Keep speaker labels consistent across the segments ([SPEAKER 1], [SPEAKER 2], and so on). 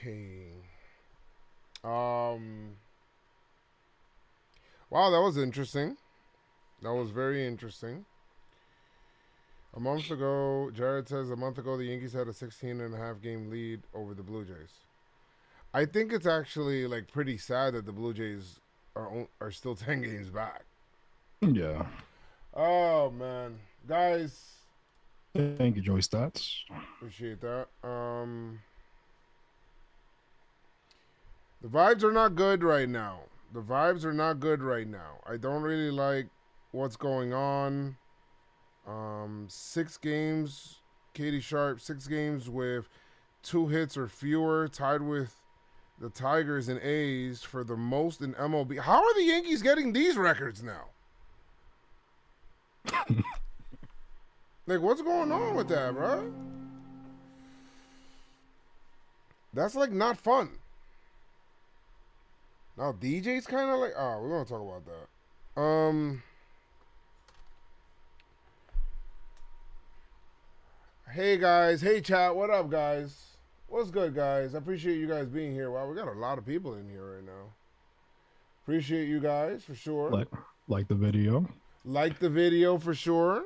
[SPEAKER 1] Okay. Wow, that was interesting. That was very interesting. A month ago, Jared says a month ago the Yankees had a 16.5 game lead over the Blue Jays. I think it's actually like pretty sad that the Blue Jays are still 10 games back.
[SPEAKER 2] Yeah.
[SPEAKER 1] Oh man, guys.
[SPEAKER 2] Thank you, Joey Stats.
[SPEAKER 1] Appreciate that. The vibes are not good right now. I don't really like what's going on. 6 games, Katie Sharp, 6 games with 2 hits or fewer, tied with the Tigers and A's for the most in MLB. How are the Yankees getting these records now? Like, what's going on with that, bro? That's like not fun. Now DJ's kind of like, oh, we're gonna talk about that. Hey guys, hey chat, what up, guys? What's good, guys? I appreciate you guys being here. Wow, we got a lot of people in here right now. Appreciate you guys for sure.
[SPEAKER 2] Like the video.
[SPEAKER 1] Like the video for sure.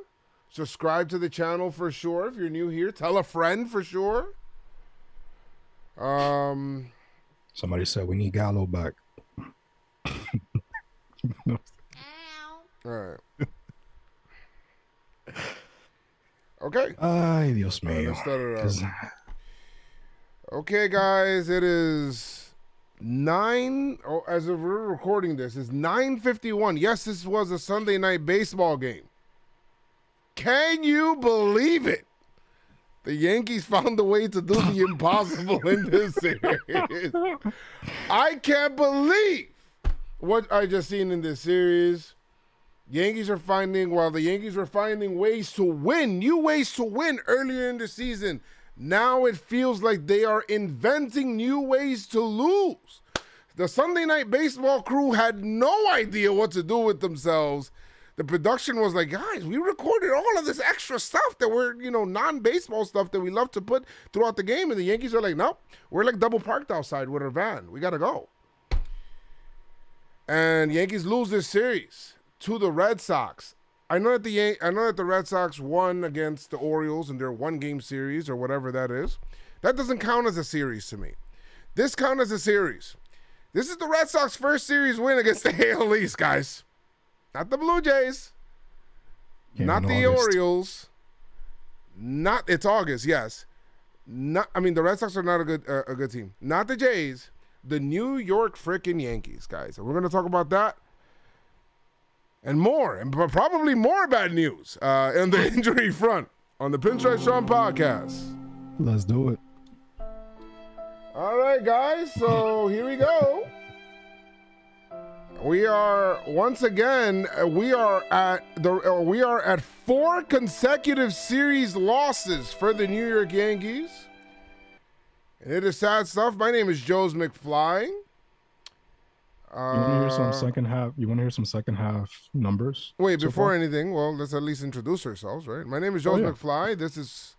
[SPEAKER 1] Subscribe to the channel for sure. If you're new here, tell a friend for sure.
[SPEAKER 2] Somebody said we need Gallo back.
[SPEAKER 1] All right. Okay.
[SPEAKER 2] Ay, Dios mío.
[SPEAKER 1] Let's start it up. Okay, guys, it is 9. Oh, as of we're recording this, it's 9:51. Yes, this was a Sunday night baseball game. Can you believe it? The Yankees found a way to do the impossible in this series. I can't believe what I just seen in this series. While the Yankees were finding ways to win, new ways to win earlier in the season, now it feels like they are inventing new ways to lose. The Sunday night baseball crew had no idea what to do with themselves. The production was like, guys, we recorded all of this extra stuff that we're, non-baseball stuff that we love to put throughout the game. And the Yankees are like, nope, we're like double parked outside with our van. We got to go. And Yankees lose this series to the Red Sox. I know that the Red Sox won against the Orioles in their 1-game series or whatever that is. That doesn't count as a series to me. This counts as a series. This is the Red Sox first series win against the AL East, guys. Not the Blue Jays. Not the Orioles. It's August, yes. The Red Sox are not a good team. Not the Jays. The New York frickin' Yankees, guys. And we're going to talk about that and more, but probably more bad news in the injury front on the PinstripeStrong Podcast.
[SPEAKER 2] Let's do it.
[SPEAKER 1] All right, guys. So here we go. We are once again. We are at 4 consecutive series losses for the New York Yankees. And it is sad stuff. My name is Joezmcfly.
[SPEAKER 2] You want to hear some second half? You want to hear some second half numbers?
[SPEAKER 1] Wait, before anything, well, let's at least introduce ourselves, right? My name is Joezmcfly. This is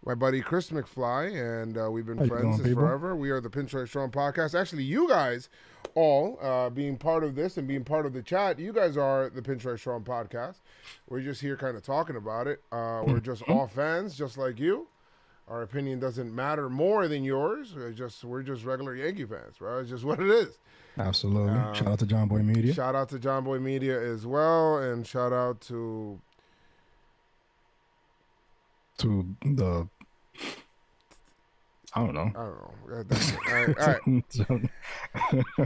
[SPEAKER 1] my buddy Chris McFly, and we've been friends since forever. We are the PinstripeStrong Podcast. Actually, you guys all being part of this and being part of the chat, you guys are the PinstripeStrong Podcast. We're just here kind of talking about it. We're just all fans, just like you. Our opinion doesn't matter more than yours. We're just regular Yankee fans, bro. It's just what it is.
[SPEAKER 2] Absolutely. Shout out to Jomboy Media.
[SPEAKER 1] Shout out to Jomboy Media as well, and shout out to
[SPEAKER 2] the I don't know.
[SPEAKER 1] All right.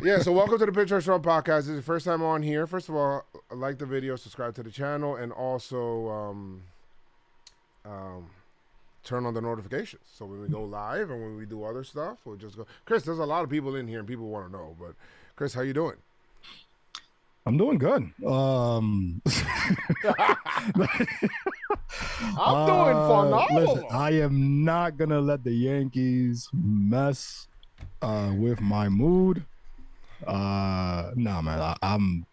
[SPEAKER 1] Yeah, so welcome to the PinstripeStrong Podcast. This is your first time on here. First of all, like the video, subscribe to the channel, and also turn on the notifications. So when we go live and when we do other stuff, we'll just go. Chris, there's a lot of people in here and people want to know. But Chris, how you doing?
[SPEAKER 2] I'm doing good.
[SPEAKER 1] I'm doing phenomenal.
[SPEAKER 2] Listen, I am not gonna let the Yankees mess with my mood. Nah, man. I'm.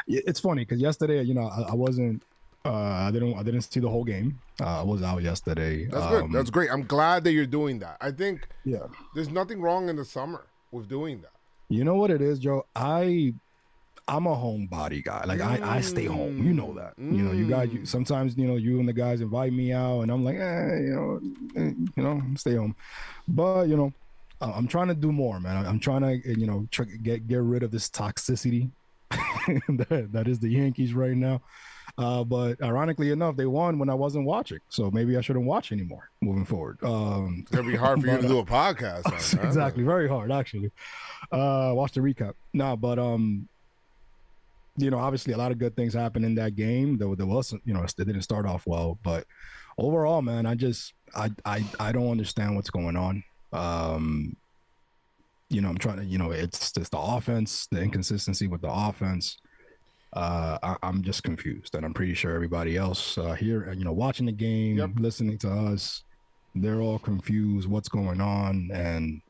[SPEAKER 2] It's funny because yesterday, I wasn't I didn't see the whole game. I was out yesterday.
[SPEAKER 1] That's good. That's great. I'm glad that you're doing that. I think
[SPEAKER 2] Yeah.
[SPEAKER 1] there's nothing wrong in the summer with doing that.
[SPEAKER 2] You know what it is, Joe? I'm a homebody guy. Like I stay home. You know that. You know, you guys. Sometimes you and the guys invite me out, and I'm like, stay home. But I'm trying to do more, man. I'm trying to get rid of this toxicity that is the Yankees right now. But ironically enough, they won when I wasn't watching, so maybe I shouldn't watch anymore moving forward.
[SPEAKER 1] It's gonna be hard for you to do a podcast on that.
[SPEAKER 2] Exactly, very hard actually. Watch the recap. But obviously a lot of good things happened in that game. There wasn't, it didn't start off well, but overall, man, I don't understand what's going on. I'm trying to, it's just the offense, the inconsistency with the offense. I'm just confused, and I'm pretty sure everybody else here, watching the game, listening to us, they're all confused what's going on, and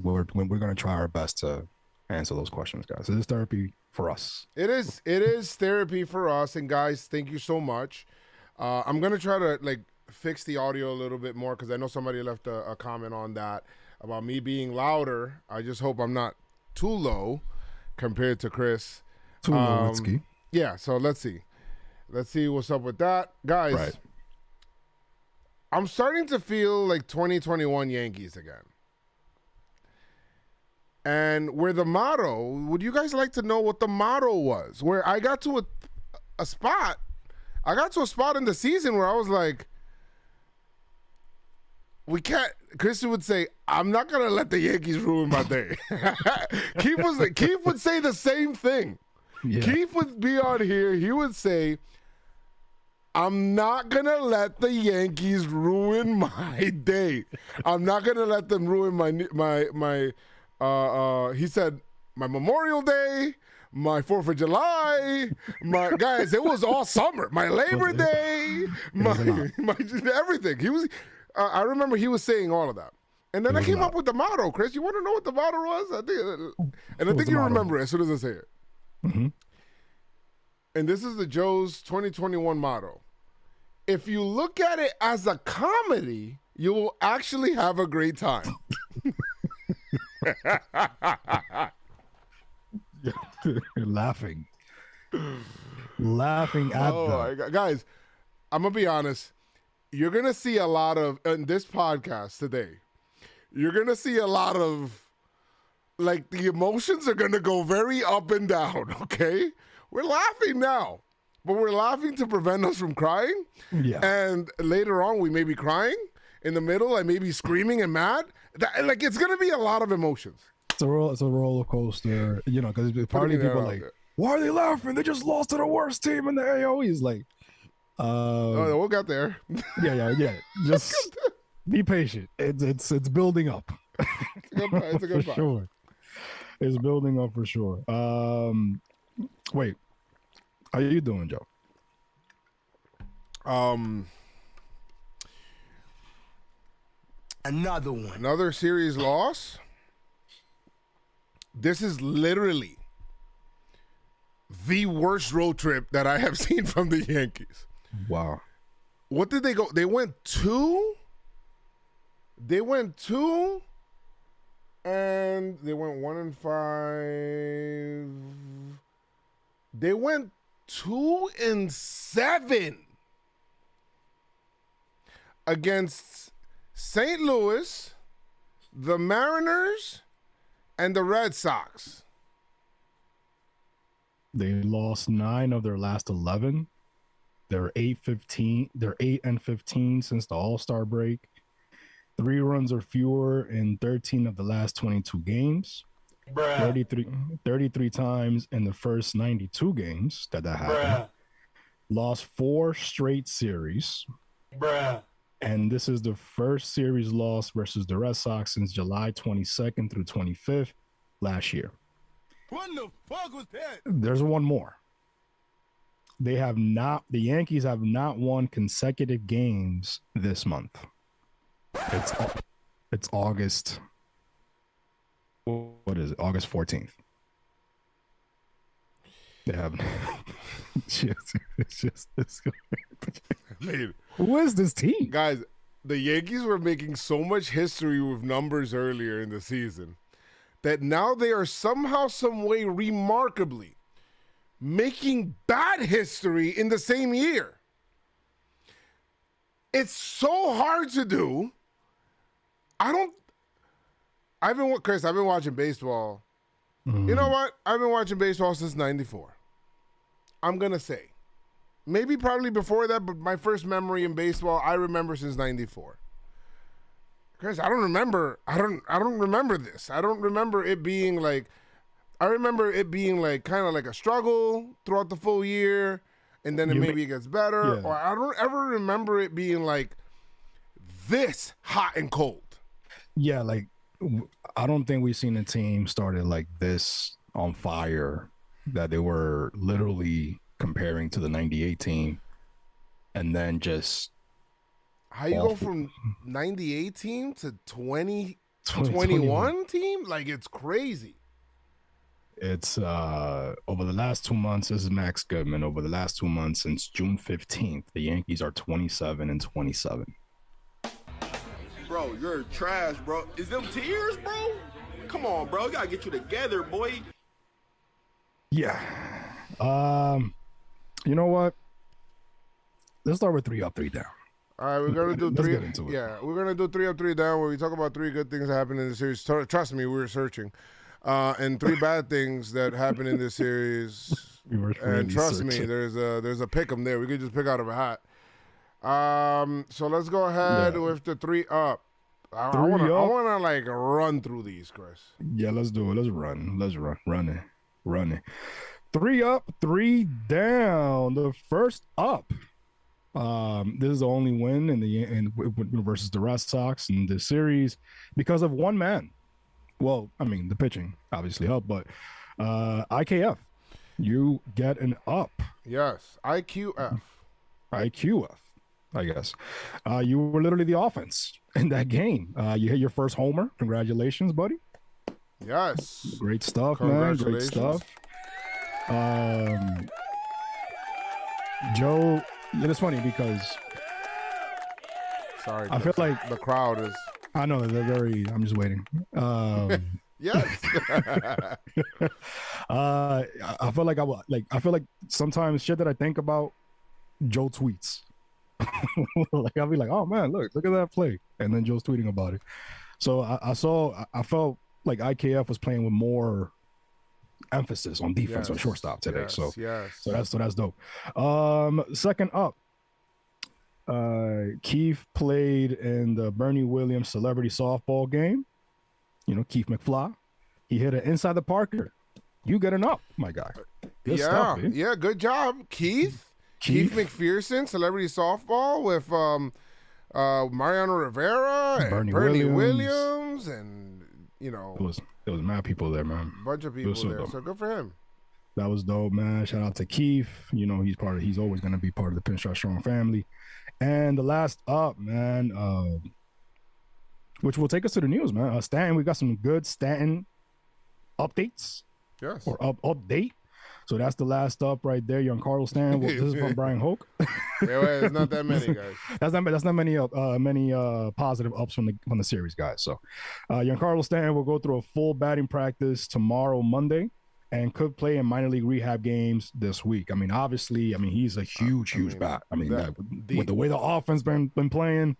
[SPEAKER 2] we're going to try our best to answer those questions, guys. It is therapy for us.
[SPEAKER 1] It is therapy for us, and guys, thank you so much. I'm going to try to fix the audio a little bit more because I know somebody left a comment on that about me being louder. I just hope I'm not too low compared to Chris. Yeah, so let's see what's up with that, guys.
[SPEAKER 2] Right.
[SPEAKER 1] I'm starting to feel like 2021 Yankees again. And where the motto, would you guys like to know what the motto was? Where I got to a spot in the season where I was like, we can't. Christian would say, I'm not going to let the Yankees ruin my day. Keith would say the same thing. Yeah. Keith would be on here. He would say, I'm not going to let the Yankees ruin my day. I'm not going to let them ruin my he said, my Memorial Day, my 4th of July, my guys, it was all summer. My Labor Day, my everything. He was I remember he was saying all of that. And then I came up with the motto. Chris, you want to know what the motto was? I think you remember it as soon as I say it.
[SPEAKER 2] Mm-hmm.
[SPEAKER 1] And this is the Joe's 2021 motto. If you look at it as a comedy, you will actually have a great time.
[SPEAKER 2] Laughing at them.
[SPEAKER 1] Guys, I'm going to be honest. You're going to see a lot of, in this podcast today, you're going to see a lot of, the emotions are going to go very up and down, okay? We're laughing now, but we're laughing to prevent us from crying.
[SPEAKER 2] Yeah. And
[SPEAKER 1] later on, we may be crying in the middle, and maybe screaming and mad. It's going to be a lot of emotions.
[SPEAKER 2] It's a roller coaster, because partly people are like, why are they laughing? They just lost to the worst team in the AOE. It's like,
[SPEAKER 1] we'll get there.
[SPEAKER 2] Yeah. Just be patient. It's building up.
[SPEAKER 1] It's a good
[SPEAKER 2] for sure. It's building up for sure. Wait, how are you doing, Joe?
[SPEAKER 1] Another series loss. This is literally the worst road trip that I have seen from the Yankees.
[SPEAKER 2] Wow.
[SPEAKER 1] What did they go? They went 2. And they went 1-5. They went 2-7 against St. Louis, the Mariners, and the Red Sox.
[SPEAKER 2] They lost 9 of their last 11. They're 8-15. They're 8-15 since the All-Star break. 3 runs or fewer in 13 of the last 22 games. 33 times in the first 92 games that happened. Lost 4 straight series. And this is the first series loss versus the Red Sox since July 22nd through 25th last year.
[SPEAKER 3] What the fuck was that?
[SPEAKER 2] There's one more. The Yankees have not won consecutive games this month. It's August. What is it? August 14th. They haven't. It's
[SPEAKER 1] Man,
[SPEAKER 2] who is this team?
[SPEAKER 1] guys, the Yankees were making so much history with numbers earlier in the season that now they are somehow, some way, remarkably making bad history in the same year. It's so hard to do. Chris, I've been watching baseball.
[SPEAKER 2] Mm-hmm.
[SPEAKER 1] You know what? I've been watching baseball since 94. I'm going to say. Maybe probably before that, but my first memory in baseball, I remember since 94. Chris, I don't remember this. I don't remember it being like, I remember it being like kind of like a struggle throughout the full year, and then it gets better.
[SPEAKER 2] Yeah.
[SPEAKER 1] Or I don't ever remember it being like this hot and cold.
[SPEAKER 2] Yeah, like I don't think we've seen a team started like this on fire, that they were literally comparing to the 98 team, and then just
[SPEAKER 1] how you go from 98 team to 2021 team? Like, it's crazy.
[SPEAKER 2] It's over the last 2 months, this is Max Goodman, over the last 2 months since June 15th, the Yankees are 27-27.
[SPEAKER 3] Bro, you're trash, bro. Is them tears, bro? Come on, bro. You gotta get you together, boy.
[SPEAKER 2] Yeah. You know what? Let's start with 3 up, 3 down.
[SPEAKER 1] All right, we're gonna do
[SPEAKER 2] Let's
[SPEAKER 1] three.
[SPEAKER 2] get into it.
[SPEAKER 1] Yeah, we're gonna do 3 up, 3 down, where we talk about 3 good things that happened in the series. Trust me, we were searching, and 3 bad things that happened in this series.
[SPEAKER 2] We were really
[SPEAKER 1] And trust me,
[SPEAKER 2] searching.
[SPEAKER 1] there's a pick 'em there. We could just pick out of a hat. So let's go ahead with the 3 up. I wanna like run through these, Chris.
[SPEAKER 2] Yeah, let's do it. Let's run. Run it. 3 up, 3 down. The first up. This is the only win versus the Red Sox in this series because of one man. Well, I mean, the pitching obviously helped, but IKF, you get an up.
[SPEAKER 1] Yes, IQF.
[SPEAKER 2] IQF, I guess. You were literally the offense in that game. You hit your first homer. Congratulations, buddy.
[SPEAKER 1] Yes.
[SPEAKER 2] Great stuff, man. Great stuff. Joe, it's funny because
[SPEAKER 1] Sorry,
[SPEAKER 2] I feel like
[SPEAKER 1] the crowd is.
[SPEAKER 2] I know they're very. I'm just waiting.
[SPEAKER 1] Yes.
[SPEAKER 2] I feel like I feel like sometimes shit that I think about, Joe tweets. Like I'll be like, oh man, look at that play, and then Joe's tweeting about it. So I felt like IKF was playing with more emphasis on defense on shortstop today. So that's dope. Second up, Keith played in the Bernie Williams celebrity softball game. You know, Keith McFly. He hit an inside the Parker. You get an up, my guy. Good stuff, eh?
[SPEAKER 1] Yeah, good job, Keith. Keith McPherson, celebrity softball with Mariano Rivera and Bernie Williams, and you know,
[SPEAKER 2] there was mad people there, man.
[SPEAKER 1] Bunch of people there. Dope. So good for him.
[SPEAKER 2] That was dope, man. Shout out to Keith. You know, he's always gonna be part of the Pinstripe Strong family. And the last up, man, which will take us to the news, man. Stanton, we got some good Stanton updates.
[SPEAKER 1] Yes.
[SPEAKER 2] Or update. So that's the last up right there. Giancarlo Stanton. This is from Brian Hoke.
[SPEAKER 1] It's not that many, guys.
[SPEAKER 2] That's not many positive ups from the series, guys. So Giancarlo Stanton will go through a full batting practice tomorrow, Monday, and could play in minor league rehab games this week. I mean, obviously, he's a huge bat. I mean, with the way the offense been playing,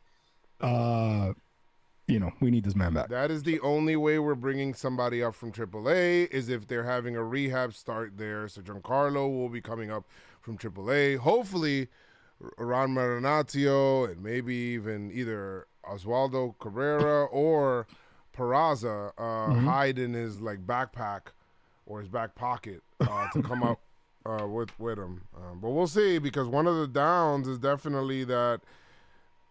[SPEAKER 2] you know, we need this man back.
[SPEAKER 1] That is the only way we're bringing somebody up from AAA, is if they're having a rehab start there. So Giancarlo will be coming up from AAA. Hopefully, Ron Marinaccio and maybe even either Oswaldo Cabrera or Peraza hide in his like backpack or his back pocket to come up with him. But we'll see, because one of the downs is definitely that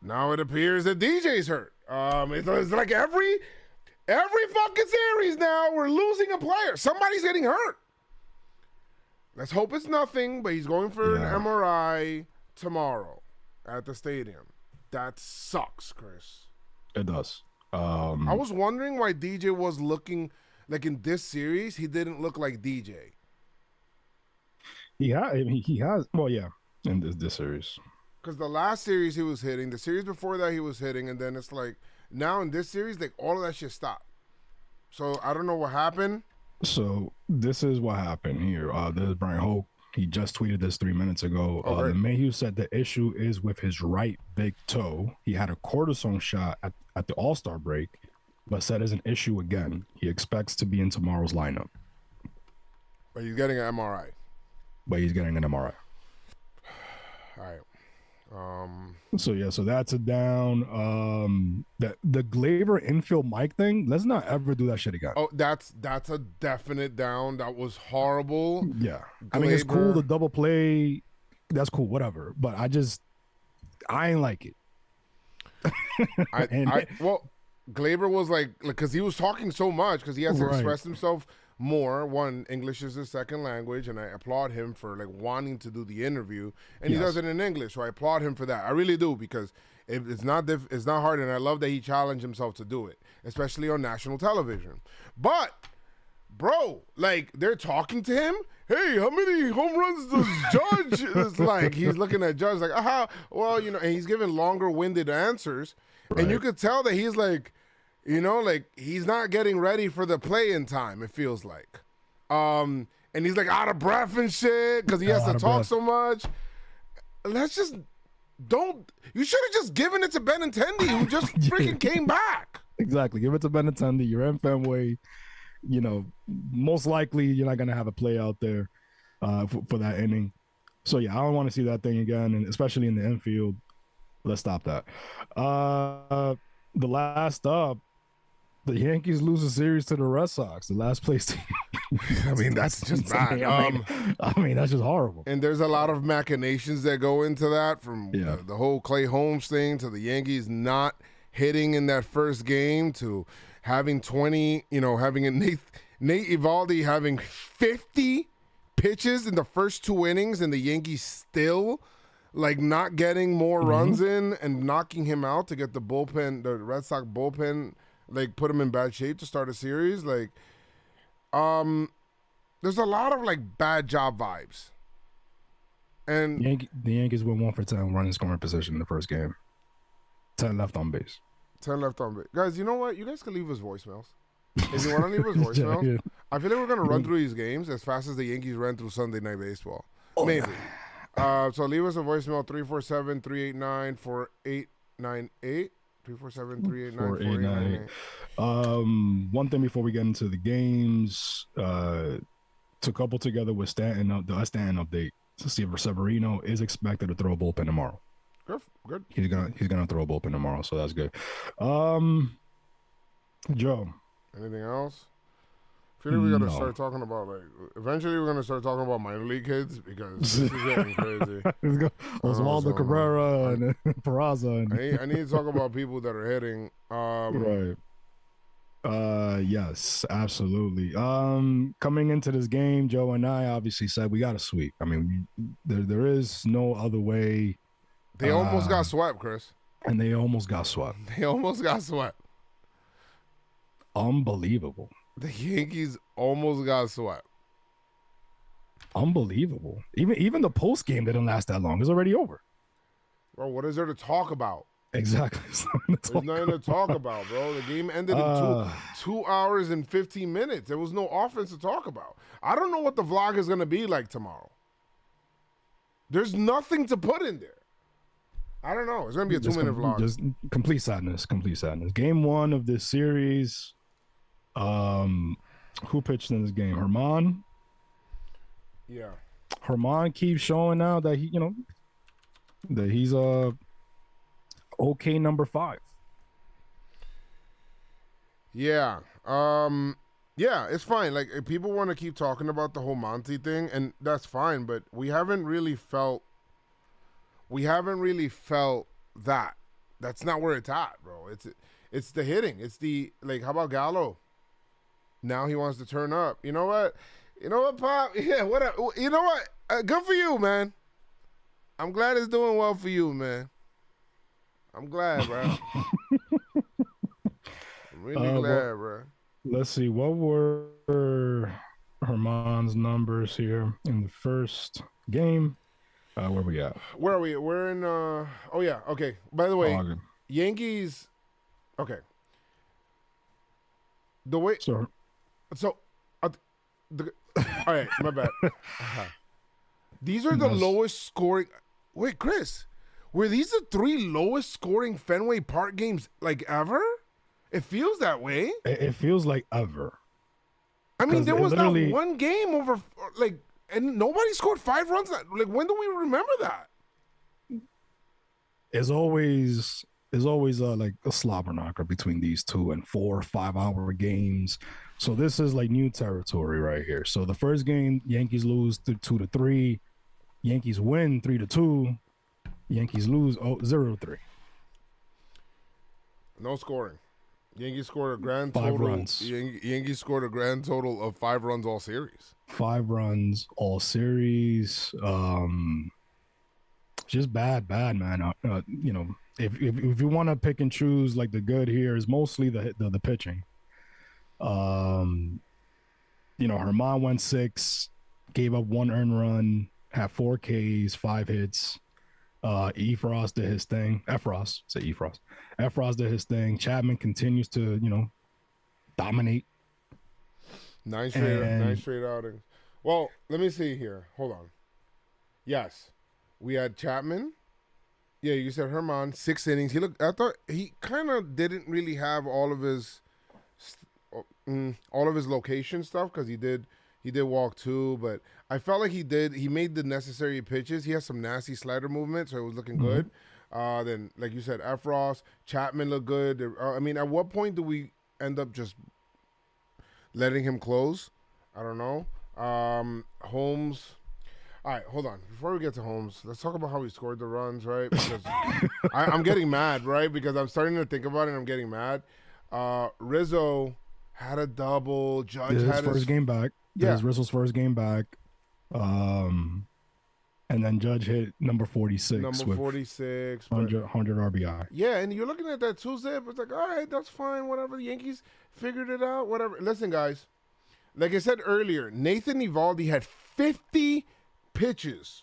[SPEAKER 1] now it appears that DJ's hurt. It's like every fucking series now we're losing a player. Somebody's getting hurt. Let's hope it's nothing, but he's going for an MRI tomorrow at the stadium. That sucks, Chris.
[SPEAKER 2] It does.
[SPEAKER 1] I was wondering why DJ was looking like in this series he didn't look like DJ.
[SPEAKER 2] He has. Well, yeah, in this series.
[SPEAKER 1] Because the last series he was hitting, the series before that he was hitting, and then it's like now in this series, like all of that shit stopped. So I don't know what happened.
[SPEAKER 2] So this is what happened here. This is Brian Hoke. He just tweeted this 3 minutes ago.
[SPEAKER 1] Okay.
[SPEAKER 2] The Mayhew said the issue is with his right big toe. He had a cortisone shot at the All-Star break, but said is an issue again. He expects to be in tomorrow's lineup.
[SPEAKER 1] But he's getting an MRI.
[SPEAKER 2] But he's getting an MRI.
[SPEAKER 1] All right.
[SPEAKER 2] So that's a down. The Glaber infield mic thing. Let's not ever do that shit again.
[SPEAKER 1] Oh, that's a definite down. That was horrible.
[SPEAKER 2] Yeah, I mean it's cool the double play. That's cool, whatever. But I ain't like it.
[SPEAKER 1] Well, Glaber was like, because he was talking so much because he has to express himself more. One, English is his second language, and I applaud him for like wanting to do the interview, and he does it in English, so I applaud him for that. I really do, because it's not hard, and I love that he challenged himself to do it, especially on national television. But bro, like they're talking to him. Hey, how many home runs does Judge? It's like he's looking at Judge like, well, and he's giving longer-winded answers, and you could tell that he's like, like he's not getting ready for the play in time, it feels like. And he's like out of breath and shit because he has to talk so much. Let's just you should have just given it to Benintendi, who just freaking came back.
[SPEAKER 2] Exactly. Give it to Benintendi. You're in Fenway. Most likely you're not going to have a play out there for that inning. So, yeah, I don't want to see that thing again, and especially in the infield. Let's stop that. The last up, the Yankees lose a series to the Red Sox, the last place team.
[SPEAKER 1] I mean, that's just bad.
[SPEAKER 2] I mean, that's just horrible.
[SPEAKER 1] And there's a lot of machinations that go into that, from the whole Clay Holmes thing to the Yankees not hitting in that first game to having 20, having a Nate Eovaldi having 50 pitches in the first 2 innings, and the Yankees still like not getting more runs in and knocking him out to get the Red Sox bullpen, like put him in bad shape to start a series. Like, there's a lot of like bad job vibes. And
[SPEAKER 2] the Yankees went 1 for 10 running scoring position in the first game. 10 left on base.
[SPEAKER 1] 10 left on base. Guys, you know what? You guys can leave us voicemails. If you want to leave us voicemails, I feel like we're going to run through these games as fast as the Yankees ran through Sunday Night Baseball. Maybe. So leave us a voicemail, 347-389-4898. 347-389-4898.
[SPEAKER 2] One thing before we get into the games, to couple together with the Stanton update, Steve Severino is expected to throw a bullpen tomorrow.
[SPEAKER 1] Good.
[SPEAKER 2] He's gonna throw a bullpen tomorrow, so that's good. Joe,
[SPEAKER 1] anything else? I feel like we gotta start talking about eventually we're gonna start talking about minor league kids, because this is getting crazy.
[SPEAKER 2] Let's go. Oswaldo Cabrera and Peraza.
[SPEAKER 1] I need to talk about people that are hitting.
[SPEAKER 2] Right. Yes, absolutely. Coming into this game, Joe and I obviously said we got to sweep. I mean, there is no other way.
[SPEAKER 1] They almost got swept, Chris.
[SPEAKER 2] And they almost got swept. Unbelievable.
[SPEAKER 1] The Yankees almost got swept.
[SPEAKER 2] Unbelievable. Even the post game didn't last that long. It's already over.
[SPEAKER 1] Bro, what is there to talk about?
[SPEAKER 2] Exactly.
[SPEAKER 1] There's nothing to talk about, bro. The game ended in 2 hours and 15 minutes. There was no offense to talk about. I don't know what the vlog is going to be like tomorrow. There's nothing to put in there. I don't know. It's going to be a 2-minute vlog.
[SPEAKER 2] Just complete sadness. Game 1 of this series. Who pitched in this game? Herman?
[SPEAKER 1] Yeah.
[SPEAKER 2] Herman keeps showing now that he's okay number 5.
[SPEAKER 1] Yeah. Yeah, it's fine. Like, if people want to keep talking about the whole Monty thing, and that's fine, but we haven't really felt that. That's not where it's at, bro. It's the hitting. It's the, like, how about Gallo? Now he wants to turn up. You know what, Pop? Yeah, you know what? Good for you, man. I'm glad it's doing well for you, man. I'm glad, bro. I'm really glad, bro.
[SPEAKER 2] Let's see. What were Herman's numbers here in the first game. Where we at?
[SPEAKER 1] Where are we? We're in. Oh yeah. Okay. By the way, Yankees. Okay. The way. So. All right. My bad. These are the lowest scoring. Wait, Chris. Were these the 3 lowest scoring Fenway Park games like ever? It feels that way.
[SPEAKER 2] It feels like ever.
[SPEAKER 1] I mean, there was not one game over like, and nobody scored 5 runs. Like, when do we remember that?
[SPEAKER 2] It's always like a slobber knocker between these 2 and 4 5-hour games. So this is like new territory right here. So the first game, Yankees lose 2-3. Yankees win 3-2. Yankees lose 0-3.
[SPEAKER 1] No scoring. Yankees scored a grand
[SPEAKER 2] 5
[SPEAKER 1] total.
[SPEAKER 2] runs.
[SPEAKER 1] Yankees scored a grand total of 5 runs all series.
[SPEAKER 2] 5 runs all series. Just bad, man. You know, if you want to pick and choose, like the good here is mostly the pitching. You know, Herman went 6, gave up 1 earned run, had 4 Ks, 5 hits. Efros did his thing. Efros did his thing. Chapman continues to, you know, dominate.
[SPEAKER 1] 9 straight outings. Well, let me see here. Hold on. Yes, we had Chapman. Yeah, you said Herman, 6 innings. I thought he kind of didn't really have all of his location stuff because he did walk 2, but I felt like he made the necessary pitches. He has some nasty slider movement, so it was looking good. Then, like you said, Efros, Chapman looked good. I mean, at what point do we end up just letting him close? I don't know. Holmes. All right, hold on. Before we get to Holmes, let's talk about how he scored the runs, right? Because I'm getting mad, right? Because I'm starting to think about it and I'm getting mad. Rizzo had a double. Judge had his
[SPEAKER 2] first game back. Yeah. This is Rizzo's first game back. And then Judge hit number 46.
[SPEAKER 1] Number 46.
[SPEAKER 2] 100 RBI.
[SPEAKER 1] Yeah, and you're looking at that 2-zip. It's like, all right, that's fine. Whatever. The Yankees figured it out. Whatever. Listen, guys. Like I said earlier, Nathan Eovaldi had 50 pitches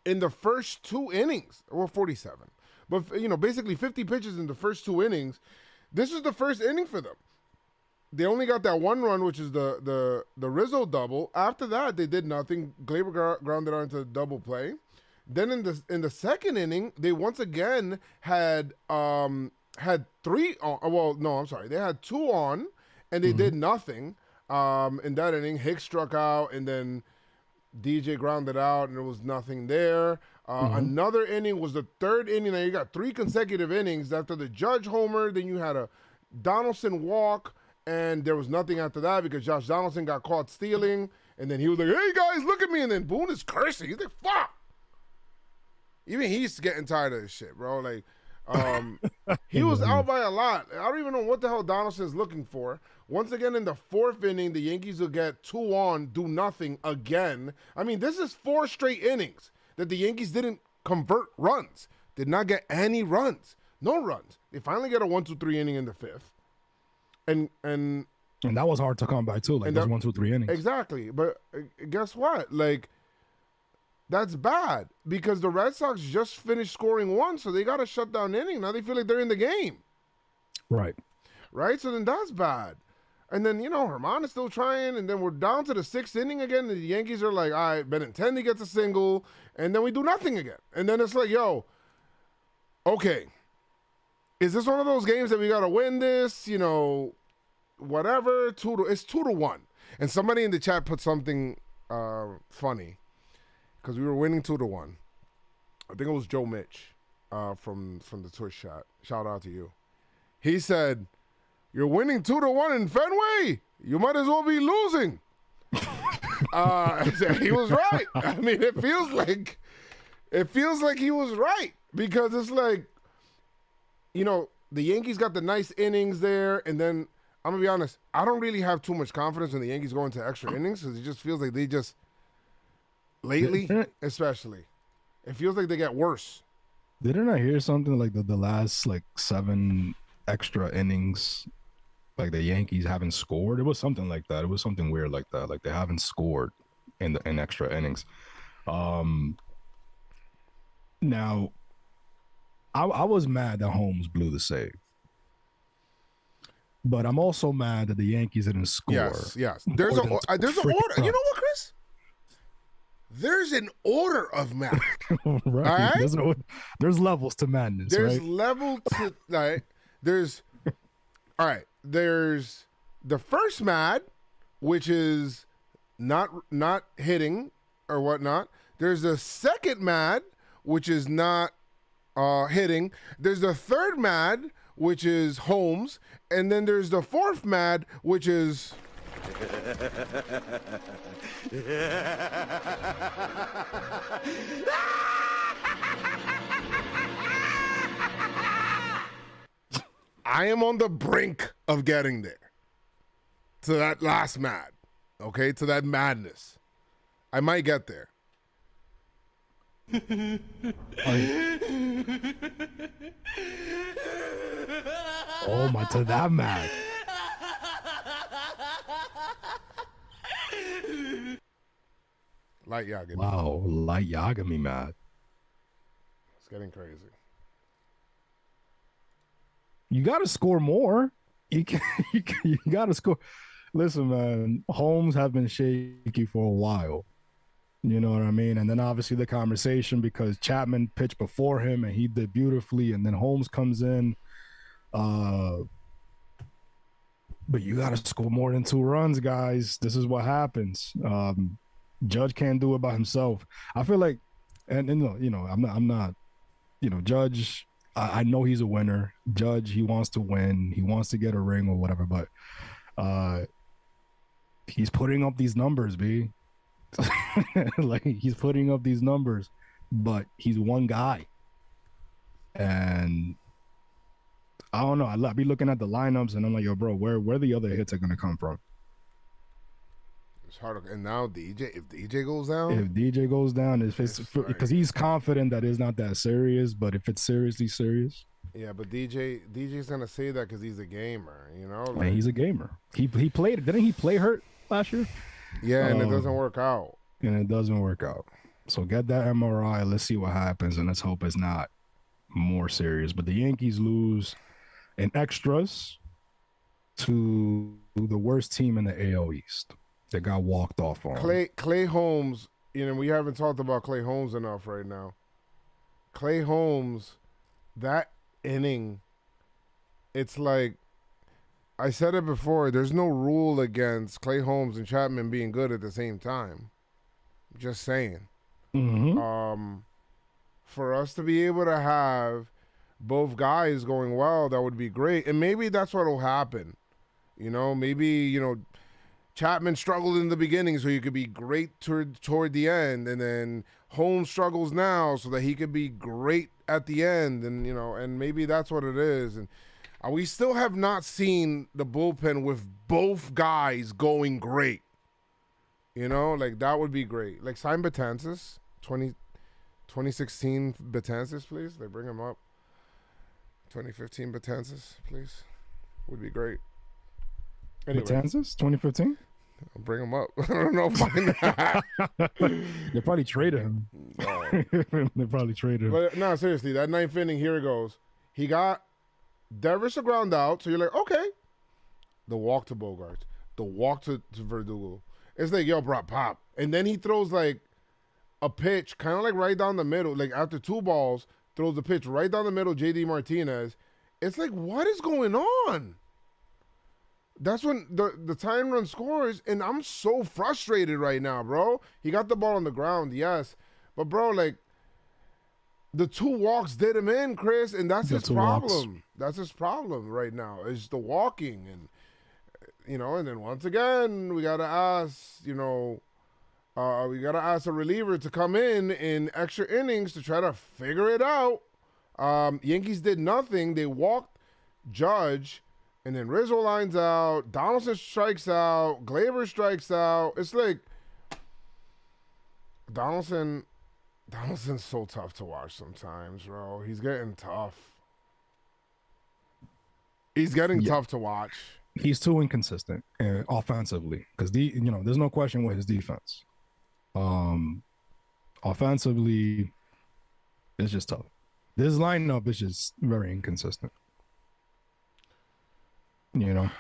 [SPEAKER 1] in the first 2 innings. Well, 47. But, you know, basically 50 pitches in the first 2 innings. This is the first inning for them. They only got that 1 run, which is the Rizzo double. After that, they did nothing. Glaber grounded out into a double play. Then in the second inning, they once again had 3 on. Well, no, I'm sorry. They had 2 on, and they did nothing. In that inning, Hicks struck out, and then DJ grounded out, and there was nothing there. Another inning was the 3rd inning. Now you got 3 consecutive innings after the Judge homer. Then you had a Donaldson walk. And there was nothing after that because Josh Donaldson got caught stealing. And then he was like, hey, guys, look at me. And then Boone is cursing. He's like, fuck. Even he's getting tired of this shit, bro. Like, he was out by a lot. I don't even know what the hell Donaldson's looking for. Once again, in the 4th inning, the Yankees will get 2 on, do nothing again. I mean, this is 4 straight innings that the Yankees didn't convert runs. Did not get any runs. No runs. They finally get a 1-2-3 inning in the 5th. And
[SPEAKER 2] that was hard to come by too. Like those 1, 2, 3 innings.
[SPEAKER 1] Exactly. But guess what? Like, that's bad because the Red Sox just finished scoring 1, so they got to shut down inning. Now they feel like they're in the game.
[SPEAKER 2] Right.
[SPEAKER 1] So then that's bad. And then, you know, Herman is still trying, and then we're down to the 6th inning again, and the Yankees are like, all right, Benintendi gets a single, and then we do nothing again. And then it's like, yo, okay. Is this one of those games that we got to win this? You know, whatever. It's 2-1. And somebody in the chat put something funny because we were winning 2-1. I think it was Joe Mitch from the Twitch chat. Shout out to you. He said, you're winning 2-1 in Fenway. You might as well be losing. He was right. I mean, it feels like he was right because it's like, you know, the Yankees got the nice innings there, and then I'm going to be honest, I don't really have too much confidence in the Yankees going to extra innings because it just feels like they just, lately especially, it feels like they get worse.
[SPEAKER 2] Didn't I hear something like the last, like, 7 extra innings like the Yankees haven't scored. It was something like that. It was something weird like that. Like they haven't scored in extra innings. Now, I was mad that Holmes blew the save, but I'm also mad that the Yankees didn't score.
[SPEAKER 1] Yes. There's an order. You know what, Chris? There's an order of madness.
[SPEAKER 2] Right. Right? There's levels to madness.
[SPEAKER 1] There's
[SPEAKER 2] right?
[SPEAKER 1] level to right. There's all right. There's the first mad, which is not hitting or whatnot. There's the second mad, which is not hitting. There's the third mad, which is Holmes, and then there's the fourth mad, which is. I am on the brink of getting there. To that last mad. Okay? To that madness. I might get there.
[SPEAKER 2] Oh my, to that mad.
[SPEAKER 1] Light Yagami.
[SPEAKER 2] Wow, Light Yagami mad.
[SPEAKER 1] It's getting crazy.
[SPEAKER 2] You got to score more. You got to score. Listen, man, Holmes have been shaky for a while. You know what I mean? And then obviously the conversation because Chapman pitched before him and he did beautifully. And then Holmes comes in. But you got to score more than 2 runs, guys. This is what happens. Judge can't do it by himself. I feel like, and you know, I'm not, you know, Judge. I know he's a winner. Judge, he wants to win. He wants to get a ring or whatever. But he's putting up these numbers, B. Like he's putting up these numbers, but he's one guy. And I don't know. I be looking at the lineups and I'm like, yo, bro, where the other hits are gonna come from?
[SPEAKER 1] It's hard. And now if DJ goes down,
[SPEAKER 2] if it's because he's confident that it's not that serious, but if it's seriously serious.
[SPEAKER 1] Yeah, but DJ's gonna say that because he's a gamer, you know.
[SPEAKER 2] Like, he's a gamer. He played. Didn't he play hurt last year?
[SPEAKER 1] Yeah, and it doesn't work out.
[SPEAKER 2] So get that MRI. Let's see what happens, and let's hope it's not more serious. But the Yankees lose in extras to the worst team in the AL East. That got walked off on.
[SPEAKER 1] Clay Holmes, you know, we haven't talked about Clay Holmes enough right now. Clay Holmes, that inning, it's like, I said it before, there's no rule against Clay Holmes and Chapman being good at the same time. Just saying.
[SPEAKER 2] Mm-hmm.
[SPEAKER 1] For us to be able to have both guys going well, that would be great. And maybe that's what will happen. You know, maybe, you know, Chapman struggled in the beginning so he could be great toward the end, and then Holmes struggles now so that he could be great at the end, and you know, and maybe that's what it is. And we still have not seen the bullpen with both guys going great. You know, like that would be great. Like sign Betances, 2016 Betances, please. They bring him up. 2015 Betances, please. Would be great. Anyway.
[SPEAKER 2] Betances, 2015?
[SPEAKER 1] I'll bring him up. I don't know if I
[SPEAKER 2] They probably traded him.
[SPEAKER 1] No.
[SPEAKER 2] They probably traded him.
[SPEAKER 1] But no, seriously, that ninth inning, here it goes. He got Devers a ground out, so you're like, okay. The walk to Bogarts. The walk to Verdugo. It's like, yo, bro, pop. And then he throws like a pitch, kind of like right down the middle. Like after 2 balls, throws the pitch right down the middle, JD Martinez. It's like, what is going on? That's when the time run scores, and I'm so frustrated right now, bro. He got the ball on the ground, yes. But, bro, like, the 2 walks did him in, Chris, and that's his problem.
[SPEAKER 2] Walks.
[SPEAKER 1] That's his problem right now, is the walking. And, you know, and then once again, we got to ask, you know, we got to ask a reliever to come in extra innings to try to figure it out. Yankees did nothing. They walked Judge. And then Rizzo lines out, Donaldson strikes out, Gleyber strikes out. It's like Donaldson's so tough to watch sometimes, bro. He's getting tough. He's getting tough to watch.
[SPEAKER 2] he's too inconsistent offensively because there's no question with his defense. Offensively, it's just tough. This lineup is just very inconsistent. The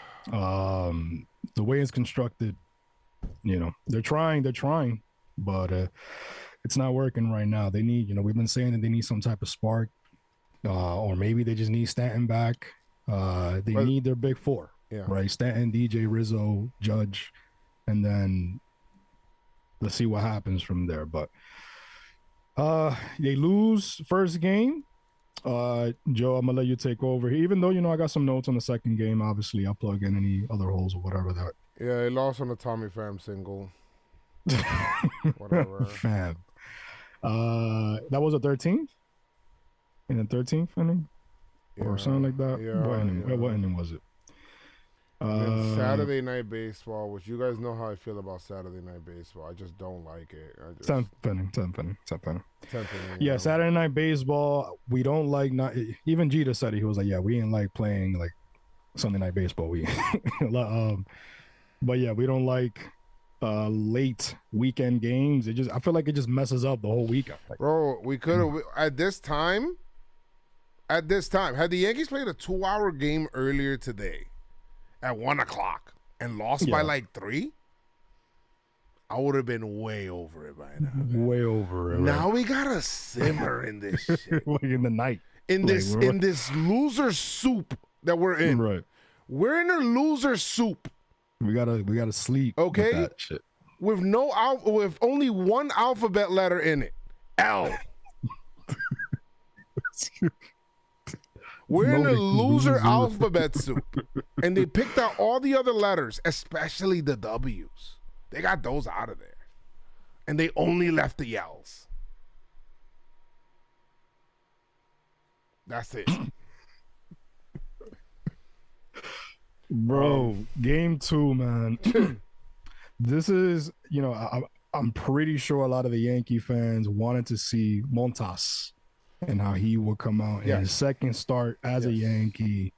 [SPEAKER 2] way it's constructed, they're trying, but it's not working right now. They need, we've been saying that they need some type of spark, or maybe they just need Stanton back. They need their big four, right? Stanton, DJ, Rizzo, Judge, and then let's see what happens from there. But they lose first game. Joe, I'm gonna let you take over. Even though I got some notes on the second game. Obviously, I'll plug in any other holes or whatever that.
[SPEAKER 1] Yeah, they lost on the Tommy Pham single. Whatever.
[SPEAKER 2] Fam. That was a 13th? In the 13th inning? Or something like that?
[SPEAKER 1] Yeah.
[SPEAKER 2] What inning was it?
[SPEAKER 1] Saturday Night Baseball, which you guys know how I feel about Saturday Night Baseball. I just don't like it.
[SPEAKER 2] 10th inning.
[SPEAKER 1] Yeah,
[SPEAKER 2] Saturday Night Baseball, we don't like even Jeter said it. He was like, yeah, we ain't like playing like Sunday Night Baseball. But yeah, we don't like late weekend games. I feel like it just messes up the whole weekend.
[SPEAKER 1] Bro, we could have at this time, had the Yankees played a 2-hour game earlier today at 1:00 and lost by like 3, I would have been way over it by now.
[SPEAKER 2] Way over it.
[SPEAKER 1] Now we gotta simmer in this shit.
[SPEAKER 2] Like in the night.
[SPEAKER 1] In this loser soup that we're in.
[SPEAKER 2] Right.
[SPEAKER 1] We're in a loser soup.
[SPEAKER 2] We gotta sleep.
[SPEAKER 1] Okay.
[SPEAKER 2] With that shit.
[SPEAKER 1] With only one alphabet letter in it. L. We're in a loser alphabet soup. And they picked out all the other letters, especially the W's. They got those out of there. And they only left the L's. That's it.
[SPEAKER 2] Bro, game 2, man. This is, I'm pretty sure a lot of the Yankee fans wanted to see Montas and how he would come out in his second start as a Yankee.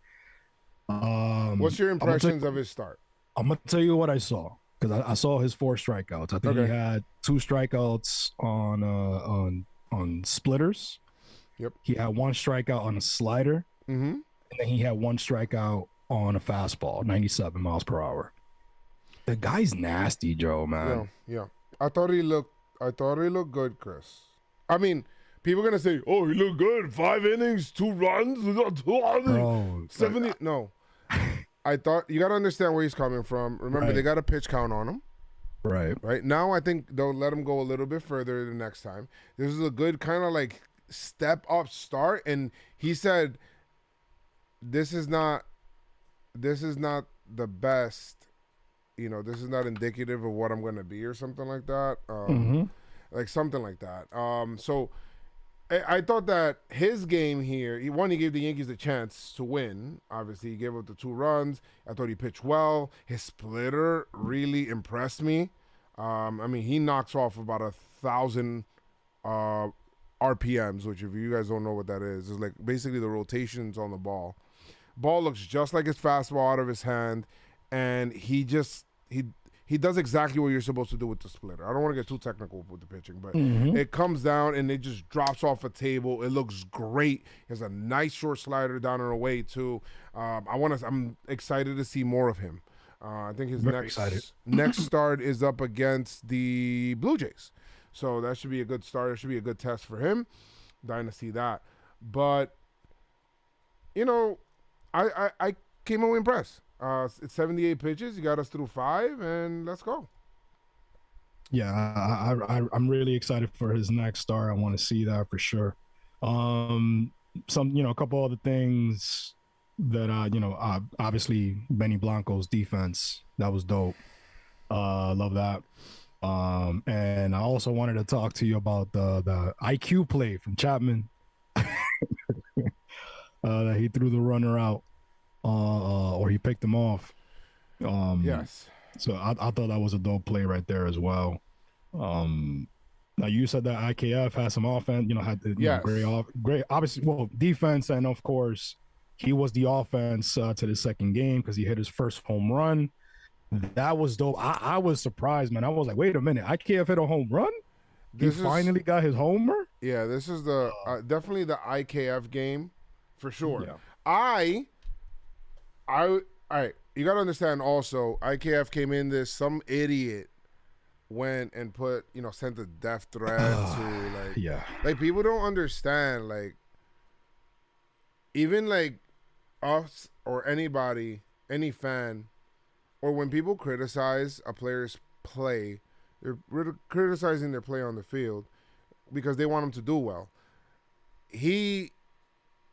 [SPEAKER 1] What's your impressions of his start?
[SPEAKER 2] I'm going to tell you what I saw, because I saw his 4 strikeouts. I think he had 2 strikeouts on splitters.
[SPEAKER 1] Yep.
[SPEAKER 2] He had 1 strikeout on a slider.
[SPEAKER 1] Mm-hmm.
[SPEAKER 2] And then he had 1 strikeout on a fastball, 97 miles per hour. The guy's nasty, Joe, man.
[SPEAKER 1] Yeah. I thought he looked good, Chris. I mean, people are gonna say, "Oh, he looked good. 5 innings, 2 runs, 70." No, I thought you got to understand where he's coming from. Remember, they got a pitch count on him. Right now, I think they'll let him go a little bit further the next time. This is a good kind of like step up start, and he said, "This is not the best. This is not indicative of what I'm going to be," or something like that. Like something like that. So I thought that his game here, he gave the Yankees a chance to win. Obviously, he gave up the 2 runs. I thought he pitched well. His splitter really impressed me. I mean, he knocks off about 1,000 RPMs, which if you guys don't know what that is like basically the rotations on the ball. Ball looks just like his fastball out of his hand, and he does exactly what you're supposed to do with the splitter. I don't want to get too technical with the pitching, but it comes down and it just drops off a table. It looks great. He has a nice short slider down and away too. I'm excited to see more of him. I think his next start is up against the Blue Jays, so that should be a good start. It should be a good test for him. Dying to see that, but I came away impressed. It's 78 pitches. You got us through 5, and let's go.
[SPEAKER 2] Yeah, I'm really excited for his next start. I want to see that for sure. A couple other things that obviously Benny Blanco's defense, that was dope. Love that. And I also wanted to talk to you about the IQ play from Chapman. That he threw the runner out. Or he picked him off.
[SPEAKER 1] Yes.
[SPEAKER 2] So I thought that was a dope play right there as well. Now you said that IKF had some offense, had great, obviously, well, defense and of course he was the offense to the second game because he hit his first home run. That was dope. I was surprised, man. I was like, wait a minute, IKF hit a home run? He finally got his homer?
[SPEAKER 1] Yeah, this is the definitely the IKF game for sure.
[SPEAKER 2] Yeah.
[SPEAKER 1] All right, you got to understand also, IKF came in this, some idiot went and sent a death threat to like people don't understand, like even like us or anybody, any fan, or when people criticize a player's play, they're criticizing their play on the field because they want him to do well.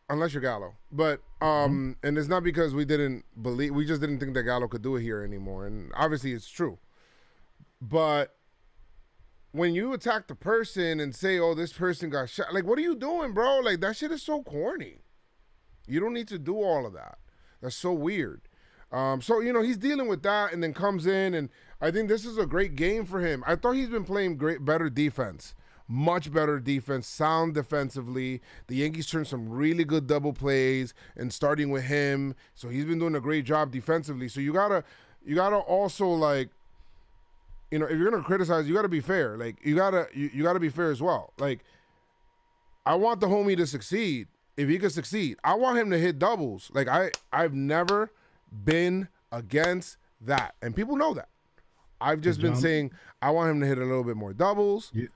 [SPEAKER 1] Unless you're Gallo, but and it's not because we just didn't think that Gallo could do it here anymore, and obviously it's true. But when you attack the person and say, "Oh, this person got shot," like, what are you doing, bro? Like, that shit is so corny. You don't need to do all of that. That's so weird. So he's dealing with that, and then comes in, and I think this is a great game for him. I thought he's been playing better defense. Much better defense, sound defensively. The Yankees turned some really good double plays, and starting with him, so he's been doing a great job defensively. So you gotta also, like, if you're gonna criticize, you gotta be fair. Like, you gotta be fair as well. Like, I want the homie to succeed. If he could succeed, I want him to hit doubles. Like, I've never been against that, and people know that. I've just been saying I want him to hit a little bit more doubles.
[SPEAKER 2] Yeah.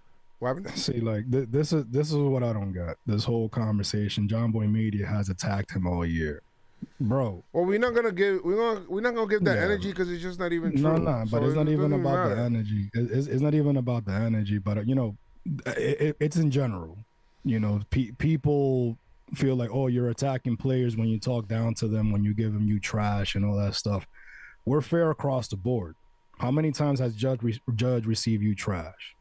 [SPEAKER 2] See, like, this is what I don't get. This whole conversation, Jomboy Media has attacked him all year, bro.
[SPEAKER 1] Well, we're not gonna give that energy because it's just not even true.
[SPEAKER 2] No, but it's not even about the energy. It's not even about the energy, but it's in general. People feel like, oh, you're attacking players when you talk down to them, when you give them you trash and all that stuff. We're fair across the board. How many times has Judge received you trash?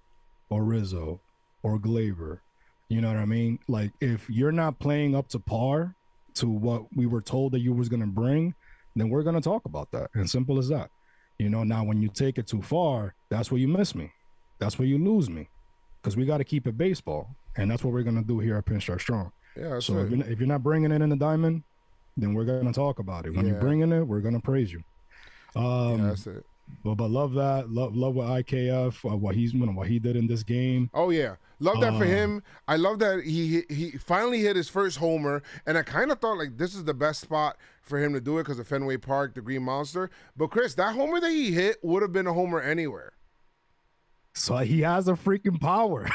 [SPEAKER 2] Or Rizzo, or Glaber, you know what I mean? Like, if you're not playing up to par to what we were told that you was gonna bring, then we're gonna talk about that. And simple as that. Now when you take it too far, that's where you miss me. That's where you lose me, because we got to keep it baseball, and that's what we're gonna do here at Pinstripe Strong. Yeah. So if you're not bringing it in the diamond, then we're gonna talk about it. When you're bringing it, we're gonna praise you.
[SPEAKER 1] That's it.
[SPEAKER 2] But love that. Love with IKF, what he did in this game.
[SPEAKER 1] Oh yeah, love that for him. I love that he finally hit his first homer, and I kind of thought, like, this is the best spot for him to do it because of Fenway Park, the Green Monster. But Chris, that homer that he hit would have been a homer anywhere.
[SPEAKER 2] So he has the freaking power.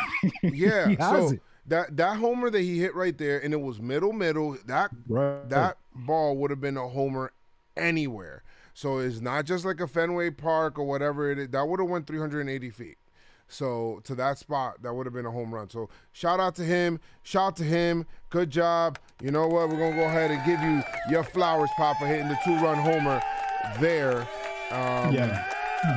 [SPEAKER 1] Yeah,
[SPEAKER 2] he has it.
[SPEAKER 1] That homer that he hit right there, and it was middle. That ball would have been a homer anywhere. So it's not just like a Fenway Park or whatever it is. That would have went 380 feet. So to that spot, that would have been a home run. So shout out to him. Good job. You know what? We're going to go ahead and give you your flowers, Papa, hitting the 2-run homer there.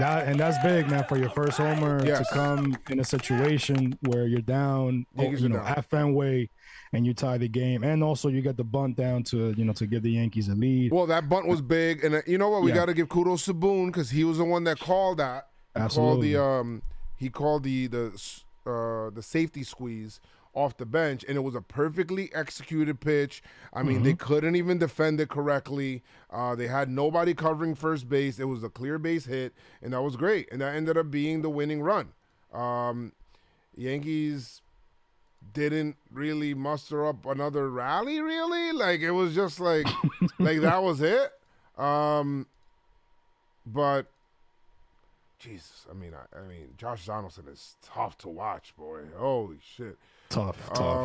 [SPEAKER 2] That's big, man, for your first homer to come in a situation where you're down, at Fenway, and you tie the game, and also you get the bunt down to give the Yankees a lead.
[SPEAKER 1] Well, that bunt was big, and you know what? We got to give kudos to Boone because he was the one that called that.
[SPEAKER 2] Absolutely.
[SPEAKER 1] He called the safety squeeze off the bench, and it was a perfectly executed pitch. I mean, they couldn't even defend it correctly. They had nobody covering first base. It was a clear base hit, and that was great. And that ended up being the winning run. Yankees didn't really muster up another rally, really. Like, it was just like, like that was it. But Jesus, I mean, Josh Donaldson is tough to watch, boy. Holy shit.
[SPEAKER 2] Tough. I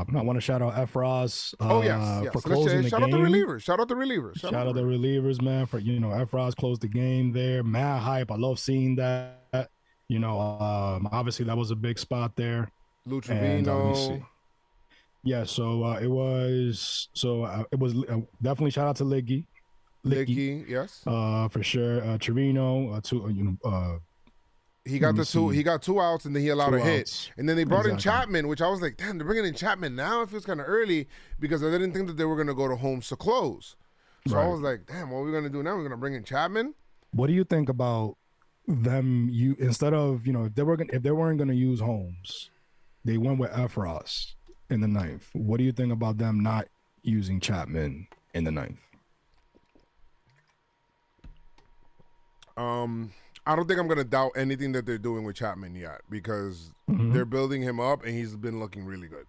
[SPEAKER 2] want to shout out Efros.
[SPEAKER 1] For closing the game. Shout out the relievers. Shout out the relievers,
[SPEAKER 2] man. For Efros closed the game there. Mad hype. I love seeing that. Obviously that was a big spot there.
[SPEAKER 1] Lou Trevino.
[SPEAKER 2] It was definitely shout out to Liggy,
[SPEAKER 1] yes.
[SPEAKER 2] For sure. Trevino,
[SPEAKER 1] he got he got 2 outs, and then he allowed a hit. And then they brought in Chapman, which I was like, damn, they're bringing in Chapman now? It feels kind of early because I didn't think that they were going to go to home so close. So I was like, damn, what are we going to do now? We're going to bring in Chapman?
[SPEAKER 2] What do you think about them? Instead of, if they weren't going to use Holmes, they went with Efros in the 9th. What do you think about them not using Chapman in the ninth.
[SPEAKER 1] I don't think I'm gonna doubt anything that they're doing with Chapman yet because they're building him up and he's been looking really good.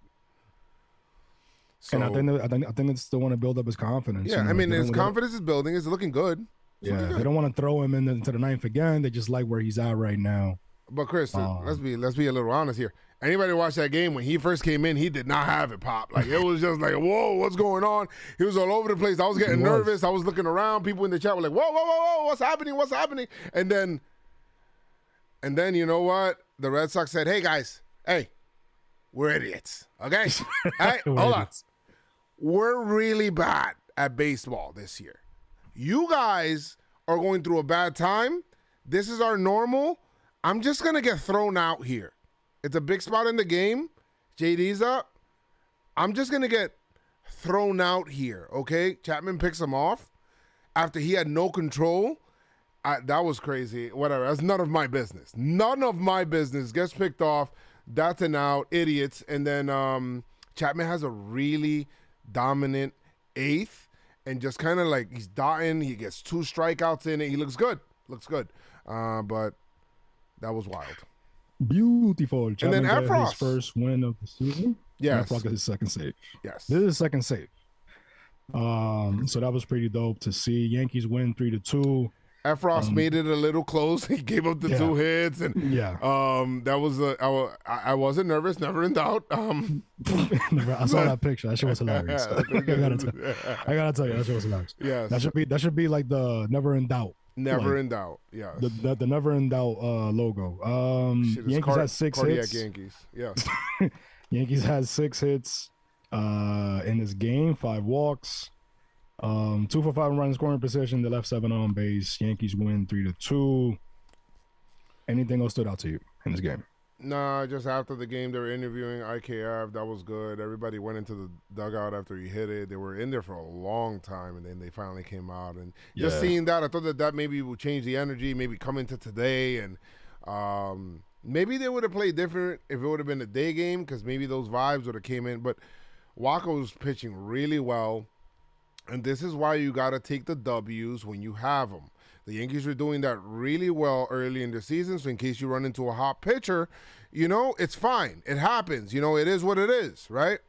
[SPEAKER 1] So,
[SPEAKER 2] And I think they still want to build up his confidence.
[SPEAKER 1] Yeah, I mean his confidence is building. It's looking good.
[SPEAKER 2] They don't want to throw him into the ninth again. They just like where he's at right now.
[SPEAKER 1] But Chris, let's be a little honest here. Anybody watch that game when he first came in? He did not have it pop. Like it was just like, whoa, what's going on? He was all over the place. I was getting nervous. I was looking around. People in the chat were like, whoa, what's happening? What's happening? And then you know what? The Red Sox said, hey guys, we're idiots. Okay, hey, hold on. We're really bad at baseball this year. You guys are going through a bad time. This is our normal. I'm just going to get thrown out here. It's a big spot in the game. JD's up. I'm just going to get thrown out here, okay? Chapman picks him off after he had no control. That was crazy. Whatever. That's none of my business. None of my business. Gets picked off. That's an out. Idiots. And then Chapman has a really dominant eighth and just kind of like he's dotting. He gets 2 strikeouts in it. He looks good. But that was wild.
[SPEAKER 2] Beautiful. Chapman
[SPEAKER 1] and then Efros.
[SPEAKER 2] His first win of the season.
[SPEAKER 1] Yes.
[SPEAKER 2] Efros got his second save.
[SPEAKER 1] Yes.
[SPEAKER 2] This is his second save. So that was pretty dope to see. Yankees win 3-2.
[SPEAKER 1] Efros made it a little close. He gave up the 2 hits, and that was I wasn't nervous. Never in doubt.
[SPEAKER 2] I saw that picture. That shit was hilarious. I gotta tell you, that shit was hilarious.
[SPEAKER 1] Yes.
[SPEAKER 2] That should be like the never in doubt.
[SPEAKER 1] Never in doubt. Yes.
[SPEAKER 2] The never in doubt logo. Yankees has 6 hits.
[SPEAKER 1] Yankees. Yes.
[SPEAKER 2] Yankees has 6 hits in this game, 5 walks. 2 for 5 running scoring position. They left 7 on base. Yankees win 3-2. Anything else stood out to you in this game?
[SPEAKER 1] Nah, just after the game, they were interviewing IKF. That was good. Everybody went into the dugout after he hit it. They were in there for a long time, and then they finally came out. And just seeing that, I thought that maybe would change the energy, maybe come into today. And maybe they would have played different if it would have been a day game because maybe those vibes would have came in. But Waka was pitching really well. And this is why you got to take the W's when you have them. The Yankees were doing that really well early in the season, so in case you run into a hot pitcher, it's fine. It happens. It is what it is, right?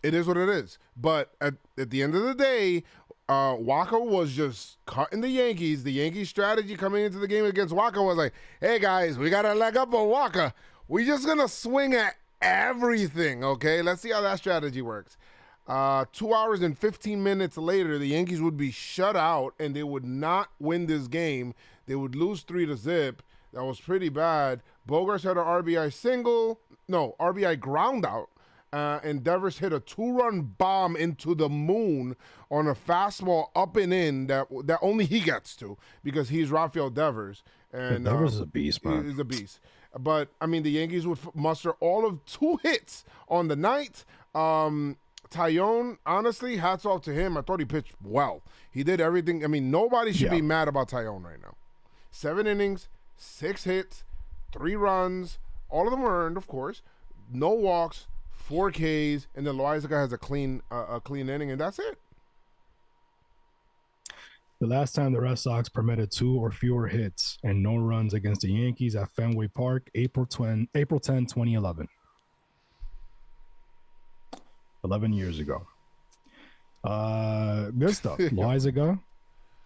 [SPEAKER 1] It is what it is. But at the end of the day, Waka was just cutting the Yankees. The Yankees' strategy coming into the game against Waka was like, hey, guys, we got to leg up on Waka. We're just going to swing at everything, okay? Let's see how that strategy works. 2 hours and 15 minutes later, the Yankees would be shut out, and they would not win this game. They would lose 3-0. That was pretty bad. Bogarts had an RBI ground out, and Devers hit a 2-run bomb into the moon on a fastball up and in that only he gets to because he's Rafael Devers. And
[SPEAKER 2] Devers is a beast, man.
[SPEAKER 1] He's a beast. But, I mean, the Yankees would muster all of 2 hits on the night. Tyone, honestly, hats off to him. I thought he pitched well. He did everything. I mean, nobody should be mad about Tyone right now. 7 innings, 6 hits, 3 runs. All of them were earned, of course. No walks, 4 Ks, and then Loaizaga has a clean inning, and that's it.
[SPEAKER 2] The last time the Red Sox permitted 2 or fewer hits and no runs against the Yankees at Fenway Park, April 10, 2011. 11 years ago. Good stuff. Loaizaga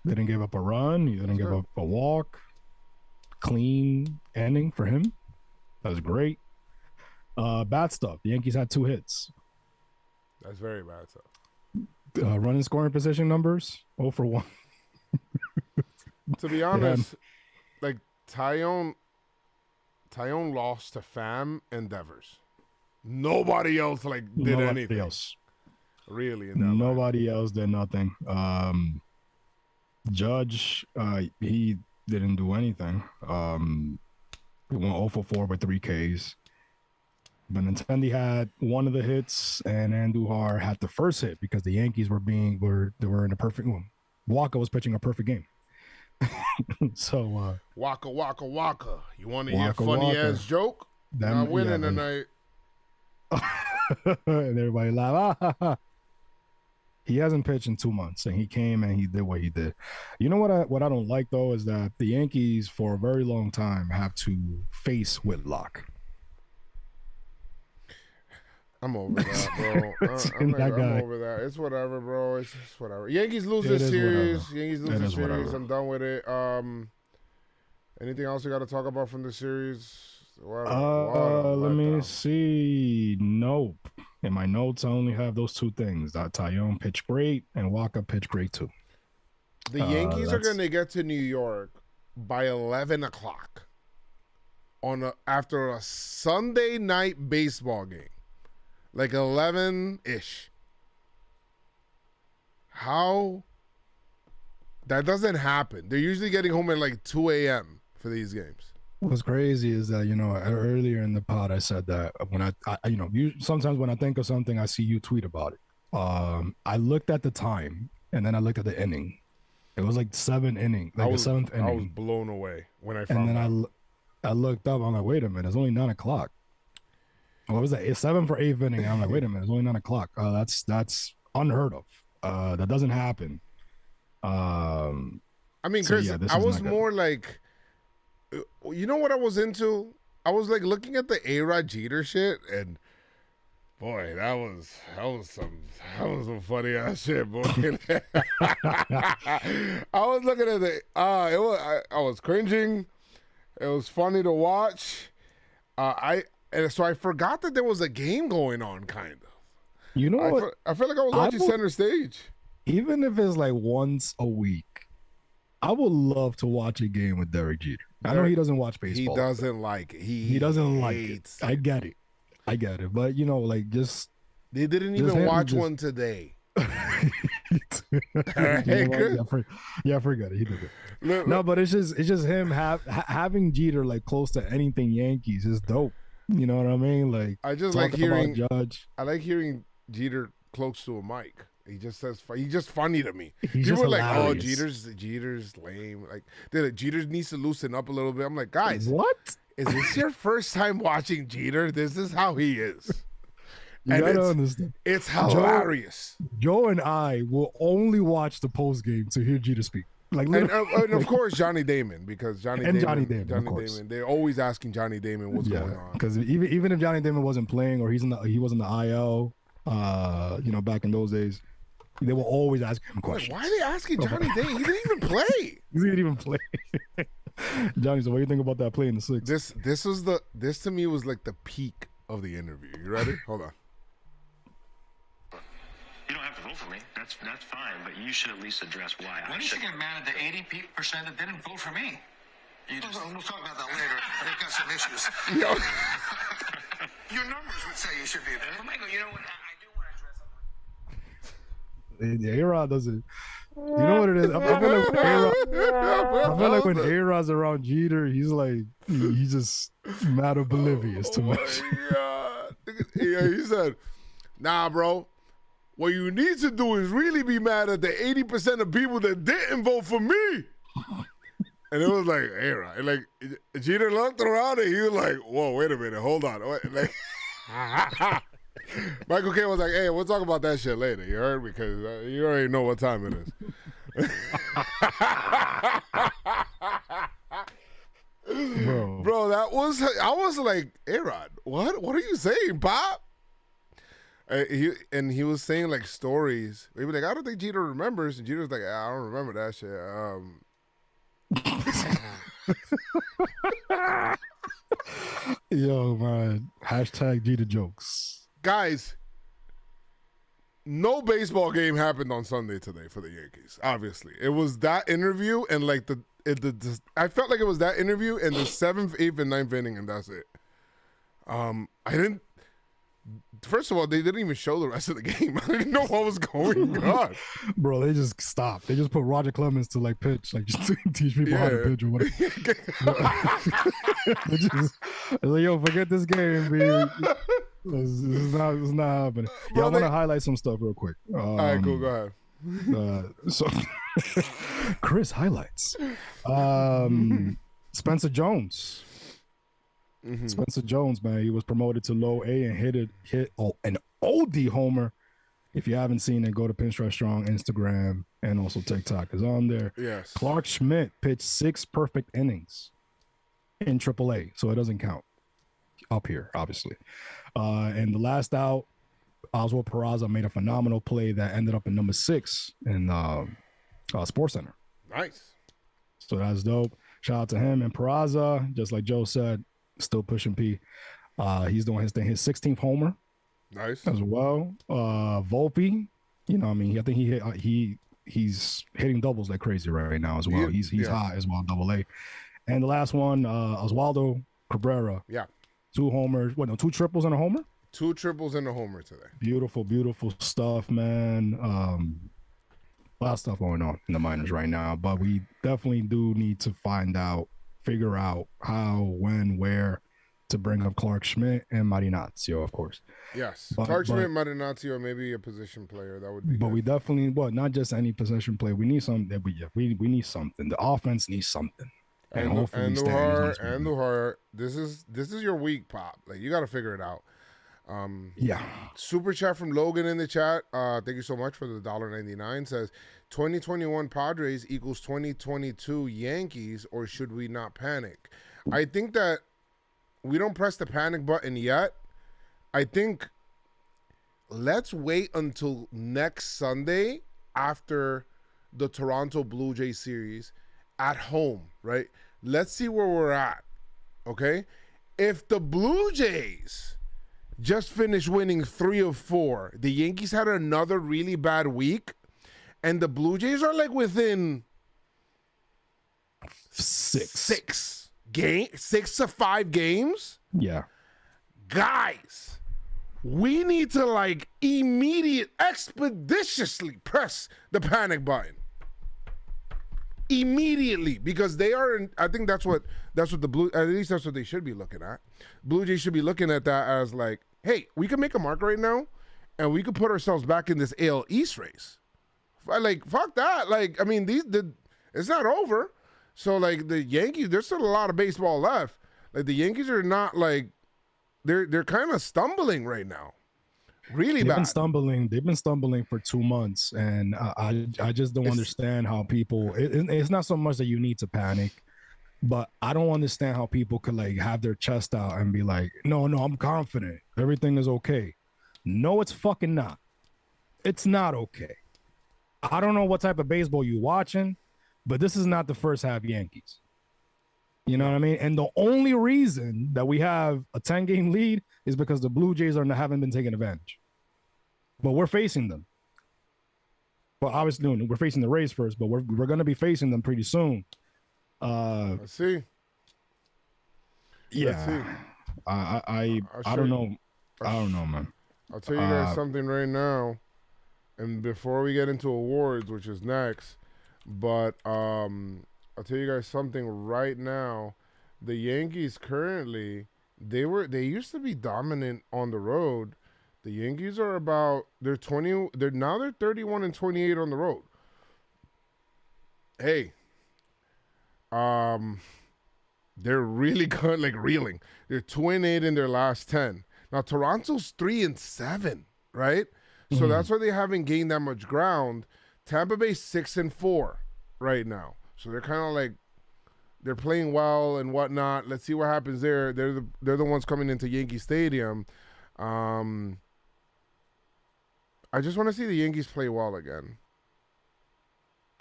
[SPEAKER 2] didn't give up a run. He didn't give up a walk. Clean ending for him. That was great. Bad stuff. The Yankees had 2 hits.
[SPEAKER 1] That's very bad stuff.
[SPEAKER 2] Running scoring position numbers, 0 for 1.
[SPEAKER 1] To be honest, like Tyone lost to Pham and Devers. Nobody else did anything.
[SPEAKER 2] Else.
[SPEAKER 1] Really,
[SPEAKER 2] nobody else did nothing. Judge, he didn't do anything. He went 0 for 4 with 3 Ks. Benintendi had one of the hits, and Andujar had the first hit because the Yankees were in a perfect. Waka was pitching a perfect game. So
[SPEAKER 1] Waka. You want to hear a funny ass joke? Not winning tonight.
[SPEAKER 2] And everybody laugh. He hasn't pitched in 2 months, and he came and he did what he did. You know what I don't like though is that the Yankees for a very long time have to face Whitlock.
[SPEAKER 1] I'm over that, bro. I'm over that. It's whatever, bro. It's just whatever. Yankees lose this series.
[SPEAKER 2] Whatever.
[SPEAKER 1] Yankees lose this series. I'm done with it. Anything else we got to talk about from the series?
[SPEAKER 2] Let me see. Nope. In my notes, I only have those two things. That Taillon pitched great and Walker pitched great too.
[SPEAKER 1] The Yankees are going to get to New York by 11 o'clock after a Sunday night baseball game. Like 11-ish. How? That doesn't happen. They're usually getting home at like 2 a.m. for these games.
[SPEAKER 2] What's crazy is that, earlier in the pod, I said that when sometimes when I think of something, I see you tweet about it. I looked at the time and then I looked at the inning. It was like 7 inning, like the 7th inning.
[SPEAKER 1] I was blown away when I found
[SPEAKER 2] out. And then I looked up. I'm like, wait a minute, it's only 9 o'clock. What was that? It's 7 for 8th inning. I'm like, wait a minute, it's only 9 o'clock. That's unheard of. That doesn't happen.
[SPEAKER 1] I mean, Chris, I was more like, you know what I was into? I was like looking at the A-Rod Jeter shit, and boy, that was some funny ass shit, boy. I was looking at I was cringing. It was funny to watch. And so I forgot that there was a game going on, kind of.
[SPEAKER 2] You know what?
[SPEAKER 1] I feel like I was watching Center Stage.
[SPEAKER 2] Even if it's like once a week, I would love to watch a game with Derek Jeter. I know he doesn't watch baseball.
[SPEAKER 1] He doesn't like it.
[SPEAKER 2] He doesn't like it. I get it. But
[SPEAKER 1] they didn't even watch one today. Hey, Chris.
[SPEAKER 2] I forgot it. He did it. No, but it's just him having Jeter like close to anything Yankees is dope. You know what I mean? Like,
[SPEAKER 1] I just like hearing Judge. I like hearing Jeter close to a mic. He just he's just funny to me. People are like, oh, Jeter's lame. Like, Jeter needs to loosen up a little bit. I'm like, guys,
[SPEAKER 2] what?
[SPEAKER 1] Is this your first time watching Jeter? This is how he is.
[SPEAKER 2] You gotta understand.
[SPEAKER 1] It's hilarious.
[SPEAKER 2] Joe and I will only watch the post game to hear Jeter speak. Like,
[SPEAKER 1] and of course Johnny Damon, because Johnny
[SPEAKER 2] Damon.
[SPEAKER 1] They're always asking Johnny Damon what's going on.
[SPEAKER 2] Because even if Johnny Damon wasn't playing or he was in the IL, back in those days, they were always asking him questions.
[SPEAKER 1] Like, why are they asking Johnny Damon? He didn't even play.
[SPEAKER 2] He didn't even play. Johnny, so what do you think about that play in the 6th?
[SPEAKER 1] This to me was like the peak of the interview. You ready? Hold on.
[SPEAKER 4] You don't have to vote for me. That's fine, but you should at least address why.
[SPEAKER 5] Why don't you get mad at the 80% that didn't vote for me? We'll talk about that later. I've got some issues. Your numbers would say you should be there. Well, Michael, you know what? I do want to address something.
[SPEAKER 2] The A-Rod doesn't. You know what it is? I feel like when A-Rod's around Jeter, he's just mad oblivious too much.
[SPEAKER 1] Yeah, he said, "Nah, bro. What you need to do is really be mad at the 80% of people that didn't vote for me." And it was like, hey, right. Like, Jeter looked around and he was like, whoa, wait a minute, hold on. Like, Michael K was like, hey, we'll talk about that shit later. You heard? Because you already know what time it is. Bro, I was like, A-Rod, what are you saying, Pop? He was saying like stories. He was like, I don't think Jeter remembers. And Jeter's like, I don't remember that shit.
[SPEAKER 2] Yo, man. # Jeter jokes.
[SPEAKER 1] Guys, no baseball game happened on Sunday today for the Yankees. Obviously, it was that interview and like I felt like it was that interview and the 7th, 8th, and 9th inning, and that's it. First of all, they didn't even show the rest of the game. I didn't know what was going on.
[SPEAKER 2] Bro, they just stopped. They just put Roger Clemens to like pitch, like just to teach people how to pitch or whatever. Like, yo, forget this game, baby. It's not happening. Yeah, I want to highlight some stuff real quick.
[SPEAKER 1] All right, cool. Go
[SPEAKER 2] ahead. So, Chris highlights. Spencer Jones. Mm-hmm. Spencer Jones, man, he was promoted to low A and hit an OD homer If you haven't seen it, go to Pinstripe Strong Instagram, and also TikTok is on there.
[SPEAKER 1] Yes.
[SPEAKER 2] Clark Schmidt pitched 6 perfect innings in AAA, so it doesn't count up here, obviously. And the last out, Oswald Peraza made a phenomenal play that ended up in number 6 in Sports Center.
[SPEAKER 1] Nice.
[SPEAKER 2] So that's dope. Shout out to him. And Peraza, just like Joe said, still pushing P. He's doing his thing. His 16th homer.
[SPEAKER 1] Nice.
[SPEAKER 2] As well. Volpe, you know, I mean, I think he's hitting doubles like crazy right now as well. He's high as well, AA. And the last one, Oswaldo Cabrera.
[SPEAKER 1] Yeah.
[SPEAKER 2] 2 homers. 2 triples and a homer?
[SPEAKER 1] 2 triples and a homer today.
[SPEAKER 2] Beautiful, beautiful stuff, man. A lot of stuff going on in the minors right now, but we definitely do need to figure out how, when, where to bring up Clark Schmidt and Marinaccio, of course.
[SPEAKER 1] Yes. Clark Schmidt, Marinaccio, maybe a position player. That would be
[SPEAKER 2] But
[SPEAKER 1] good.
[SPEAKER 2] we definitely, not just any position player. We need something. We need something. The offense needs something. And hopefully
[SPEAKER 1] Andujar, this is your week, Pop. Like, you got to figure it out. Super chat from Logan in the chat. Thank you so much for the $1.99. Says 2021 Padres equals 2022 Yankees, or should we not panic? I think that we don't press the panic button yet. I think let's wait until next Sunday after the Toronto Blue Jays series at home, right? Let's see where we're at, okay? If the Blue Jays just finished winning 3 of 4, the Yankees had another really bad week, and the Blue Jays are like within 6 to 5 games.
[SPEAKER 2] Yeah.
[SPEAKER 1] Guys, we need to like expeditiously press the panic button. Immediately, because they are I think that's what the Blue, at least that's what they should be looking at. Blue Jays should be looking at that as like, hey, we can make a mark right now and we could put ourselves back in this AL East race. Like, fuck that. Like, I mean, it's not over. So like the Yankees, there's still a lot of baseball left. Like the Yankees are not like, they're kind of stumbling right now. Really bad.
[SPEAKER 2] They've been stumbling for 2 months, and I just don't understand how people. It's not so much that you need to panic, but I don't understand how people could like have their chest out and be like, no, I'm confident, everything is okay. No, it's fucking not. It's not okay. I don't know what type of baseball you watching, but this is not the first half Yankees. You know what I mean? And the only reason that we have a 10-game lead is because the Blue Jays haven't been taking advantage. But we're facing them. Well, obviously, we're facing the Rays first, but we're going to be facing them pretty soon.
[SPEAKER 1] Let's see.
[SPEAKER 2] Yeah.
[SPEAKER 1] Let's see.
[SPEAKER 2] I don't know. I don't know, man.
[SPEAKER 1] I'll tell you guys something right now. And before we get into awards, which is next, but I'll tell you guys something right now. The Yankees currently, they used to be dominant on the road. The Yankees are they're 31 and 28 on the road. Hey, they're really good, like reeling. They're 2-8 in their last 10. Now Toronto's 3-7, right? Mm-hmm. So that's why they haven't gained that much ground. Tampa Bay 6-4 right now. So they're kind of like, they're playing well and whatnot. Let's see what happens there. They're the ones coming into Yankee Stadium. I just want to see the Yankees play well again.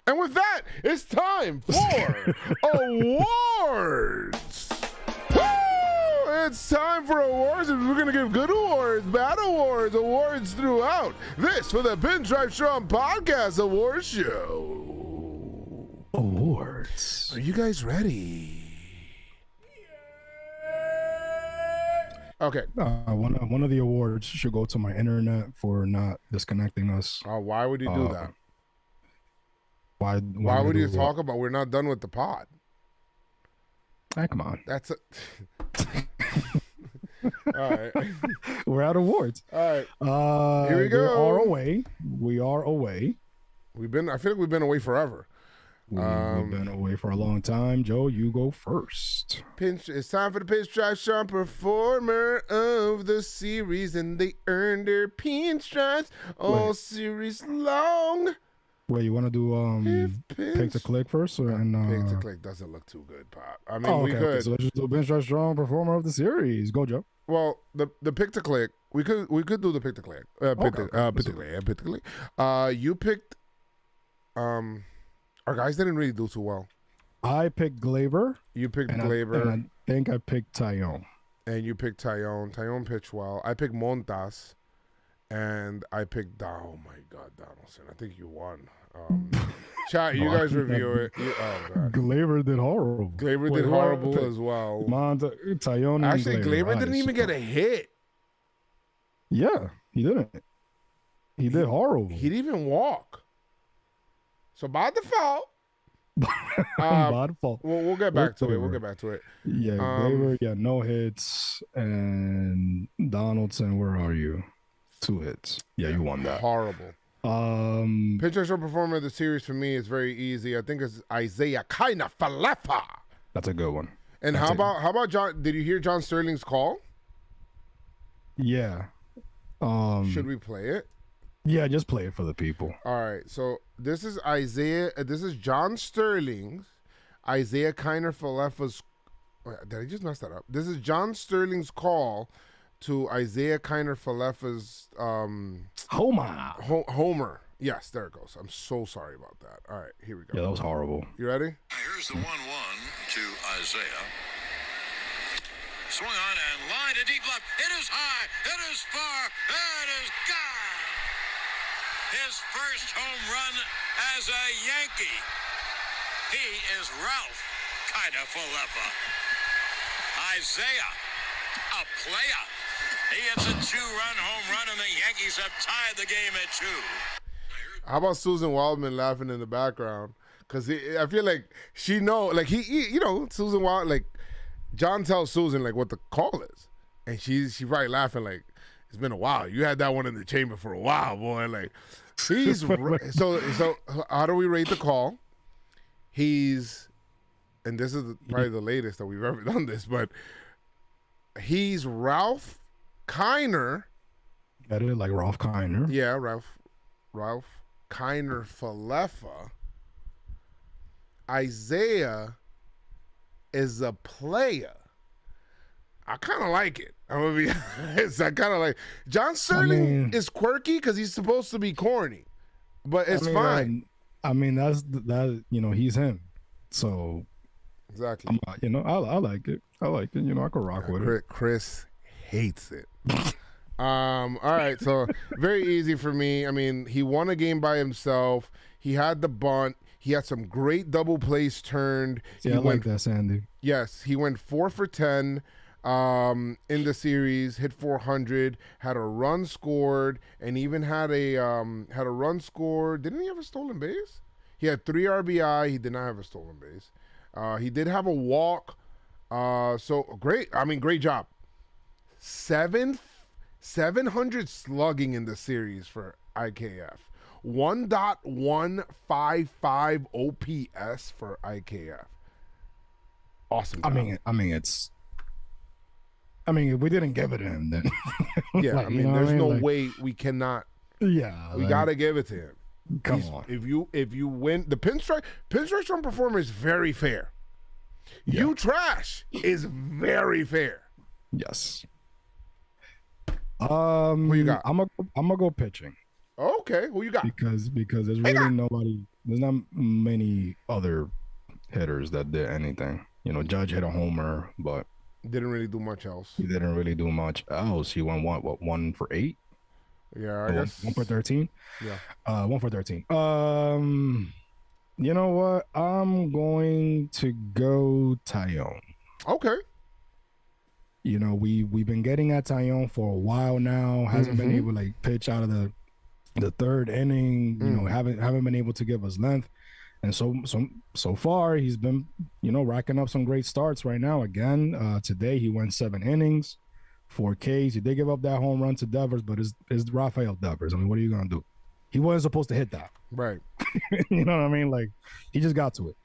[SPEAKER 1] And with that, it's time for awards. Woo! It's time for awards, and we're going to give good awards, bad awards, awards throughout this for the PinstripeStrong Podcast Awards Show.
[SPEAKER 2] Awards.
[SPEAKER 1] Are you guys ready? Okay.
[SPEAKER 2] One of the awards should go to my internet for not disconnecting us.
[SPEAKER 1] Why would you do that?
[SPEAKER 2] Why
[SPEAKER 1] would you talk about? We're not done with the pod.
[SPEAKER 2] Hey, come on.
[SPEAKER 1] That's a. All right.
[SPEAKER 2] We're at awards.
[SPEAKER 1] All right. Here we go.
[SPEAKER 2] We are away.
[SPEAKER 1] I feel like we've been away forever.
[SPEAKER 2] We've been away for a long time. Joe, you go first.
[SPEAKER 1] It's time for the PinstripeStrong Performer of the Series, and they earned their pinstripes all series long.
[SPEAKER 2] Wait, you want to do pick to click first, or
[SPEAKER 1] pick to click doesn't look too good, Pop. I mean, we could.
[SPEAKER 2] Okay, so let's just do PinstripeStrong Performer of the Series. Go, Joe.
[SPEAKER 1] Well, the pick to click, we could do the pick to click. Pick to click. You picked our guys didn't really do too well.
[SPEAKER 2] I picked Gleyber.
[SPEAKER 1] You picked Gleyber.
[SPEAKER 2] And I think I picked Taillon.
[SPEAKER 1] And you picked Taillon. Taillon pitched well. I picked Montas. And I picked oh my God, Donaldson. I think you won. Chat, you guys review it. Oh God.
[SPEAKER 2] Gleyber did horrible.
[SPEAKER 1] Gleyber did horrible as well.
[SPEAKER 2] Taillon.
[SPEAKER 1] Actually, Gleyber didn't even get a hit.
[SPEAKER 2] Yeah, he didn't. He did horrible.
[SPEAKER 1] He didn't even walk. So by default,
[SPEAKER 2] by default,
[SPEAKER 1] we'll get back to it. We'll get back to it.
[SPEAKER 2] Yeah, Gleyber got no hits, and Donaldson, where are you? 2 hits. Yeah, you won that.
[SPEAKER 1] Horrible. PinstripeStrong Performer of the Series for me is very easy. I think it's Isaiah Falefa.
[SPEAKER 2] That's a good one.
[SPEAKER 1] And how about John? Did you hear John Sterling's call?
[SPEAKER 2] Yeah.
[SPEAKER 1] Should we play it?
[SPEAKER 2] Yeah, just play it for the people.
[SPEAKER 1] All right. So this is This is John Sterling's Isaiah Falefa's. Did I just mess that up? This is John Sterling's call to Isaiah Falefa's Homer. Yes, there it goes. I'm so sorry about that. All right, here we go.
[SPEAKER 2] Yeah, that was horrible.
[SPEAKER 1] You ready?
[SPEAKER 5] Here's the 1-1 to Isaiah. Swung on and line to deep left. It is high. It is far. It is gone. His first home run as a Yankee. He is Ralph Falefa. Isaiah, a player. He hits a 2-run home run, and the Yankees have tied the game at 2.
[SPEAKER 1] How about Susan Waldman laughing in the background? Because I feel like she know, like Susan Waldman, like John tells Susan like what the call is, and she's probably laughing like it's been a while. You had that one in the chamber for a while, boy. Like he's so. How do we rate the call? And this is probably the latest that we've ever done this, but he's Ralph Kiner.
[SPEAKER 2] Got it, like Ralph Kiner.
[SPEAKER 1] Yeah, Ralph Kiner Falefa. Isaiah is a player. I kind of like it. I'm gonna be honest. I kind of like John Sterling is quirky because he's supposed to be corny, but it's fine.
[SPEAKER 2] That's he's him. So
[SPEAKER 1] exactly.
[SPEAKER 2] I like it. I like it. I could rock with it.
[SPEAKER 1] Chris hates it. All right, so very easy for me. I mean, he won a game by himself. He had the bunt. He had some great double plays turned.
[SPEAKER 2] Yeah, I like that, Sandy.
[SPEAKER 1] Yes, he went 4 for 10 in the series, hit 400, had a run scored, and even had a run scored. Didn't he have a stolen base? He had 3 RBI. He did not have a stolen base. He did have a walk. So great. I mean, great job. 700 slugging in the series for IKF. 1.155 OPS for IKF. Awesome job.
[SPEAKER 2] I mean, if we didn't give it to him, then
[SPEAKER 1] yeah, like, there's no way we cannot.
[SPEAKER 2] Yeah,
[SPEAKER 1] we gotta give it to him.
[SPEAKER 2] Come on.
[SPEAKER 1] If you win the PinstripeStrong Performer is very fair. Yeah. You trash is very fair.
[SPEAKER 2] Yes.
[SPEAKER 1] Who you got?
[SPEAKER 2] I'm gonna go pitching.
[SPEAKER 1] Okay, who you got?
[SPEAKER 2] Because there's really nobody. There's not many other hitters that did anything. Judge hit a homer, but
[SPEAKER 1] didn't really do much else.
[SPEAKER 2] He didn't really do much else. He went 1 for 8.
[SPEAKER 1] Yeah, I guess
[SPEAKER 2] 1 for 13.
[SPEAKER 1] Yeah,
[SPEAKER 2] 1 for 13. You know what? I'm going to go Taillon.
[SPEAKER 1] Okay.
[SPEAKER 2] We've been getting at Taillon for a while now. Hasn't been able to pitch out of the third inning. Haven't been able to give us length, and so far he's been racking up some great starts right now. Again, today he went 7 innings, 4 Ks. He did give up that home run to Devers, but it's Rafael Devers. I mean, what are you gonna do? he wasn't supposed to hit that.
[SPEAKER 1] Right.
[SPEAKER 2] You know what I mean? Like, he just got to it.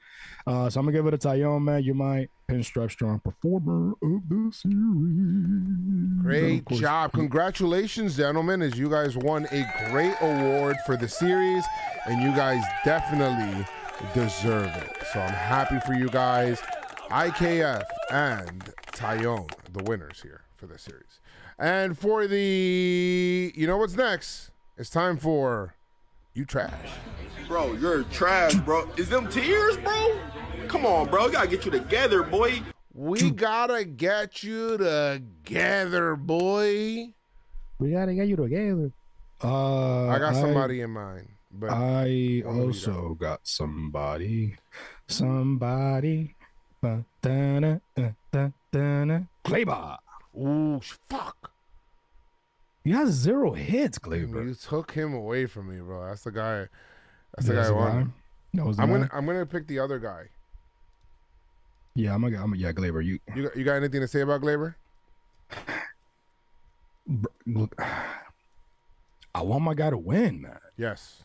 [SPEAKER 2] So I'm gonna give it a Tyone, man. You're my Pinstripe Strong Performer of the Series.
[SPEAKER 1] Great job. Congratulations, gentlemen, as you guys won a great award for the series, and you guys definitely deserve it. So I'm happy for you guys. IKF and Tyone, the winners here for the series. And for the, you know what's next? It's time for You Trash.
[SPEAKER 3] Bro, you're trash, bro. Is them tears, bro? Come on, bro. You gotta get you together, boy.
[SPEAKER 1] We gotta get you together, boy.
[SPEAKER 2] We gotta get you together.
[SPEAKER 1] I got somebody in mind, but
[SPEAKER 2] I also got somebody. Gleyber.
[SPEAKER 1] Ooh, fuck.
[SPEAKER 2] He has 0 hits, Gleyber.
[SPEAKER 1] You took him away from me, bro. That's the guy. That's the guy I wanted. I'm gonna pick the other guy.
[SPEAKER 2] Yeah, yeah, Gleyber. You
[SPEAKER 1] got anything to say about Gleyber?
[SPEAKER 2] Look, I want my guy to win, man.
[SPEAKER 1] Yes.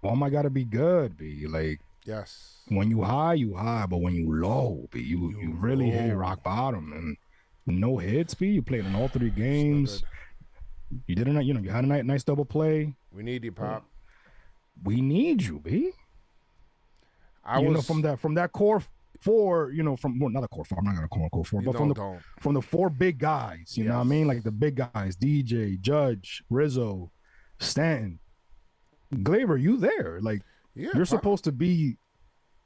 [SPEAKER 2] I want my guy to be good, B. Like,
[SPEAKER 1] yes.
[SPEAKER 2] When you high, but when you low, B, you really hit rock bottom, and no hits, B. You played in all 3 games. You did you had a nice double play.
[SPEAKER 1] We need you, Pop.
[SPEAKER 2] We need you, B. From that core 4, not the core 4. I'm not gonna call it core 4, but from the 4 big guys. You know what I mean? Like the big guys: DJ, Judge, Rizzo, Stanton, Gleyber. You there? Like you're supposed to be.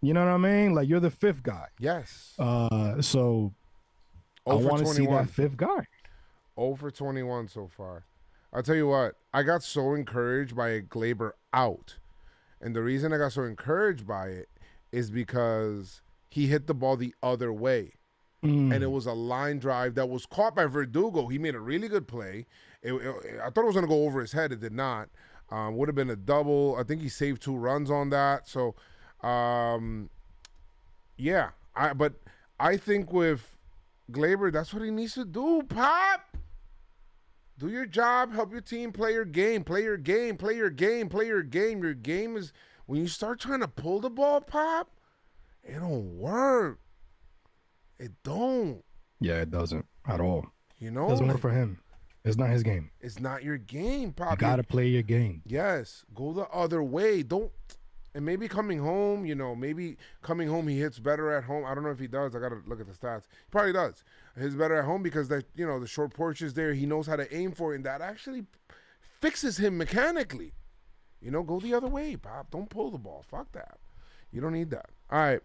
[SPEAKER 2] You know what I mean? Like you're the 5th guy.
[SPEAKER 1] Yes.
[SPEAKER 2] So I want to see that 5th guy.
[SPEAKER 1] 0 for 21 so far. I'll tell you what, I got so encouraged by a Gleyber out. And the reason I got so encouraged by it is because he hit the ball the other way. And it was a line drive that was caught by Verdugo. He made a really good play. I thought it was going to go over his head. It did not. Would have been a double. I think he saved 2 runs on that. So, yeah. But I think with Gleyber, that's what he needs to do, Pop. Do your job. Help your team play your game. Play your game. Play your game. Play your game. Your game is when you start trying to pull the ball, Pop, it don't work. It don't.
[SPEAKER 2] Yeah, it doesn't at all.
[SPEAKER 1] You know?
[SPEAKER 2] It doesn't work for him. It's not his game.
[SPEAKER 1] It's not your game, Pop.
[SPEAKER 2] You got to play your game.
[SPEAKER 1] Yes. Go the other way. Don't. And maybe coming home, he hits better at home. I don't know if he does. I got to look at the stats. He probably does. He's better at home because the short porch is there. He knows how to aim for it, and that actually fixes him mechanically. Go the other way, Pop. Don't pull the ball. Fuck that. You don't need that. All right.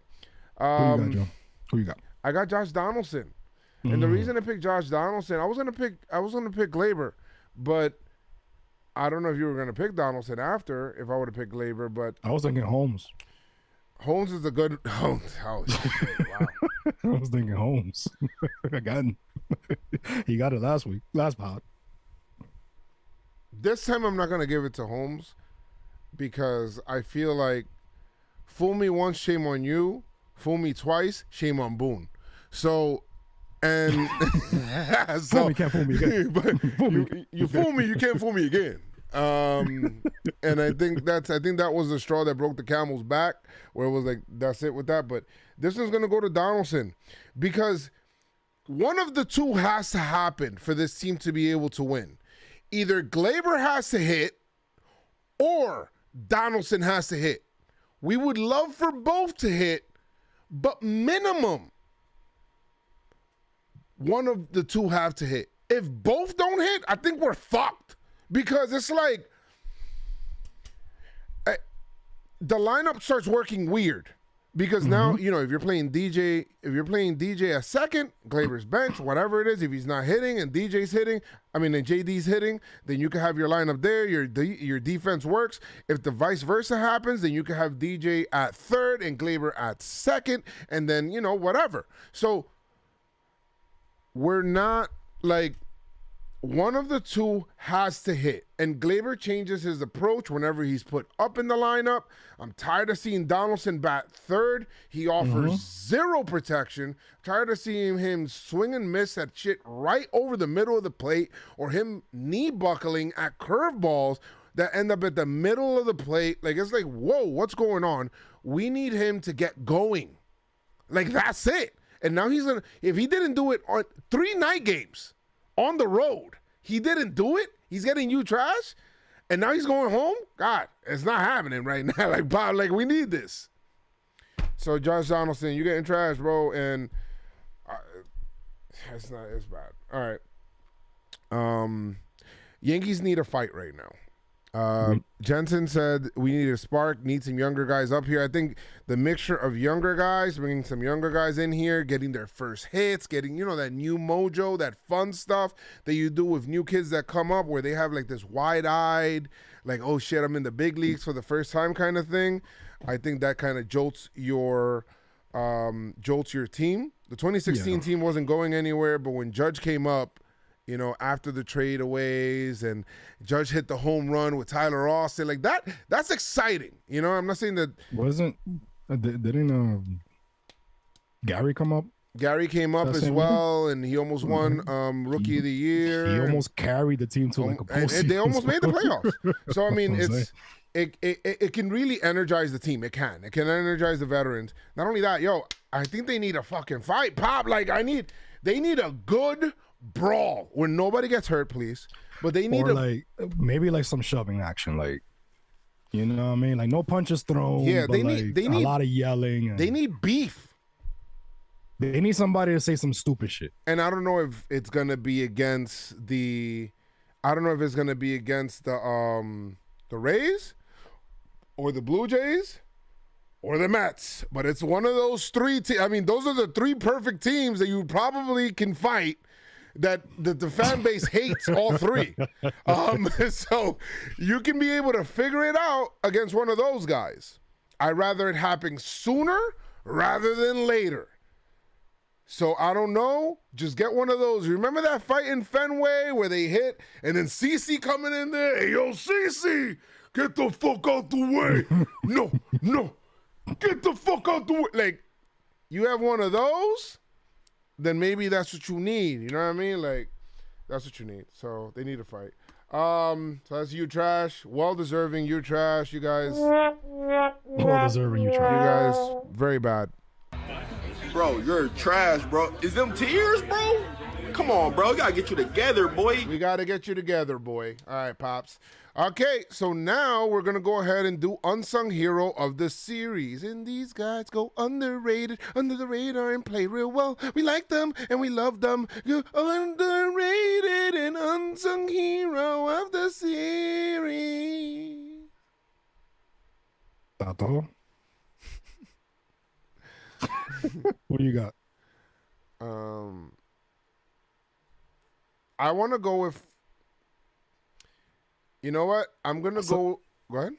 [SPEAKER 2] Who you got, Joe? Who you got?
[SPEAKER 1] I got Josh Donaldson. And the reason I picked Josh Donaldson, I was gonna pick Gleyber, but I don't know if you were gonna pick Donaldson after if I would have picked Gleyber, but
[SPEAKER 2] I was thinking Holmes.
[SPEAKER 1] Holmes is a good Holmes. Oh shit! Wow.
[SPEAKER 2] I was thinking Holmes. Again, he got it last pod.
[SPEAKER 1] This time I'm not gonna give it to Holmes because I feel like fool me once, shame on you. Fool me twice, shame on Boone. So. And
[SPEAKER 2] fool me, can't fool me again.
[SPEAKER 1] But you fool me, you can't fool me again. And I think that was the straw that broke the camel's back, where it was like, that's it with that. But this one's gonna go to Donaldson because one of the two has to happen for this team to be able to win. Either Gleyber has to hit or Donaldson has to hit. We would love for both to hit, but minimum one of the two have to hit. If both don't hit, I think we're fucked because it's like the lineup starts working weird because now, if you're playing DJ a second, Gleyber's bench, whatever it is, if he's not hitting and DJ's hitting, and JD's hitting, then you can have your lineup there. Your defense works. If the vice versa happens, then you can have DJ at third and Gleyber at second, and then, whatever. So we're not like one of the two has to hit. And Gleyber changes his approach whenever he's put up in the lineup. I'm tired of seeing Donaldson bat third. He offers zero protection. Tired of seeing him swing and miss that shit right over the middle of the plate or him knee buckling at curveballs that end up at the middle of the plate. Like, it's like, whoa, what's going on? We need him to get going. Like, that's it. And now he's gonna, if he didn't do it on 3 night games on the road, he didn't do it. He's getting you trash, and now he's going home. God, it's not happening right now. Like, Bob, like, we need this. So Josh Donaldson, you getting trash, bro, and it's bad. All right. Yankees need a fight right now. Jensen said we need a spark, need some younger guys up here. I think the mixture of younger guys, bringing some younger guys in here, getting their first hits, getting, that new mojo, that fun stuff that you do with new kids that come up where they have like this wide-eyed, like, oh shit, I'm in the big leagues for the first time kind of thing. I think that kind of jolts your team. The 2016 team wasn't going anywhere, but when Judge came up, after the tradeaways, and Judge hit the home run with Tyler Austin, like that's exciting. I'm not saying that
[SPEAKER 2] didn't Gary come up?
[SPEAKER 1] Gary came up as well, and he almost won Rookie of the Year.
[SPEAKER 2] He almost carried the team to like a postseason.
[SPEAKER 1] And they almost made the playoffs. So I mean, it can really energize the team. It can energize the veterans. Not only that, I think they need a fucking fight, Pop. Like they need a good brawl where nobody gets hurt, please. But they need
[SPEAKER 2] maybe like some shoving action, like, you know what I mean? Like no punches thrown. Yeah, they need a lot of yelling.
[SPEAKER 1] They need beef.
[SPEAKER 2] They need somebody to say some stupid shit.
[SPEAKER 1] And I don't know if it's gonna be against the Rays or the Blue Jays or the Mets, but it's one of those 3 teams. I mean, those are the 3 perfect teams that you probably can fight that the fan base hates all 3. So you can be able to figure it out against one of those guys. I'd rather it happen sooner rather than later. So I don't know. Just get one of those. Remember that fight in Fenway where they hit and then CeCe coming in there? Hey, yo, CeCe, get the fuck out the way. No. Get the fuck out the way. Like, you have one of those, then maybe that's what you need. You know what I mean? Like, that's what you need. So they need a fight. So that's you trash. Well-deserving you trash. You guys.
[SPEAKER 2] Well-deserving you trash.
[SPEAKER 1] You guys, very bad.
[SPEAKER 3] Bro, you're trash, bro. Is them tears, bro? Come on, bro. We gotta get you together, boy.
[SPEAKER 1] We gotta get you together, boy. All right, Pops. Okay, so now we're going to go ahead and do Unsung Hero of the Series. And these guys go underrated, under the radar, and play real well. We like them and we love them. You're underrated and Unsung Hero of the Series.
[SPEAKER 2] Tato. What do you got?
[SPEAKER 1] I want to go with... You know what? I'm going to go... Go ahead.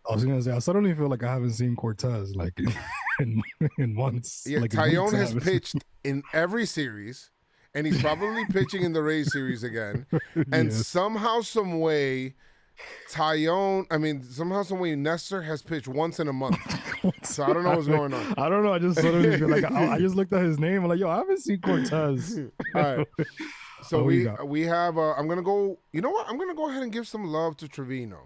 [SPEAKER 2] I was going to say, I suddenly feel like I haven't seen Cortez like in months.
[SPEAKER 1] Yeah,
[SPEAKER 2] like
[SPEAKER 1] Tyone has pitched in every series, and he's probably pitching in the Rays series again. And somehow, some way, Nestor has pitched once in a month. So I don't know what's going on.
[SPEAKER 2] I don't know. I just suddenly feel like I just looked at his name. I'm like, yo, I haven't seen Cortez.
[SPEAKER 1] All right. So we have I'm gonna go. You know what? I'm gonna go ahead and give some love to Trevino.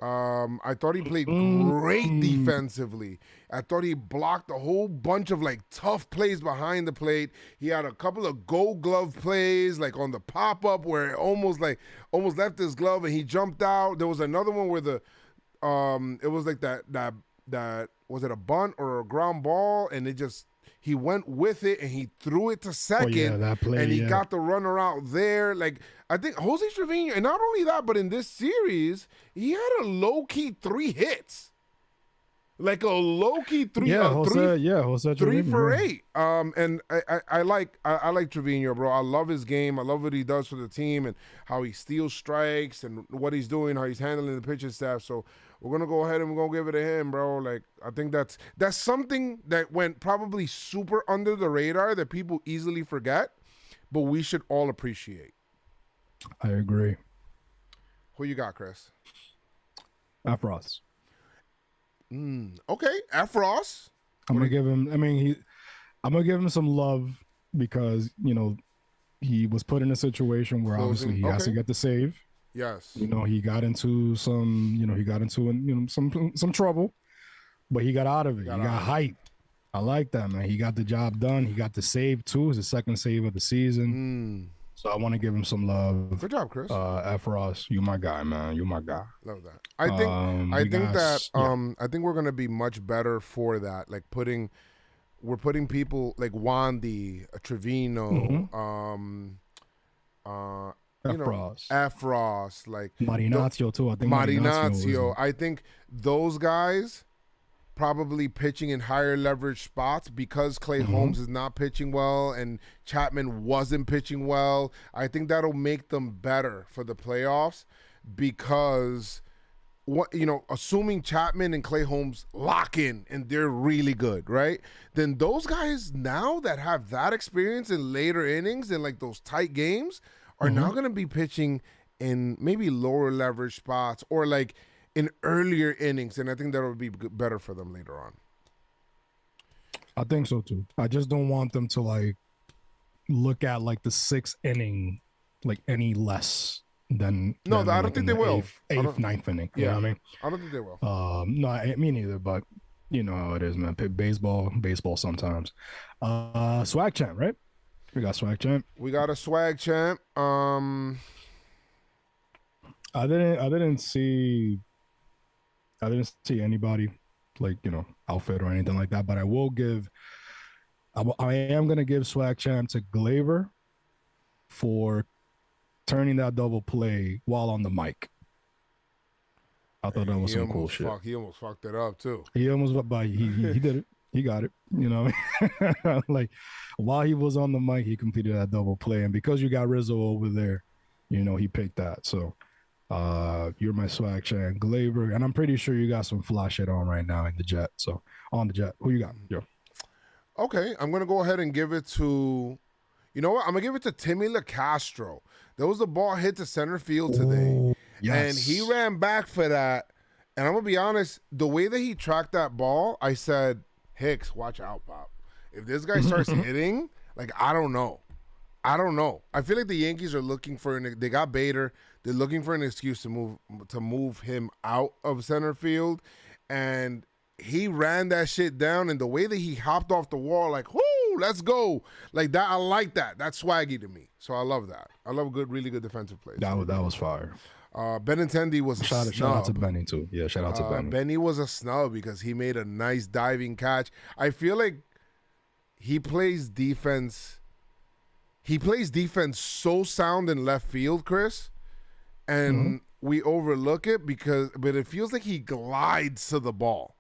[SPEAKER 1] I thought he played great defensively. I thought he blocked a whole bunch of like tough plays behind the plate. He had a couple of Gold Glove plays, like on the pop up where it almost left his glove and he jumped out. There was another one where it was like that was it a bunt or a ground ball, and he went with it and he threw it to second, and he got the runner out there. Like, I think Jose Trevino, and not only that, but in this series, he had a low-key 3 hits. Like a low-key 3
[SPEAKER 2] Jose
[SPEAKER 1] 3 for 8. And I like Trevino, bro. I love his game. I love what he does for the team and how he steals strikes and what he's doing, how he's handling the pitching staff. So we're going to go ahead and we're going to give it to him, bro. Like, I think that's something that went probably super under the radar that people easily forget, but we should all appreciate.
[SPEAKER 2] I agree.
[SPEAKER 1] Who you got, Chris?
[SPEAKER 2] Afros.
[SPEAKER 1] Okay, Afros.
[SPEAKER 2] I'm going to give him, I'm going to give him some love because, he was put in a situation where obviously he has to get the save.
[SPEAKER 1] Yes.
[SPEAKER 2] You know, he got into some trouble, but he got out of it. He got hyped. I like that, man. He got the job done. He got the save too. It's the second save of the season. So I want to give him some love.
[SPEAKER 1] Good job, Chris.
[SPEAKER 2] F. Ross, you my guy, man. You my guy.
[SPEAKER 1] Love that. I think we're gonna be much better for that. Like we're putting people like Wandy, Trevino, F. Ross, like
[SPEAKER 2] Marinaccio too. I think
[SPEAKER 1] Marinaccio. I think those guys probably pitching in higher leverage spots because Clay Holmes is not pitching well and Chapman wasn't pitching well. I think that'll make them better for the playoffs because assuming Chapman and Clay Holmes lock in and they're really good, right? Then those guys now that have that experience in later innings and like those tight games are now going to be pitching in maybe lower leverage spots or like in earlier innings, and I think that would be better for them later on.
[SPEAKER 2] I think so too. I just don't want them to like look at like the sixth inning like any less than
[SPEAKER 1] I don't think they will.
[SPEAKER 2] Eighth, ninth inning. You know what I mean?
[SPEAKER 1] I don't think they will.
[SPEAKER 2] No, me neither. But you know how it is, man. Baseball sometimes. Swag champ, right? We got swag champ.
[SPEAKER 1] We got a swag champ.
[SPEAKER 2] I didn't see anybody like, outfit or anything like that, but I am going to give swag champ to Gleyber for turning that double play while on the mic. I thought that was some cool shit.
[SPEAKER 1] He almost fucked it up too.
[SPEAKER 2] He did it. He got it. You know, like while he was on the mic, he completed that double play. And because you got Rizzo over there, he picked that. So you're my swag champ, Gleyber, and I'm pretty sure you got some fly shit on right now in the jet. So on the jet, who you got? Yo.
[SPEAKER 1] Okay, I'm gonna go ahead and give it to. You know what? I'm gonna give it to Timmy LaCastro. There was a ball hit to center field today, and he ran back for that. And I'm gonna be honest, the way that he tracked that ball, I said, Hicks, watch out, Pop. If this guy starts hitting, like I don't know. I feel like the Yankees are looking for they got Bader. They're looking for an excuse to move him out of center field, and he ran that shit down. And the way that he hopped off the wall, like, whoo, let's go, like that. I like that. That's swaggy to me. So I love that. I love really good defensive plays.
[SPEAKER 2] That was fire.
[SPEAKER 1] Benintendi was a snub.
[SPEAKER 2] Shout out to Benny too. Yeah, shout out to Benny.
[SPEAKER 1] Benny was a snub because he made a nice diving catch. I feel like he plays defense. He plays defense so sound in left field, Chris, and we overlook it but it feels like he glides to the ball.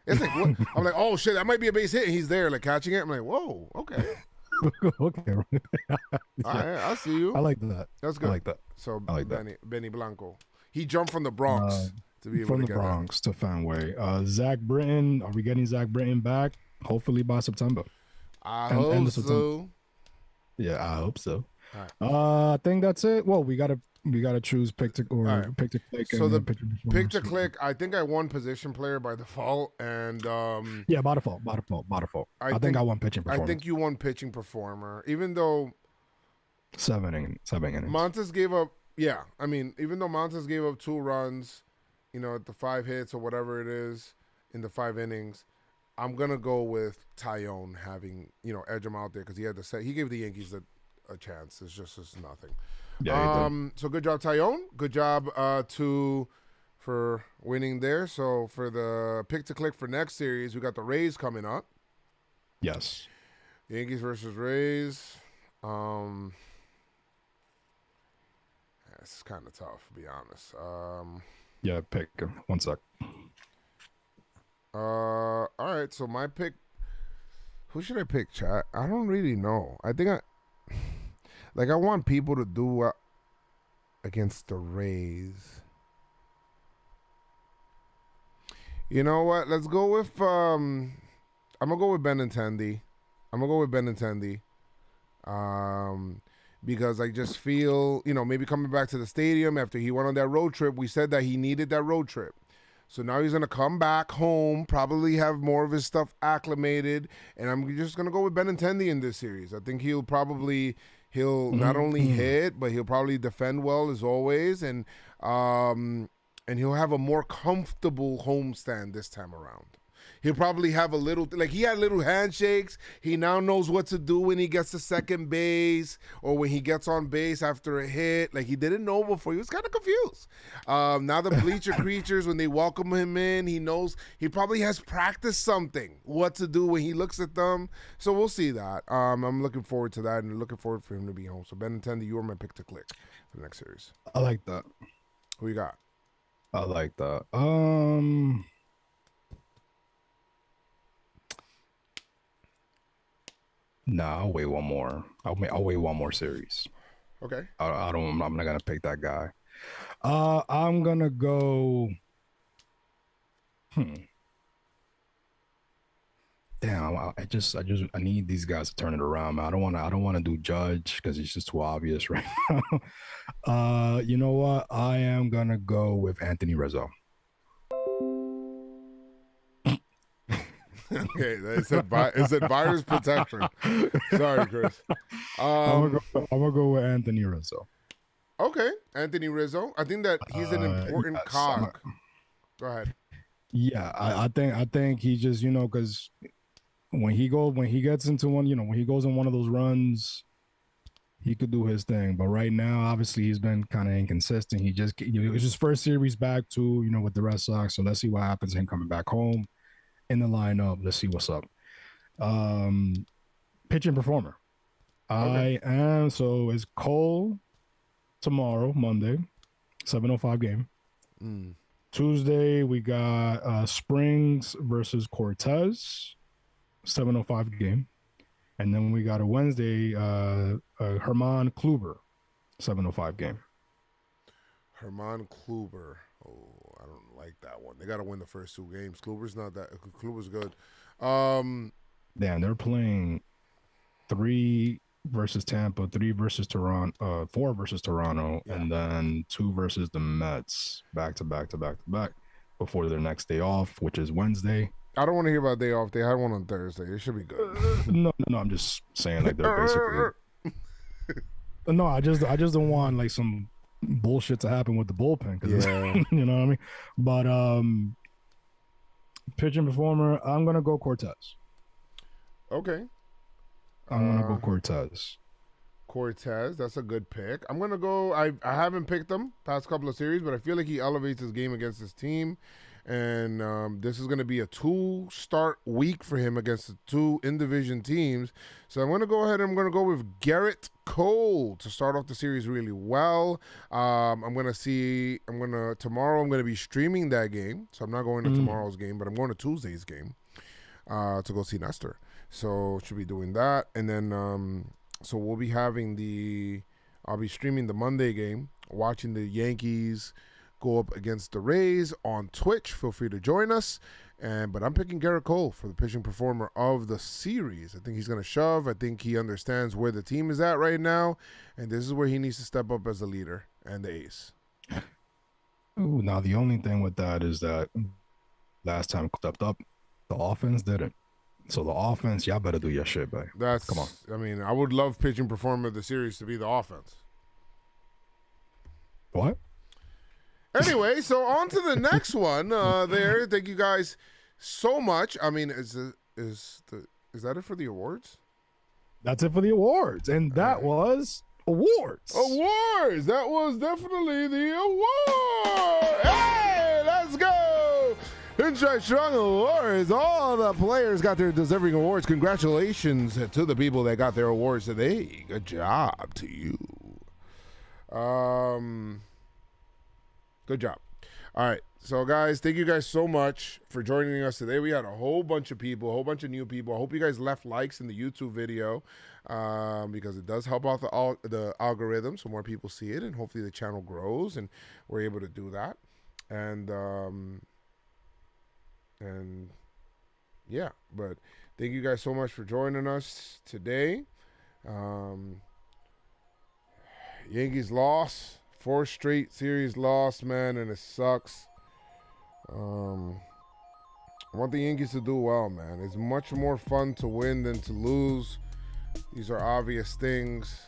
[SPEAKER 1] It's like what? I'm like, oh shit, that might be a base hit, and he's there like catching it. I'm like, whoa, okay.
[SPEAKER 2] Okay.
[SPEAKER 1] All right, I see you.
[SPEAKER 2] I like that.
[SPEAKER 1] That's good.
[SPEAKER 2] I like that.
[SPEAKER 1] So
[SPEAKER 2] I like
[SPEAKER 1] Benny Blanco. He jumped from the Bronx to be able
[SPEAKER 2] from
[SPEAKER 1] to
[SPEAKER 2] the
[SPEAKER 1] get
[SPEAKER 2] Bronx to Fenway. Zach Britton. Are we getting Zach Britton back? Hopefully by September.
[SPEAKER 1] I hope so.
[SPEAKER 2] Yeah, I hope so.
[SPEAKER 1] Right.
[SPEAKER 2] I think that's it. Well, we gotta choose pick to click.
[SPEAKER 1] So the pick to click. I think I won position player by default, and
[SPEAKER 2] yeah, by default. I think I won pitching performer.
[SPEAKER 1] I think you won pitching performer, even though
[SPEAKER 2] 7 innings.
[SPEAKER 1] Montas gave up. Yeah, I mean, even though Montas gave up 2 runs, at the 5 hits or whatever it is in the 5 innings. I'm gonna go with Tyone having edge him out there because he had to say he gave the Yankees a chance. It's just nothing.
[SPEAKER 2] Yeah.
[SPEAKER 1] So good job, Tyone. Good job for winning there. So for the pick to click for next series, we got the Rays coming up.
[SPEAKER 2] Yes.
[SPEAKER 1] Yankees versus Rays. It's kind of tough, to be honest.
[SPEAKER 2] Yeah, pick 1 sec.
[SPEAKER 1] All right, so my pick. Who should I pick, chat? I don't really know. I think I want people to do against the Rays. You know what? Let's go with I'm gonna go with Benintendi. Because I just feel, maybe coming back to the stadium after he went on that road trip, we said that he needed that road trip. So now he's going to come back home, probably have more of his stuff acclimated, and I'm just going to go with Benintendi in this series. I think he'll probably He'll not only hit, but he'll probably defend well as always, and he'll have a more comfortable homestand this time around. He'll probably have a little, like he had little handshakes. He now knows what to do when he gets to second base or when he gets on base after a hit. Like he didn't know before. He was kind of confused. Now the bleacher creatures, when they welcome him in, he knows he probably has practiced something, what to do when he looks at them. So we'll see that. I'm looking forward to that and looking forward for him to be home. So Benintendi, you are my pick to click for the next series.
[SPEAKER 2] I like that.
[SPEAKER 1] Who you got?
[SPEAKER 2] I like that. Nah, I'll wait one more. I'll wait one more series.
[SPEAKER 1] Okay.
[SPEAKER 2] I'm not gonna pick that guy. I'm gonna go. Damn, I need these guys to turn it around, man. I don't want to do Judge because it's just too obvious right now. You know what? I am gonna go with Anthony Rizzo.
[SPEAKER 1] Okay, is it virus protection? Sorry, Chris.
[SPEAKER 2] I'm gonna go with Anthony Rizzo.
[SPEAKER 1] Okay, Anthony Rizzo. I think that he's an important cog. Go ahead.
[SPEAKER 2] Yeah, I think he just, you know, because when he gets into one, you know, when he goes on one of those runs, he could do his thing. But right now, obviously, he's been kind of inconsistent. It was his first series back to, you know, with the Red Sox. So let's see what happens. Him coming back home in the lineup. Let's see what's up. Pitching performer. Okay. So it's Cole tomorrow, Monday, 7:05 game. Tuesday, we got Springs versus Cortez, 7:05 game. And then we got a Wednesday, Herman Kluber, 7:05 game.
[SPEAKER 1] Herman Kluber. Oh, I don't like that one. They got to win the first two games. Kluber's good.
[SPEAKER 2] Damn, they're playing 3 versus Tampa, 3 versus Toronto, 4 versus Toronto, yeah. And then 2 versus the Mets, back to back before their next day off, which is Wednesday.
[SPEAKER 1] I don't want to hear about day off. They had one on Thursday. It should be good.
[SPEAKER 2] No, I'm just saying, like, they're basically. No, I just don't want like some bullshit to happen with the bullpen. Yeah. You know what I mean? But pitching performer, I'm gonna go Cortez.
[SPEAKER 1] Okay.
[SPEAKER 2] I'm gonna go Cortez.
[SPEAKER 1] Cortez, that's a good pick. I'm gonna go. I haven't picked him past couple of series, but I feel like he elevates his game against his team, and this is gonna be a 2-start week for him against the 2 in-division teams. So I'm gonna go ahead and I'm gonna go with Garrett Cole to start off the series really well. Tomorrow I'm gonna be streaming that game, so I'm not going to tomorrow's game, but I'm going to Tuesday's game to go see Nestor. So should be doing that, and then so we'll be having I'll be streaming the Monday game, watching the Yankees go up against the Rays on Twitch. Feel free to join us. But I'm picking Garrett Cole for the pitching performer of the series. I think he's going to shove. I think he understands where the team is at right now, and this is where he needs to step up as the leader and the ace.
[SPEAKER 2] Ooh, now the only thing with that is that last time stepped up, the offense didn't. So the offense, y'all better do your shit, babe. Come on.
[SPEAKER 1] I mean, I would love pitching performer of the series to be the offense.
[SPEAKER 2] What?
[SPEAKER 1] Anyway, so on to the next one. Thank you guys so much. I mean, is that it for the awards?
[SPEAKER 2] That's it for the awards, and that was awards.
[SPEAKER 1] Awards. That was definitely the award. Hey, let's go. PinstripeStrong Awards. All the players got their deserving awards. Congratulations to the people that got their awards today. Good job to you. Good job. All right. So, guys, thank you guys so much for joining us today. We had a whole bunch of people, a whole bunch of new people. I hope you guys left likes in the YouTube video because it does help out the algorithm so more people see it, and hopefully the channel grows and we're able to do that. And yeah, but thank you guys so much for joining us today. Yankees lost. 4 straight series loss, man, and it sucks. I want the Yankees to do well, man. It's much more fun to win than to lose. These are obvious things.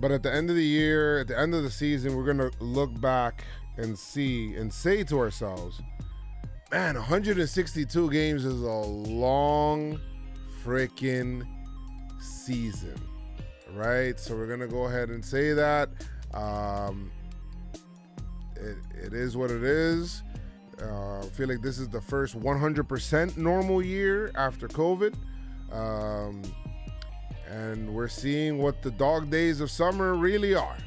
[SPEAKER 1] But at the end of the year, at the end of the season, we're gonna look back and see and say to ourselves, man, 162 games is a long freaking season, right? So we're gonna go ahead and say that. It is what it is. I feel like this is the first 100% normal year after COVID. And we're seeing what the dog days of summer really are.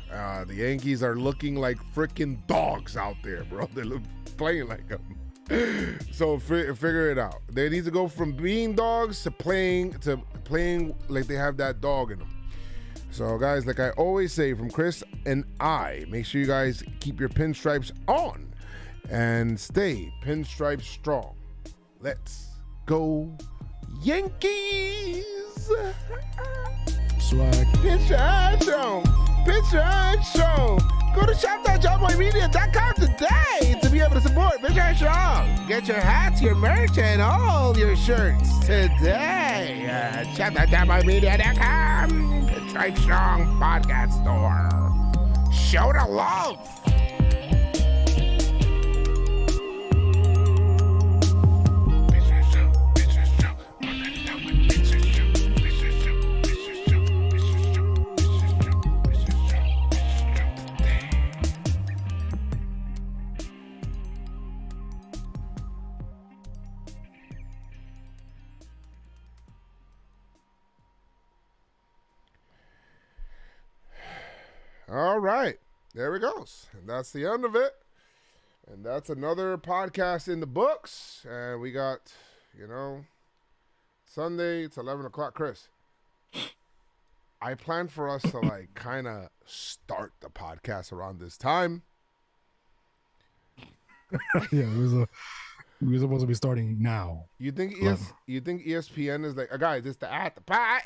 [SPEAKER 1] The Yankees are looking like freaking dogs out there, bro. They look playing like them. So figure it out. They need to go from being dogs to playing like they have that dog in them. So, guys, like I always say, from Chris and I, make sure you guys keep your pinstripes on and stay pinstripe strong. Let's go, Yankees!
[SPEAKER 2] Swag.
[SPEAKER 1] Pinstripe strong. Pinstripe strong. Go to shop.jomboymedia.com today to be able to support Pinstripe Strong. Get your hats, your merch, and all your shirts today. Shop.jomboymedia.com. Pinstripe Strong Podcast Store. Show the love. All right, there we goes. And that's the end of it. And that's another podcast in the books. And we got, Sunday, it's 11 o'clock. Chris, I plan for us to kind of start the podcast around this time.
[SPEAKER 2] Yeah, we were supposed to be starting now.
[SPEAKER 1] You think ESPN is like, guys, it's the At the Pie,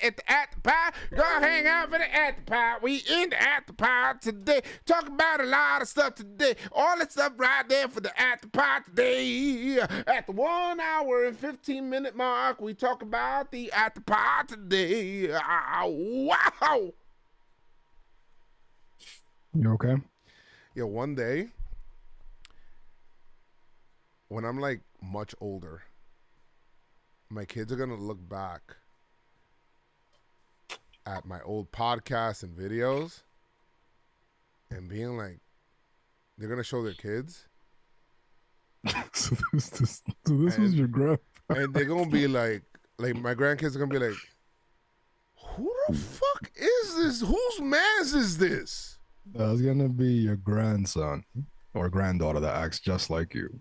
[SPEAKER 1] go hang out for the At the Pie. We in the At the Pie today. Talk about a lot of stuff today. All that stuff right there for the At the Pie today. At the 1 hour and 15-minute mark, we talk about the At the Pie today. Wow.
[SPEAKER 2] You okay?
[SPEAKER 1] Yeah, one day, when I'm much older, my kids are going to look back at my old podcasts and videos and being like, they're going to show their kids.
[SPEAKER 2] So this was your grandpa.
[SPEAKER 1] And they're going to be like my grandkids are going to be like, who the fuck is this? Whose man's is this?
[SPEAKER 2] That's going to be your grandson or granddaughter that acts just like you.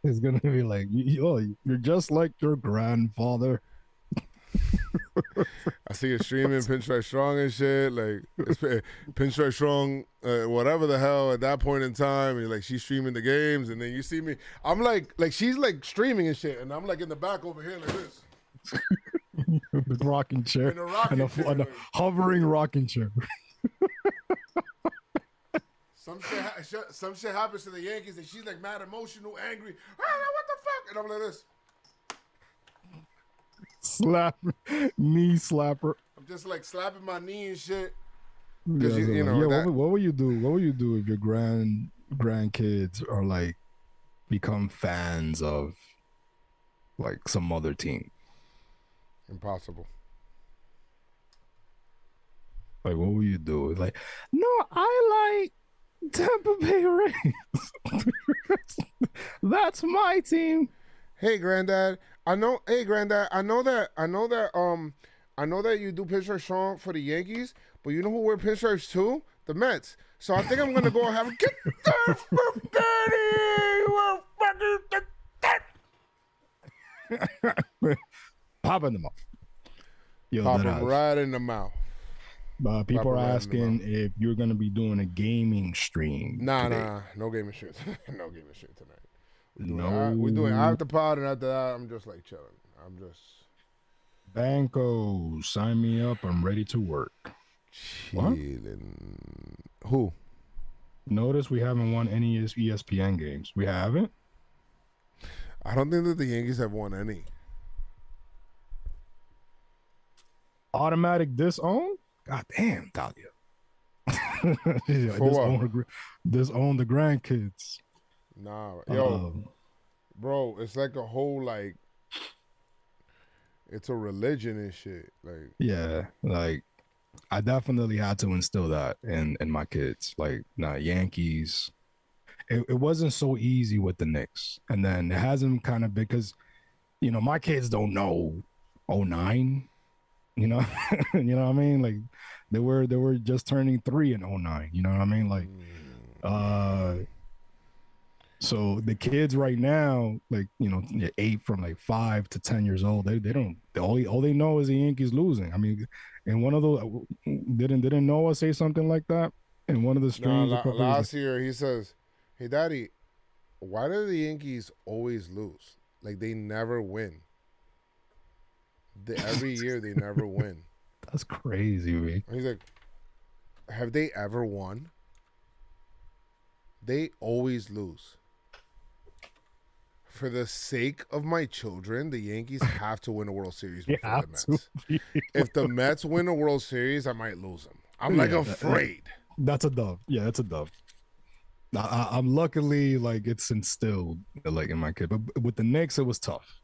[SPEAKER 2] It's gonna be like, you're just like your grandfather.
[SPEAKER 1] I see you streaming Pinstripe Strong and shit, Pinstripe Strong, whatever the hell at that point in time. And she's streaming the games, and then you see me. I'm like she's streaming and shit, and I'm in the back over here like this.
[SPEAKER 2] The rocking chair.
[SPEAKER 1] In a rocking chair.
[SPEAKER 2] And a hovering rocking chair.
[SPEAKER 1] Some shit happens to the Yankees, and she's mad, emotional, angry. What the fuck? And I'm like this.
[SPEAKER 2] Slap, knee slapper.
[SPEAKER 1] I'm just slapping my knee and shit.
[SPEAKER 2] Yeah, what will you do? What will you do if your grandkids are become fans of some other team?
[SPEAKER 1] Impossible.
[SPEAKER 2] What will you do? No, I like Tampa Bay Rays. That's my team.
[SPEAKER 1] Hey, Granddad. I know that you do pinstripe strong for the Yankees, but you know who wear pinstripes too? The Mets. So I think I'm gonna go have get the fuck out of here.
[SPEAKER 2] Pop in the mouth.
[SPEAKER 1] Pop him right in the mouth.
[SPEAKER 2] People are asking if you're going to be doing a gaming stream.
[SPEAKER 1] Nah, no gaming stream. No gaming stream tonight.
[SPEAKER 2] We're
[SPEAKER 1] doing after pod, and after that, I'm just chilling. I'm just
[SPEAKER 2] Banco, sign me up. I'm ready to work.
[SPEAKER 1] Chilling. Who?
[SPEAKER 2] Notice we haven't won any ESPN games. We haven't?
[SPEAKER 1] I don't think that the Yankees have won any.
[SPEAKER 2] Automatic disown? God damn, Talia.
[SPEAKER 1] For what?
[SPEAKER 2] This own the grandkids.
[SPEAKER 1] Nah, yo, bro, it's like a whole like, it's a religion and shit. Like,
[SPEAKER 2] Yeah, like I definitely had to instill that in my kids. Like, nah, Yankees. It wasn't so easy with the Knicks, and then it hasn't kind of because my kids don't know '09. You know, you know what I mean? Like they were just turning 3 in '09. You know what I mean? Like, so the kids right now, like 8 from like 5 to 10 years old, they don't all they know is the Yankees losing. I mean, and one of those didn't Noah say something like that in one of the streams a couple
[SPEAKER 1] last year he says, "Hey, Daddy, why do the Yankees always lose? Like they never win. Every year they never win."
[SPEAKER 2] That's crazy, man.
[SPEAKER 1] He's like, "Have they ever won? They always lose. For the sake of my children, the Yankees have to win a World Series before the Mets. If the Mets win a World Series, I might lose them. I'm like afraid."
[SPEAKER 2] That's a dub. Yeah, that's a dub. I'm luckily like it's instilled like in my kid, but with the Knicks it was tough.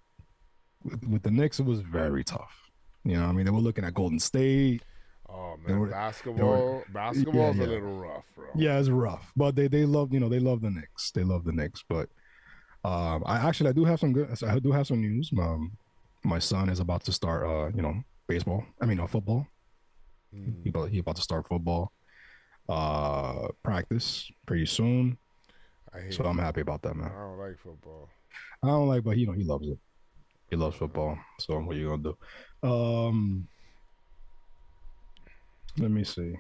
[SPEAKER 2] With the Knicks it was very tough. You know, I mean, they were looking at Golden State.
[SPEAKER 1] Oh man, basketball's a little rough, bro.
[SPEAKER 2] Yeah, it's rough, but they love they love the Knicks. They love the Knicks, but I do have some news. My son is about to start baseball. I mean, football. He about to start football practice pretty soon. So I'm happy about that, man.
[SPEAKER 1] I don't like football.
[SPEAKER 2] I don't like, but he loves it. He loves football. So what are you gonna do? Let me see.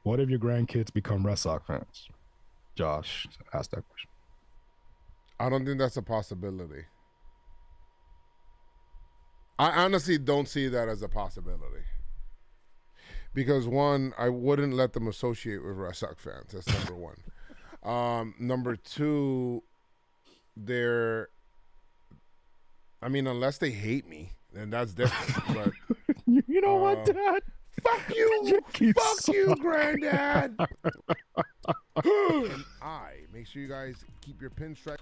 [SPEAKER 2] What if your grandkids become Red Sox fans? Josh asked that question.
[SPEAKER 1] I don't think that's a possibility. I honestly don't see that as a possibility. Because one, I wouldn't let them associate with Red Sox fans. That's number one. Number two, unless they hate me, then that's different. But
[SPEAKER 2] you know what, Dad?
[SPEAKER 1] Fuck you! Fuck you, Granddad! Make sure you guys keep your pinstripe.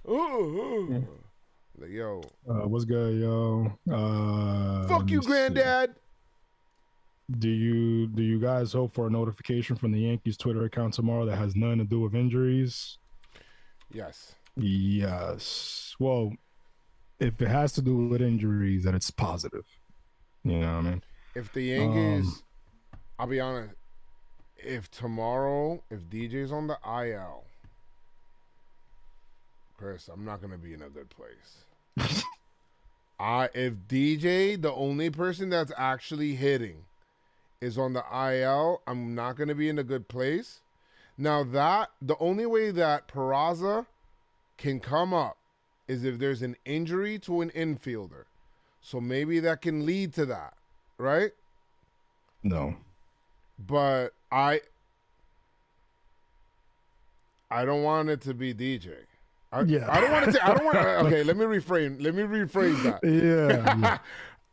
[SPEAKER 1] Like, yo.
[SPEAKER 2] What's good, yo?
[SPEAKER 1] Fuck you, Granddad!
[SPEAKER 2] Do you guys hope for a notification from the Yankees Twitter account tomorrow that has nothing to do with injuries?
[SPEAKER 1] Yes.
[SPEAKER 2] Yes. Well, if it has to do with injuries, that it's positive. You know what I mean?
[SPEAKER 1] If the Yankees, I'll be honest, if DJ's on the IL, Chris, I'm not going to be in a good place. If DJ, the only person that's actually hitting, is on the IL, I'm not going to be in a good place. Now the only way that Peraza can come up is if there's an injury to an infielder. So maybe that can lead to that, right?
[SPEAKER 2] No.
[SPEAKER 1] But I don't want it to be DJ. I don't want it to. Okay, let me rephrase that.
[SPEAKER 2] Yeah.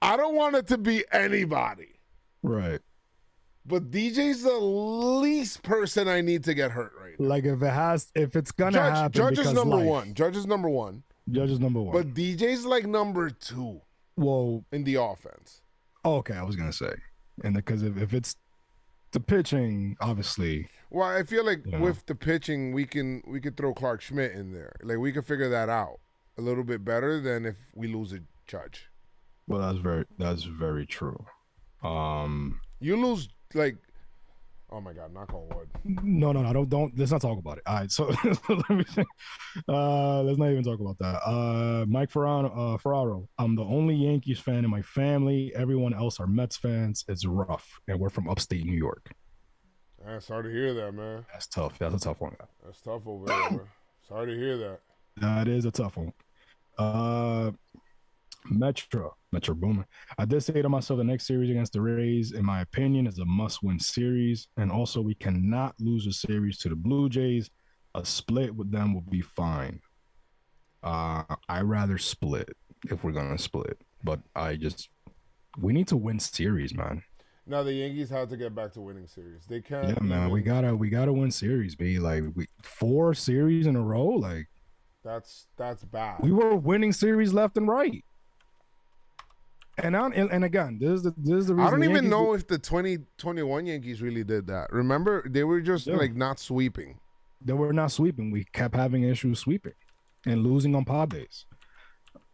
[SPEAKER 1] I don't want it to be anybody.
[SPEAKER 2] Right.
[SPEAKER 1] But DJ's the least person I need to get hurt right now.
[SPEAKER 2] Like if it's gonna happen.
[SPEAKER 1] Judge is number one. Judge is number one. But DJ's like number 2.
[SPEAKER 2] Well,
[SPEAKER 1] in the offense.
[SPEAKER 2] Okay, I was gonna say, and because if it's the pitching, obviously.
[SPEAKER 1] Well, I feel like with the pitching, we could throw Clark Schmidt in there. Like we could figure that out a little bit better than if we lose a Judge.
[SPEAKER 2] Well, that's very true.
[SPEAKER 1] You lose like, oh my God, knock on wood.
[SPEAKER 2] No, don't. Let's not talk about it. All right, so let me think. Let's not even talk about that. Mike Ferraro. I'm the only Yankees fan in my family. Everyone else are Mets fans. It's rough, and we're from upstate New York.
[SPEAKER 1] Sorry to hear that, man.
[SPEAKER 2] That's tough. That's a tough one.
[SPEAKER 1] That's tough over there, man. Sorry to hear that.
[SPEAKER 2] That is a tough one. Metro Boomer. I did say to myself, the next series against the Rays, in my opinion, is a must-win series, and also we cannot lose a series to the Blue Jays. A split with them will be fine. I rather split if we're gonna split, but we need to win series, man.
[SPEAKER 1] Now the Yankees have to get back to winning series. They can't.
[SPEAKER 2] Yeah, man, we gotta win series, B. Like 4 series in a row. Like
[SPEAKER 1] That's bad.
[SPEAKER 2] we were winning series left and right. And again, this is the reason.
[SPEAKER 1] I don't even know if the 2021 Yankees really did that. Remember, they were just like not sweeping.
[SPEAKER 2] They were not sweeping. We kept having issues sweeping and losing on Padres.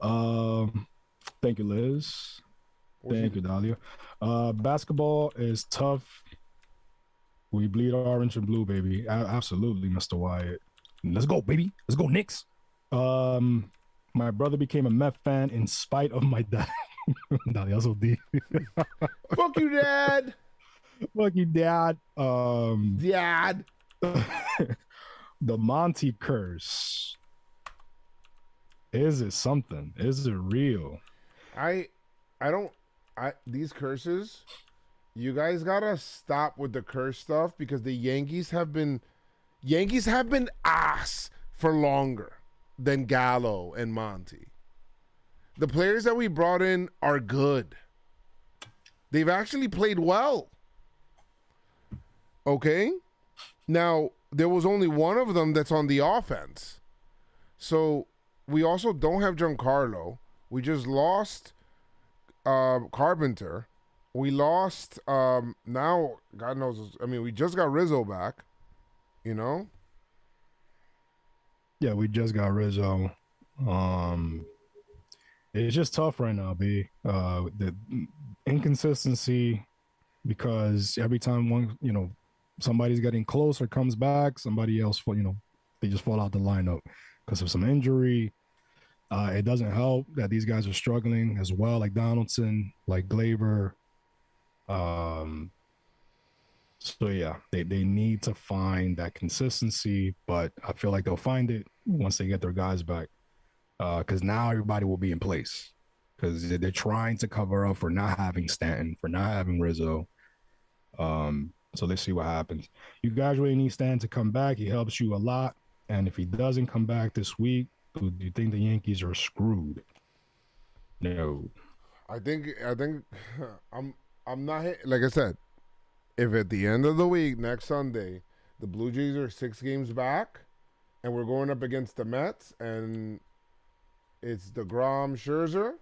[SPEAKER 2] Thank you, Liz. Thank you, Dahlia. Basketball is tough. We bleed orange and blue, baby. Absolutely, Mr. Wyatt. Let's go, baby. Let's go, Knicks. My brother became a Met fan in spite of my dad. Dahlia, so deep.
[SPEAKER 1] Fuck you, Dad.
[SPEAKER 2] Fuck you, Dad.
[SPEAKER 1] Dad.
[SPEAKER 2] The Monty curse. Is it something? Is it real?
[SPEAKER 1] These curses, you guys gotta stop with the curse stuff because the Yankees have been ass for longer than Gallo and Monty. The players that we brought in are good. They've actually played well. Okay? Now, there was only one of them that's on the offense. So, we also don't have Giancarlo. We just lost Carpenter. We lost now, God knows, I mean, we just got Rizzo back, you know?
[SPEAKER 2] Yeah, we just got Rizzo. It's just tough right now, B. The inconsistency, because every time somebody's getting close or comes back, somebody else, they just fall out the lineup because of some injury. It doesn't help that these guys are struggling as well, like Donaldson, like Glaber. So yeah, they need to find that consistency, but I feel like they'll find it once they get their guys back. Because now everybody will be in place, because they're trying to cover up for not having Stanton, for not having Rizzo. So let's see what happens. You guys really need Stanton to come back. He helps you a lot. And if he doesn't come back this week, do you think the Yankees are screwed? No.
[SPEAKER 1] I think I'm not like I said, if at the end of the week, next Sunday, the Blue Jays are 6 games back and we're going up against the Mets and it's DeGrom, Scherzer,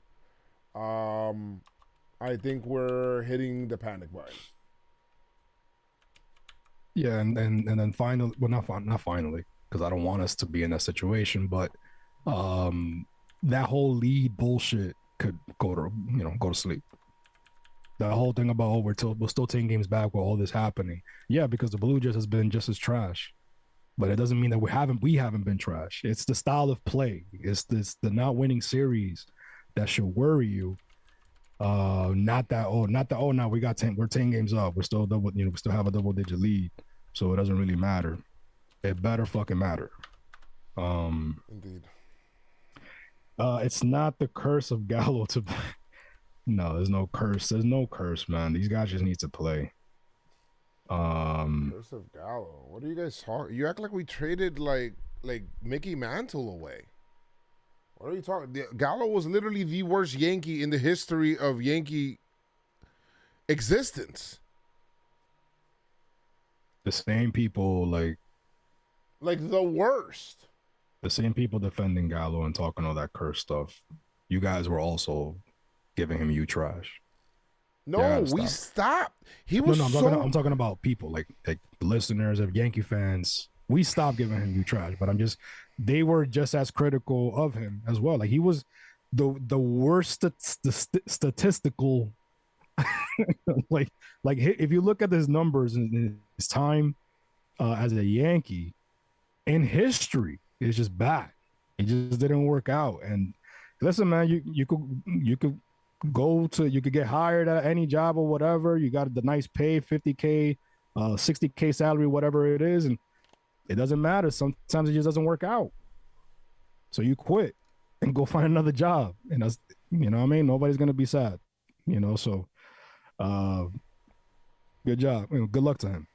[SPEAKER 1] I think we're hitting the panic button.
[SPEAKER 2] Yeah, and then finally, well, not finally, because I don't want us to be in that situation, but that whole lead bullshit could go to sleep. That whole thing about we're still 10 games back with all this happening. Yeah, because the Blue Jays has been just as trash. But it doesn't mean that we haven't been trash. It's the style of play. It's the not winning series that should worry you. Not that now we're 10 games up. We're still we still have a double-digit lead. So it doesn't really matter. It better fucking matter.
[SPEAKER 1] Indeed.
[SPEAKER 2] It's not the curse of Gallo to no, there's no curse. There's no curse, man. These guys just need to play.
[SPEAKER 1] Curse of Gallo. What are you guys talking? You act like we traded like Mickey Mantle away. What are you talking? Gallo was literally the worst Yankee in the history of Yankee existence.
[SPEAKER 2] The same people like
[SPEAKER 1] the worst.
[SPEAKER 2] The same people defending Gallo and talking all that curse stuff. You guys were also giving him you trash.
[SPEAKER 1] No, we stopped. He was
[SPEAKER 2] I'm talking about people like listeners of Yankee fans. We stopped giving him you trash, but they were just as critical of him as well. Like he was the worst statistical. like if you look at his numbers in his time as a Yankee in history, it's just bad. It just didn't work out. And listen, man, you could you could get hired at any job or whatever. You got the nice pay, 50K, 60K salary, whatever it is. And it doesn't matter. Sometimes it just doesn't work out. So you quit and go find another job. And that's, what I mean? Nobody's going to be sad, so good job. Good luck to him.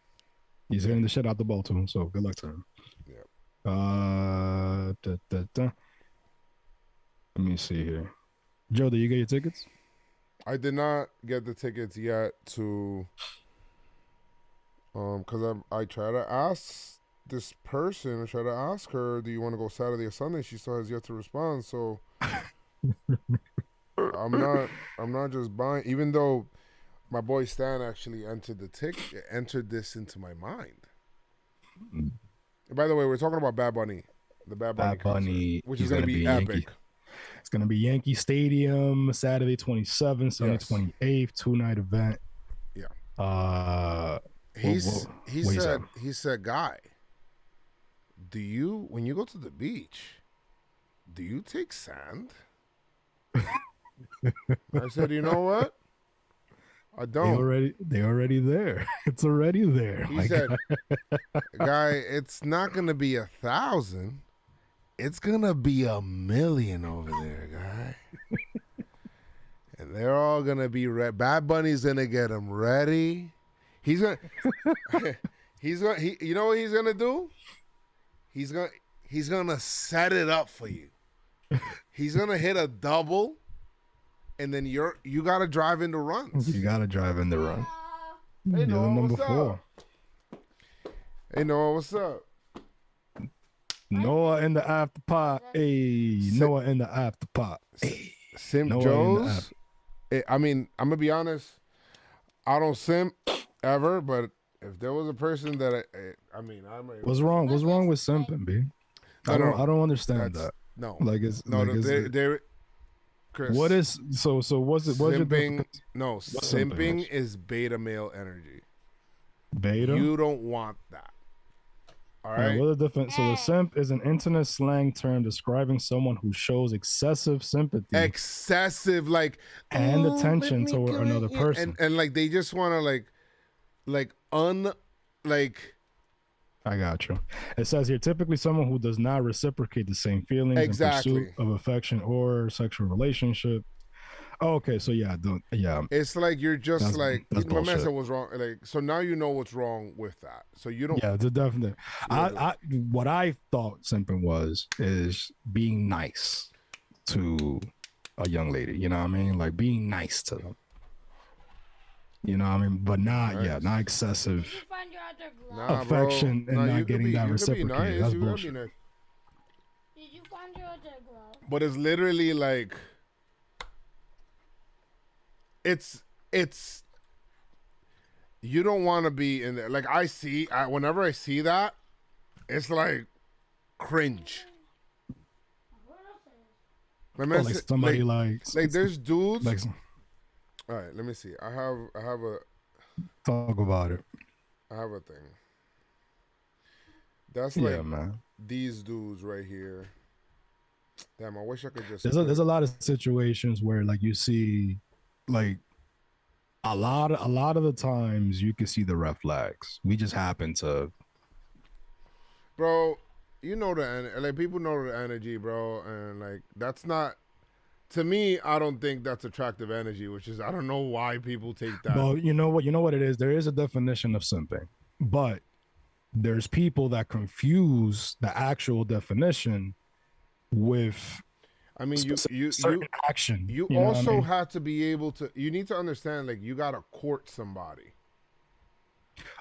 [SPEAKER 2] He's hitting the shit out the ball to him. So good luck to him. Yeah. Let me see here. Joe, did you get your tickets?
[SPEAKER 1] I did not get the tickets yet to, because I try to ask this person, I try to ask her, do you want to go Saturday or Sunday? She still has yet to respond. So I'm not just buying, even though my boy Stan actually entered this into my mind. And by the way, we're talking about Bad Bunny, the Bad Bunny concert, which is going to be epic.
[SPEAKER 2] It's going to be Yankee Stadium, Saturday 27th, Sunday 28th, 2-night event.
[SPEAKER 1] Yeah. He said, Guy, when you go to the beach, do you take sand? I said, you know what? I don't.
[SPEAKER 2] They already there. It's already there.
[SPEAKER 1] He said, Guy, it's not going to be 1,000. It's going to be 1,000,000 over there, Guy. And they're all going to be ready. Bad Bunny's going to get them ready. He's going to, you know what he's going to do? He's going to set it up for you. He's going to hit a double. And then you got to drive in the runs.
[SPEAKER 2] You got to drive in the run.
[SPEAKER 1] Hey,
[SPEAKER 2] Noah,
[SPEAKER 1] number
[SPEAKER 2] what's
[SPEAKER 1] 4.
[SPEAKER 2] Up?
[SPEAKER 1] Hey, Noah, what's up?
[SPEAKER 2] Noah in the after pot. Hey, Noah in the after pot. Hey,
[SPEAKER 1] Simp Joe's. I mean, I'm going to be honest. I don't simp ever, but if there was a person that I mean,
[SPEAKER 2] what's wrong? What's wrong with simping, B? I don't understand that.
[SPEAKER 1] No.
[SPEAKER 2] Like it's
[SPEAKER 1] no,
[SPEAKER 2] like
[SPEAKER 1] they're Chris,
[SPEAKER 2] what is so what's it? What's
[SPEAKER 1] simping? No, simping is beta male energy.
[SPEAKER 2] Beta?
[SPEAKER 1] You don't want that. All right.
[SPEAKER 2] What are the different? So the simp is an internet slang term describing someone who shows excessive sympathy,
[SPEAKER 1] like
[SPEAKER 2] and attention toward another person,
[SPEAKER 1] and like they just want to
[SPEAKER 2] I got you. It says here, typically someone who does not reciprocate the same feelings in pursuit of affection or sexual relationship. Oh, okay, so yeah.
[SPEAKER 1] It's like you're just my man said was wrong. Like, so now you know what's wrong with that. So you don't.
[SPEAKER 2] Yeah, definitely. What I thought simping is being nice to a young lady. You know what I mean? Like being nice to them. You know what I mean? But not, nice. Not excessive affection and not getting that reciprocated. That's bullshit.
[SPEAKER 6] Did you find your other glove?
[SPEAKER 1] But it's literally like, it's, you don't want to be in there. Like whenever I see that, it's like cringe.
[SPEAKER 2] Like somebody like
[SPEAKER 1] there's dudes.
[SPEAKER 2] Like,
[SPEAKER 1] all right, let me see. I have a
[SPEAKER 2] talk about it.
[SPEAKER 1] I have a thing. That's like these dudes right here. Damn, I wish I could just.
[SPEAKER 2] There's a lot of situations where like you see, like a lot of the times you can see the red flags. We just happen to.
[SPEAKER 1] Bro, you know people know the energy, bro, and like that's not. To me, I don't think that's attractive energy, which is I don't know why people take that.
[SPEAKER 2] Well, you know what it is? There is a definition of simping, but there's people that confuse the actual definition with certain action.
[SPEAKER 1] You also have to be able to you need to understand like you gotta court somebody.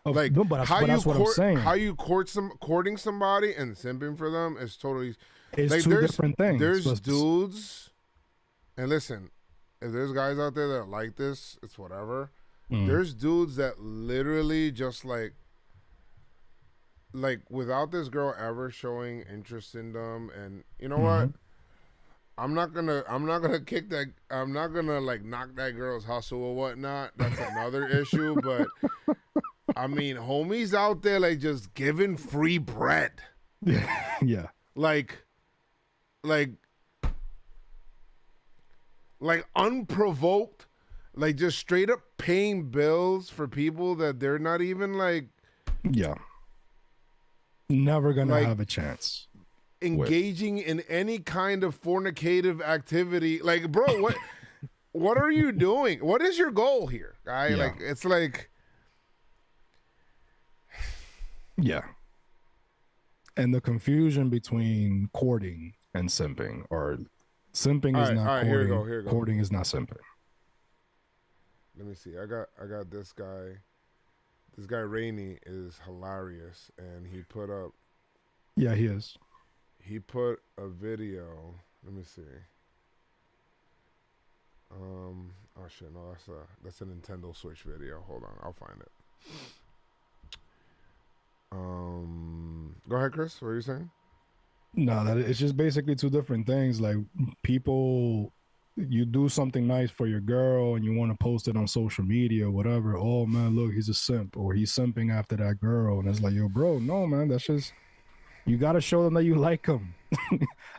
[SPEAKER 1] Like
[SPEAKER 2] but that's what I'm saying.
[SPEAKER 1] How you courting somebody and simping for them is totally
[SPEAKER 2] it's like, two different things.
[SPEAKER 1] There's dudes. And listen, if there's guys out there that like this, it's whatever. There's dudes that literally just like without this girl ever showing interest in them, and you know what? I'm not gonna kick that. I'm not gonna like knock that girl's hustle or whatnot. That's another issue. But I mean, homies out there like just giving free bread.
[SPEAKER 2] Yeah.
[SPEAKER 1] Like unprovoked, like just straight up paying bills for people that they're not even like.
[SPEAKER 2] Yeah. Never gonna have a chance.
[SPEAKER 1] Engaging in any kind of fornicative activity. Like, bro, what are you doing? What is your goal here? Like, it's like.
[SPEAKER 2] Yeah. And the confusion between courting and simping, or simping is not courting.
[SPEAKER 1] Here we go.
[SPEAKER 2] Courting is not simping.
[SPEAKER 1] Let me see. I got this guy. This guy Rainey is hilarious, and he put
[SPEAKER 2] Yeah, he is.
[SPEAKER 1] a video. Let me see. Oh shit, no, that's a Nintendo Switch video. Hold on, I'll find it. Go ahead, Chris. What are you saying?
[SPEAKER 2] No, it's just basically two different things. Like people, you do something nice for your girl and you want to post it on social media or whatever. Oh man, look, he's a simp, or he's simping after that girl, and it's like, yo, bro, no, man, that's just, you got to show them that you like them.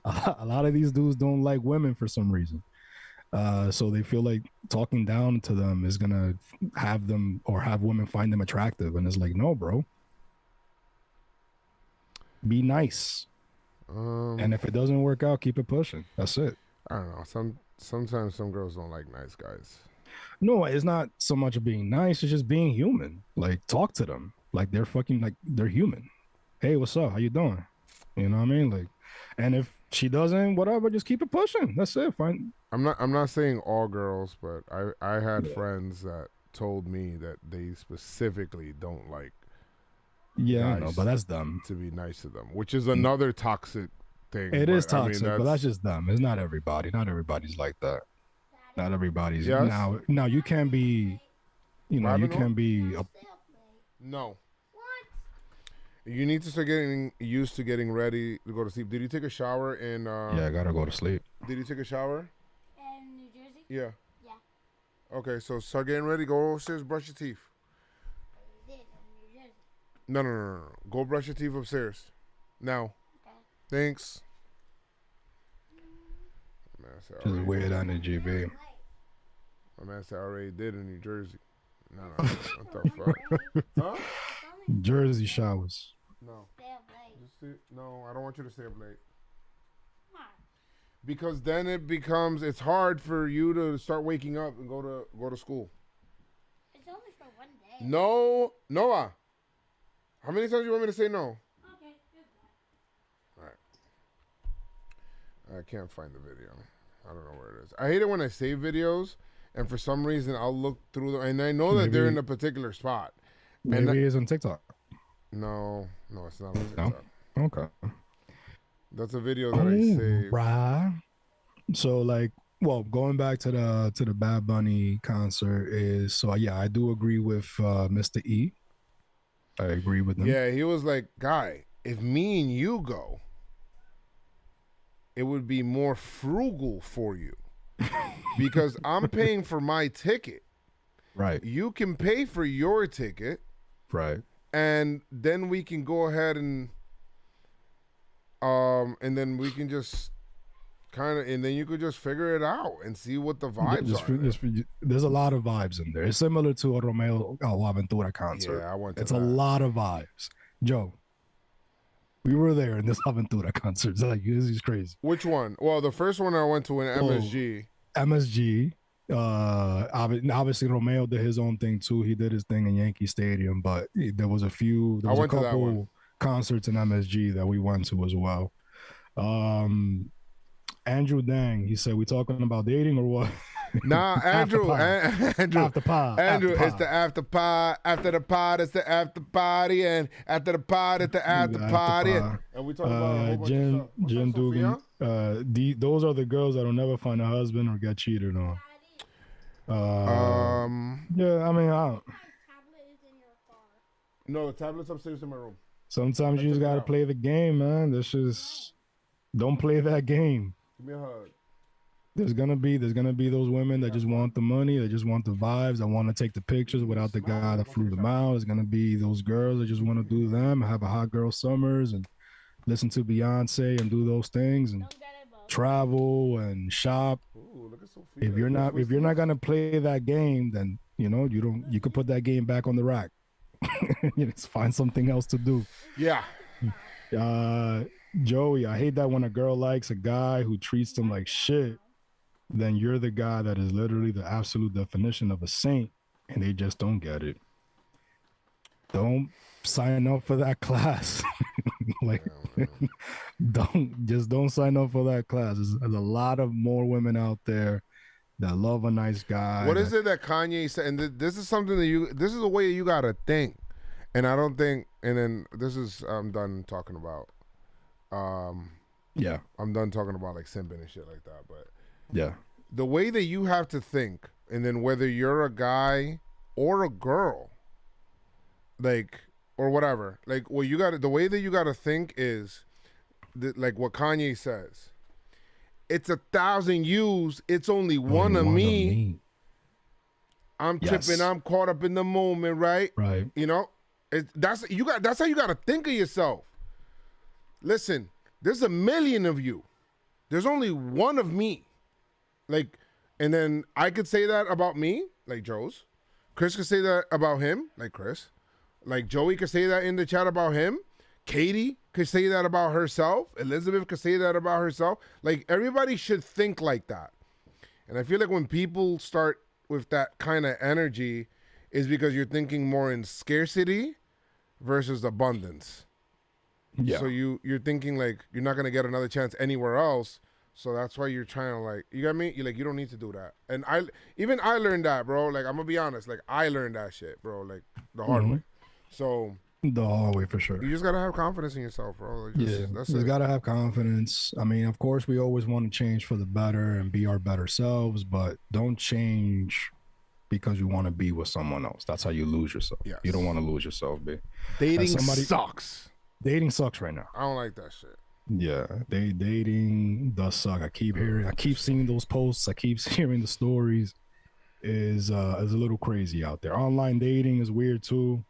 [SPEAKER 2] A lot of these dudes don't like women for some reason. So they feel like talking down to them is gonna have them or have women find them attractive, and it's like, no, bro. Be nice, and if it doesn't work out, keep it pushing. That's it.
[SPEAKER 1] I don't know. Sometimes some girls don't like nice guys.
[SPEAKER 2] No, it's not so much of being nice; it's just being human. Like, talk to them like they're fucking, like they're human. Hey, what's up? How you doing? You know what I mean? Like, and if she doesn't, whatever, just keep it pushing. That's it. Fine.
[SPEAKER 1] I'm not saying all girls, but I had friends that told me that they specifically don't like.
[SPEAKER 2] Yeah, I know, but that's dumb.
[SPEAKER 1] To be nice to them, which is another toxic thing.
[SPEAKER 2] It is toxic, but that's just dumb. It's not everybody. Not everybody's like that. Not everybody's.
[SPEAKER 1] Yes.
[SPEAKER 2] Now you can't be, you can't be.
[SPEAKER 1] No. You need to start getting used to getting ready to go to sleep. Did you take a shower in?
[SPEAKER 2] Yeah, I gotta go to sleep.
[SPEAKER 1] Did you take a shower?
[SPEAKER 6] In New Jersey?
[SPEAKER 1] Yeah.
[SPEAKER 6] Yeah.
[SPEAKER 1] Okay, so start getting ready. Go upstairs, brush your teeth.
[SPEAKER 6] I did in New Jersey.
[SPEAKER 1] No. Go brush your teeth upstairs. Now.
[SPEAKER 6] Okay.
[SPEAKER 1] Thanks.
[SPEAKER 2] Just weird energy, babe.
[SPEAKER 1] My man said I already did in New Jersey. No. What the fuck? Huh?
[SPEAKER 2] Jersey showers.
[SPEAKER 1] No.
[SPEAKER 6] Stay up late.
[SPEAKER 1] No, I don't want you to stay up late.
[SPEAKER 6] Why?
[SPEAKER 1] Because then it's hard for you to start waking up and go to school.
[SPEAKER 6] It's only for one day.
[SPEAKER 1] No, Noah. How many times do you want me to say no?
[SPEAKER 6] Okay, goodbye.
[SPEAKER 1] All right. I can't find the video. I don't know where it is. I hate it when I save videos and for some reason I'll look through them and I know that they're in a particular spot.
[SPEAKER 2] Maybe it's on TikTok.
[SPEAKER 1] No, it's not on TikTok.
[SPEAKER 2] No? Okay.
[SPEAKER 1] That's a video that I saved.
[SPEAKER 2] Right. So like, well, going back to the Bad Bunny concert is, so yeah, I do agree with Mr. E. I agree with him.
[SPEAKER 1] Yeah, he was like, guy, if me and you go, it would be more frugal for you because I'm paying for my ticket.
[SPEAKER 2] Right.
[SPEAKER 1] You can pay for your ticket.
[SPEAKER 2] Right.
[SPEAKER 1] And then we can go ahead and then we can just and then you could just figure it out and see what the vibes are.
[SPEAKER 2] There's a lot of vibes in there. It's similar to a Romeo Aventura concert.
[SPEAKER 1] Yeah, I went to
[SPEAKER 2] It's a lot of vibes. Joe, we were there in this Aventura concert. It's like, this is crazy.
[SPEAKER 1] Which one? Well, the first one I went to in MSG.
[SPEAKER 2] MSG. Obviously Romeo did his own thing too. He did his thing in Yankee Stadium, but there was a couple concerts in MSG that we went to as well. Andrew Dang, he said, we talking about dating or what?
[SPEAKER 1] Nah, Andrew,
[SPEAKER 2] after pod.
[SPEAKER 1] Andrew, it's the after pod. After the pod, it's the after party, and after the pod, it's the after party. And we talking about a whole bunch of stuff.
[SPEAKER 2] Jim Dugan. Those are the girls that'll never find a husband or get cheated on. Yeah, I mean,
[SPEAKER 6] Tablet is in your car.
[SPEAKER 1] No, the tablet's upstairs in my room.
[SPEAKER 2] Sometimes you just gotta play the game, man. Don't play that game.
[SPEAKER 1] Give me a hug.
[SPEAKER 2] There's gonna be those women that just want the money, that just want the vibes, that want to take the pictures without the guy that flew them out. There's gonna be those girls that just want to do them, have a hot girl summers and listen to Beyonce and do those things and travel and shop.
[SPEAKER 1] Ooh, look at Sophia.
[SPEAKER 2] If you're not gonna play that game, then you could put that game back on the rack. Just find something else to do.
[SPEAKER 1] Yeah.
[SPEAKER 2] Joey, I hate that when a girl likes a guy who treats them like shit, then you're the guy that is literally the absolute definition of a saint, and they just don't get it. Don't sign up for that class. Don't sign up for that class. There's a lot of more women out there that love a nice guy.
[SPEAKER 1] What is it that Kanye said? And this is something that this is a way you gotta think. And I don't think. And then I'm done talking about.
[SPEAKER 2] Yeah.
[SPEAKER 1] I'm done talking about like simping and shit like that. But
[SPEAKER 2] Yeah.
[SPEAKER 1] the way that you have to think, and then whether you're a guy or a girl, like or whatever, like what you got. The way that you got to think is, like what Kanye says. It's 1,000 yous. It's only one of me. I'm tripping. I'm caught up in the moment, right?
[SPEAKER 2] Right.
[SPEAKER 1] You know, that's how you got to think of yourself. Listen, there's 1 million of you. There's only one of me. Like, and then I could say that about me, like Joe's. Chris could say that about him, like Chris. Like Joey could say that in the chat about him. Katie could say that about herself. Elizabeth could say that about herself. Like, everybody should think like that. And I feel like when people start with that kind of energy is because you're thinking more in scarcity versus abundance.
[SPEAKER 2] Yeah.
[SPEAKER 1] So you're thinking like you're not going to get another chance anywhere else. So that's why you're trying to like, you got me? You're like, you don't need to do that. And I learned that, bro. Like, I'm going to be honest. Like, I learned that shit, bro. Like, the hard way. So
[SPEAKER 2] the hard way for sure.
[SPEAKER 1] You just got to have confidence in yourself, bro. Like, that's
[SPEAKER 2] you
[SPEAKER 1] it.
[SPEAKER 2] got to have confidence. I mean, of course, we always want to change for the better and be our better selves, but don't change because you want to be with someone else. That's how you lose yourself.
[SPEAKER 1] Yes.
[SPEAKER 2] You don't want to lose yourself, B.
[SPEAKER 1] Dating sucks.
[SPEAKER 2] Dating sucks right now.
[SPEAKER 1] I don't like that shit.
[SPEAKER 2] Yeah, dating does suck. I keep seeing those posts. I keep hearing the stories. Is a little crazy out there. Online dating is weird too.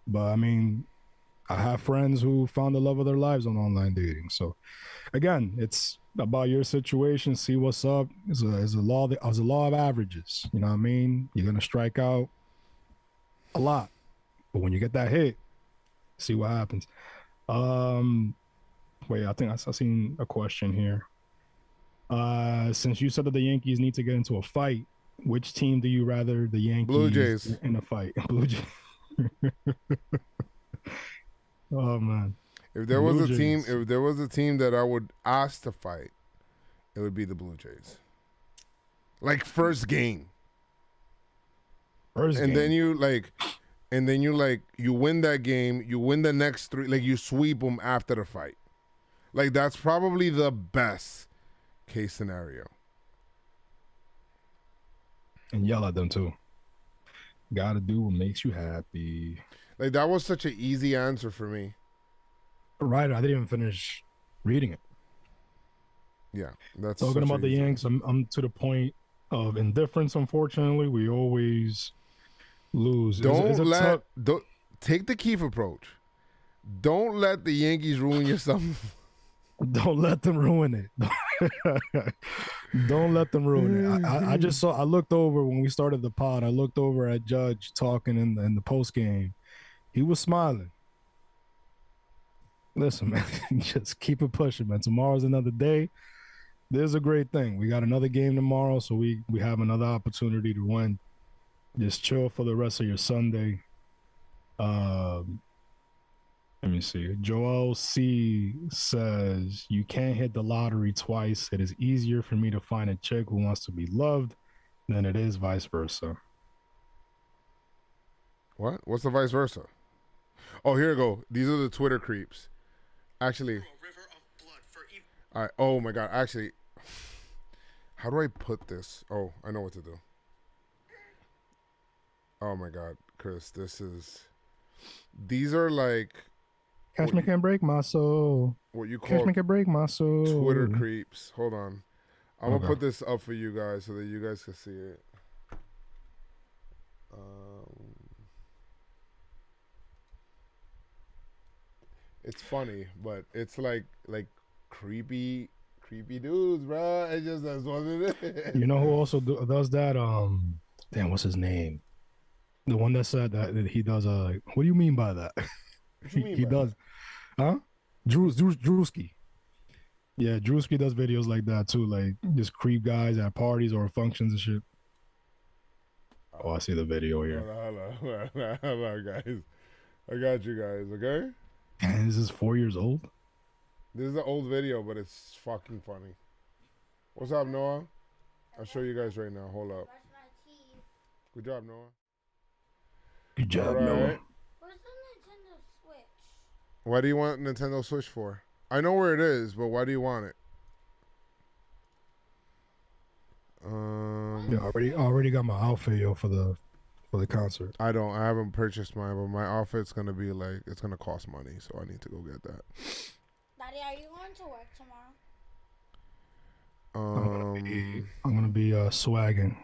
[SPEAKER 2] But I mean, I have friends who found the love of their lives on online dating. So, again, it's about your situation. See what's up. It's a law of averages. You know what I mean? You're gonna strike out a lot, but when you get that hit, see what happens. Wait, I think I seen a question here. Since you said that the Yankees need to get into a fight, which team do you rather the Yankees
[SPEAKER 1] Blue Jays
[SPEAKER 2] in a fight? Blue Jays. Oh man!
[SPEAKER 1] If there was a team that I would ask to fight, it would be the Blue Jays. Like first game. Then you win that game. You win the next 3. Like you sweep them after the fight. Like that's probably the best case scenario.
[SPEAKER 2] And yell at them too. Gotta do what makes you happy.
[SPEAKER 1] Like that was such an easy answer for me.
[SPEAKER 2] Right, I didn't even finish reading it.
[SPEAKER 1] Yeah, that's
[SPEAKER 2] talking about the Yanks. I'm to the point of indifference. Unfortunately, we always lose.
[SPEAKER 1] Don't take the Keith approach. Don't let the Yankees ruin your summer.
[SPEAKER 2] Don't let them ruin it. Don't let them ruin it. I looked over when we started the pod. I looked over at Judge talking in the post game. He was smiling. Listen, man, just keep it pushing, man. Tomorrow's another day. There's a great thing. We got another game tomorrow, so we have another opportunity to win. Just chill for the rest of your Sunday. Let me see. Joel C says, you can't hit the lottery twice. It is easier for me to find a chick who wants to be loved than it is vice versa.
[SPEAKER 1] What? What's the vice versa? Oh, here we go. These are the Twitter creeps. Actually. All right. Oh, my God. Actually, how do I put this? Oh, I know what to do. Oh, my God, Chris. These are like.
[SPEAKER 2] Catch me can break my soul.
[SPEAKER 1] What you call
[SPEAKER 2] Catch me can break my soul.
[SPEAKER 1] Twitter creeps. Hold on. I'm going to put this up for you guys so that you guys can see it. It's funny, but it's like creepy dudes, bro. It just that's what it is.
[SPEAKER 2] You know who also does that? Damn, what's his name? The one that said that he does. What do you mean by that? He does, huh? Drewski. Yeah, Drewski does videos like that too, like just creep guys at parties or functions and shit. Oh, I see the video here.
[SPEAKER 1] Hold on, guys. I got you guys, okay?
[SPEAKER 2] And this is 4 years old?
[SPEAKER 1] This is an old video, but it's fucking funny. What's up, Noah? I'll show you guys right now. Hold up.
[SPEAKER 6] Brush my teeth.
[SPEAKER 1] Good job, Noah.
[SPEAKER 2] Good job,
[SPEAKER 1] All right.
[SPEAKER 2] Noah.
[SPEAKER 6] Where's the Nintendo Switch?
[SPEAKER 1] Why do you want Nintendo Switch for? I know where it is, but why do you want it?
[SPEAKER 2] Yeah, already got my outfit, yo, for the concert.
[SPEAKER 1] I haven't purchased mine, but my outfit's gonna be like, it's gonna cost money, so I need to go get that.
[SPEAKER 6] Daddy, are you going to work tomorrow?
[SPEAKER 2] I'm gonna be swagging.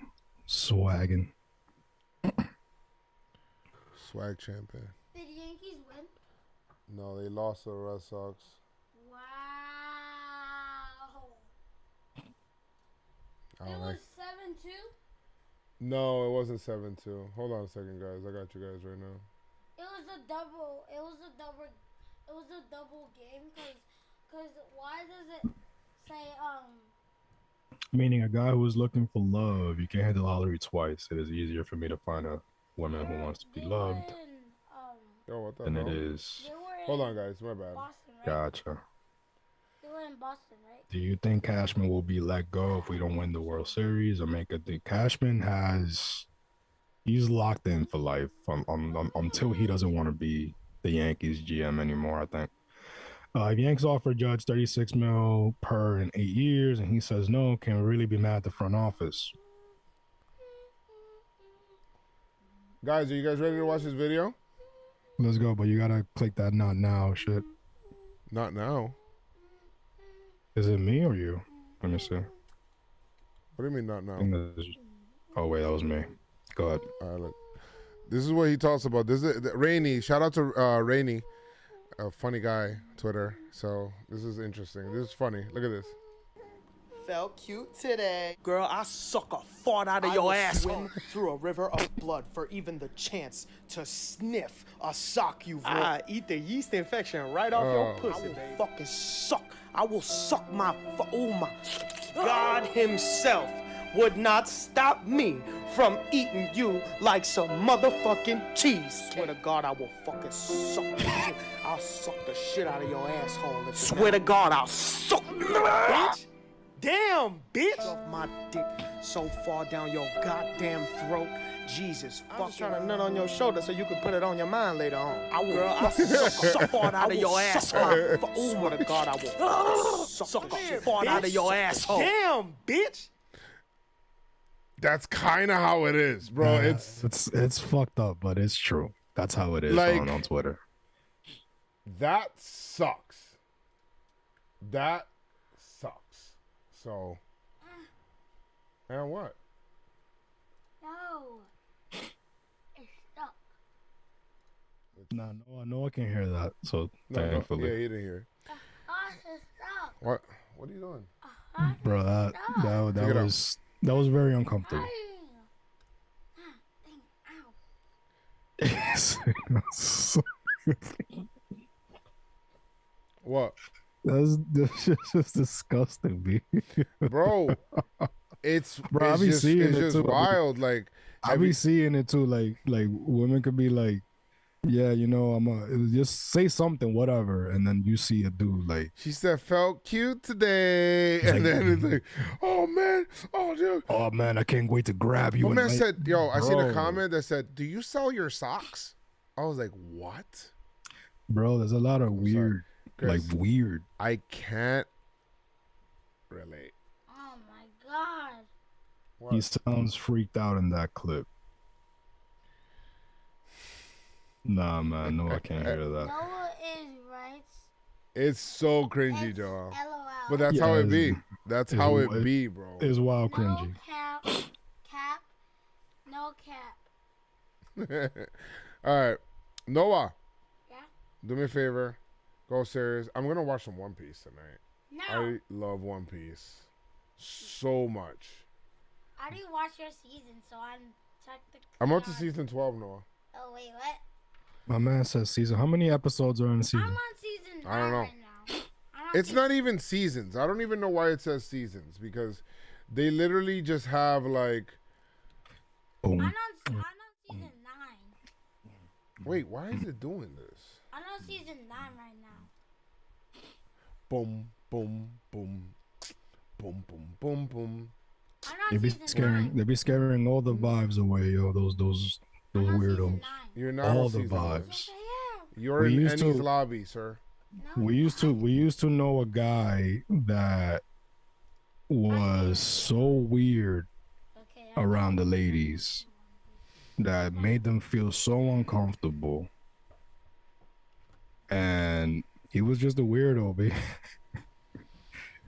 [SPEAKER 1] Swag champion.
[SPEAKER 6] Did the Yankees win?
[SPEAKER 1] No, they lost to the Red Sox.
[SPEAKER 6] Wow.
[SPEAKER 1] I
[SPEAKER 6] It
[SPEAKER 1] don't
[SPEAKER 6] was
[SPEAKER 1] like.
[SPEAKER 6] 7-2?
[SPEAKER 1] No, it wasn't 7-2. Hold on a second, guys. I got you guys right now.
[SPEAKER 6] It was a double game cuz why does it say
[SPEAKER 2] Meaning a guy who is looking for love, you can't hit the lottery twice. It is easier for me to find a woman who wants to be
[SPEAKER 6] they
[SPEAKER 2] loved
[SPEAKER 6] were in,
[SPEAKER 1] Yo, what the
[SPEAKER 2] than
[SPEAKER 1] hell?
[SPEAKER 2] it is.
[SPEAKER 6] they were
[SPEAKER 1] Hold
[SPEAKER 6] in
[SPEAKER 1] on, guys. My bad.
[SPEAKER 6] Boston, right?
[SPEAKER 2] Gotcha.
[SPEAKER 6] They were in Boston, right?
[SPEAKER 2] Do you think Cashman will be let go if we don't win the World Series or make a deal? Cashman he's locked in for life until he doesn't want to be the Yankees GM anymore, I think. If Yanks offer Judge $36 million per in 8 years and he says no, can we really be mad at the front office?
[SPEAKER 1] Guys, are you guys ready to watch this video?
[SPEAKER 2] Let's go, but you gotta click that not now shit.
[SPEAKER 1] Not now.
[SPEAKER 2] Is it me or you? Let me see.
[SPEAKER 1] What do you mean not now?
[SPEAKER 2] Oh wait, that was me. Go ahead.
[SPEAKER 1] All right, look. This is what he talks about. This is Rainey. Shout out to Rainey, a funny guy, Twitter. So this is interesting. This is funny. Look at this.
[SPEAKER 7] Felt cute today. Girl, I suck a fart out of your ass. Swim through a river of blood for even the chance to sniff a sock you've worn. Eat the yeast infection right off your pussy, I will fucking suck. I will suck my oh my. God himself would not stop me from eating you like some motherfucking cheese. Swear to God, I will fucking suck the shit. I'll suck the shit out of your asshole. Swear to God, I'll suck bitch. Damn, bitch! Off my dick so far down your goddamn throat. Jesus, I'm just trying to nut on your shoulder so you can put it on your mind later on. I will suck fart out of your asshole. Oh my God, I will suck the fart out of your asshole. Damn, bitch!
[SPEAKER 1] That's kind of how it is, bro.
[SPEAKER 2] It's fucked up, but it's true. That's how it is
[SPEAKER 1] Like,
[SPEAKER 2] on Twitter.
[SPEAKER 1] That sucks. That sucks. So, and what?
[SPEAKER 6] No. It's stuck.
[SPEAKER 2] Nah, no, I can't hear that. So
[SPEAKER 1] No,
[SPEAKER 2] thankfully,
[SPEAKER 1] yeah, he didn't hear.
[SPEAKER 6] It's stuck.
[SPEAKER 1] What? What are you doing?
[SPEAKER 2] bro, that was very uncomfortable.
[SPEAKER 1] What?
[SPEAKER 2] That's just disgusting, B.
[SPEAKER 1] Bro, it's
[SPEAKER 2] Bro, I be seeing
[SPEAKER 1] it's
[SPEAKER 2] it
[SPEAKER 1] just
[SPEAKER 2] too.
[SPEAKER 1] wild. Like,
[SPEAKER 2] I be seeing it too. Like women could be like, yeah, you know, just say something, whatever, and then you see a dude like,
[SPEAKER 1] she said, felt cute today, and
[SPEAKER 2] like,
[SPEAKER 1] then it's like, oh man, oh dude,
[SPEAKER 2] oh man, I can't wait to grab you.
[SPEAKER 1] my man
[SPEAKER 2] and,
[SPEAKER 1] said, yo, I seen a
[SPEAKER 2] bro.
[SPEAKER 1] comment that said, do you sell your socks? I was like, what?
[SPEAKER 2] Bro, there's a lot of weird,
[SPEAKER 1] Chris,
[SPEAKER 2] like weird.
[SPEAKER 1] I can't relate.
[SPEAKER 6] Oh my God.
[SPEAKER 1] What?
[SPEAKER 2] He sounds freaked out in that clip. Nah, man, no, I can't hear that.
[SPEAKER 6] Noah is right.
[SPEAKER 1] It's so cringy,
[SPEAKER 6] It's
[SPEAKER 1] Joel.
[SPEAKER 6] LOL.
[SPEAKER 1] But that's
[SPEAKER 2] Yeah,
[SPEAKER 1] how it
[SPEAKER 2] it's-
[SPEAKER 1] be. That's
[SPEAKER 2] it's
[SPEAKER 1] how
[SPEAKER 2] wi-
[SPEAKER 1] it be, bro.
[SPEAKER 2] It's wild
[SPEAKER 6] No
[SPEAKER 2] cringy.
[SPEAKER 6] cap. No cap.
[SPEAKER 1] All right, Noah,
[SPEAKER 6] Yeah?
[SPEAKER 1] do me a favor. Go serious. I'm gonna watch some One Piece tonight.
[SPEAKER 6] No.
[SPEAKER 1] I love One Piece so much.
[SPEAKER 6] I didn't watch your season, so I'm technically.
[SPEAKER 1] I'm up to season 12, Noah.
[SPEAKER 6] Oh, wait, what?
[SPEAKER 2] My man says season. How many episodes are in the
[SPEAKER 6] I'm
[SPEAKER 2] season?
[SPEAKER 6] on season 9
[SPEAKER 1] I don't know.
[SPEAKER 6] right now. I'm on
[SPEAKER 1] It's
[SPEAKER 6] season-
[SPEAKER 1] not even seasons. I don't even know why it says seasons because they literally just have like.
[SPEAKER 2] Boom.
[SPEAKER 6] I'm on season 9.
[SPEAKER 1] Wait, why is it doing this?
[SPEAKER 6] I'm on season 9 right now.
[SPEAKER 1] Boom, boom, boom, boom, boom, boom, boom.
[SPEAKER 6] I'm on
[SPEAKER 2] They be scaring all the vibes away, yo. Those weirdos.
[SPEAKER 1] You're not
[SPEAKER 2] All
[SPEAKER 1] on
[SPEAKER 2] the
[SPEAKER 1] season 9.
[SPEAKER 2] vibes.
[SPEAKER 1] You're
[SPEAKER 2] We
[SPEAKER 1] in
[SPEAKER 2] used
[SPEAKER 1] Annie's
[SPEAKER 2] to-
[SPEAKER 1] lobby, sir.
[SPEAKER 2] We used to know a guy that was so weird around the ladies that made them feel so uncomfortable, and he was just a weirdo, baby.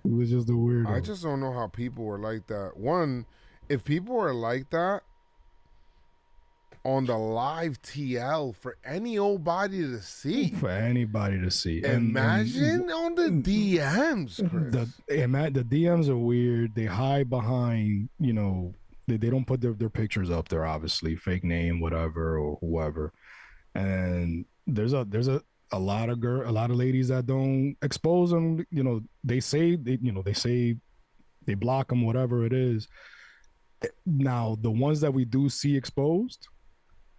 [SPEAKER 2] He was just a weirdo.
[SPEAKER 1] I just don't know how people were like that. One, if people were like that on the live TL for any old body to see,
[SPEAKER 2] for anybody to see.
[SPEAKER 1] Imagine on the DMs, Chris.
[SPEAKER 2] The DMs are weird. They hide behind, they don't put their pictures up there, obviously, fake name, whatever, or whoever. And there's a lot of ladies that don't expose them. They say they block them, whatever it is. Now, the ones that we do see exposed,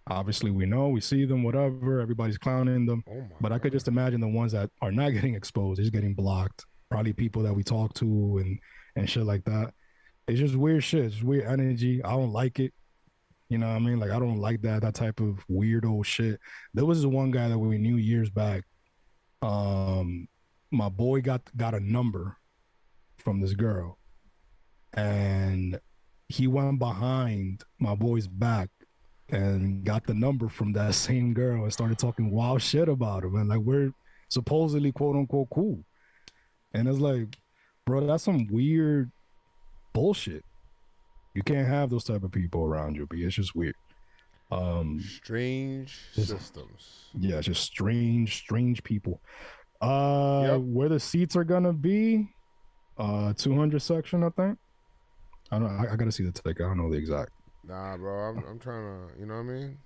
[SPEAKER 2] obviously we see them, whatever, everybody's clowning them. But I could just imagine the ones that are not getting exposed, they're just getting blocked. Probably people that we talk to and shit like that. It's just weird shit. It's weird energy. I don't like it. You know what I mean? Like, I don't like that type of weirdo shit. There was this one guy that we knew years back. My boy got a number from this girl, and he went behind my boy's back and got the number from that same girl and started talking wild shit about him. And like, we're supposedly quote unquote cool. And it's like, bro, that's some weird bullshit. You can't have those type of people around you, but it's just weird.
[SPEAKER 1] Strange systems.
[SPEAKER 2] Yeah, it's just strange people. Where the seats are gonna be, 200 section, I think. I don't know. I gotta see the ticket. I don't know the exact.
[SPEAKER 1] Nah, bro. I'm trying to. You know what I mean?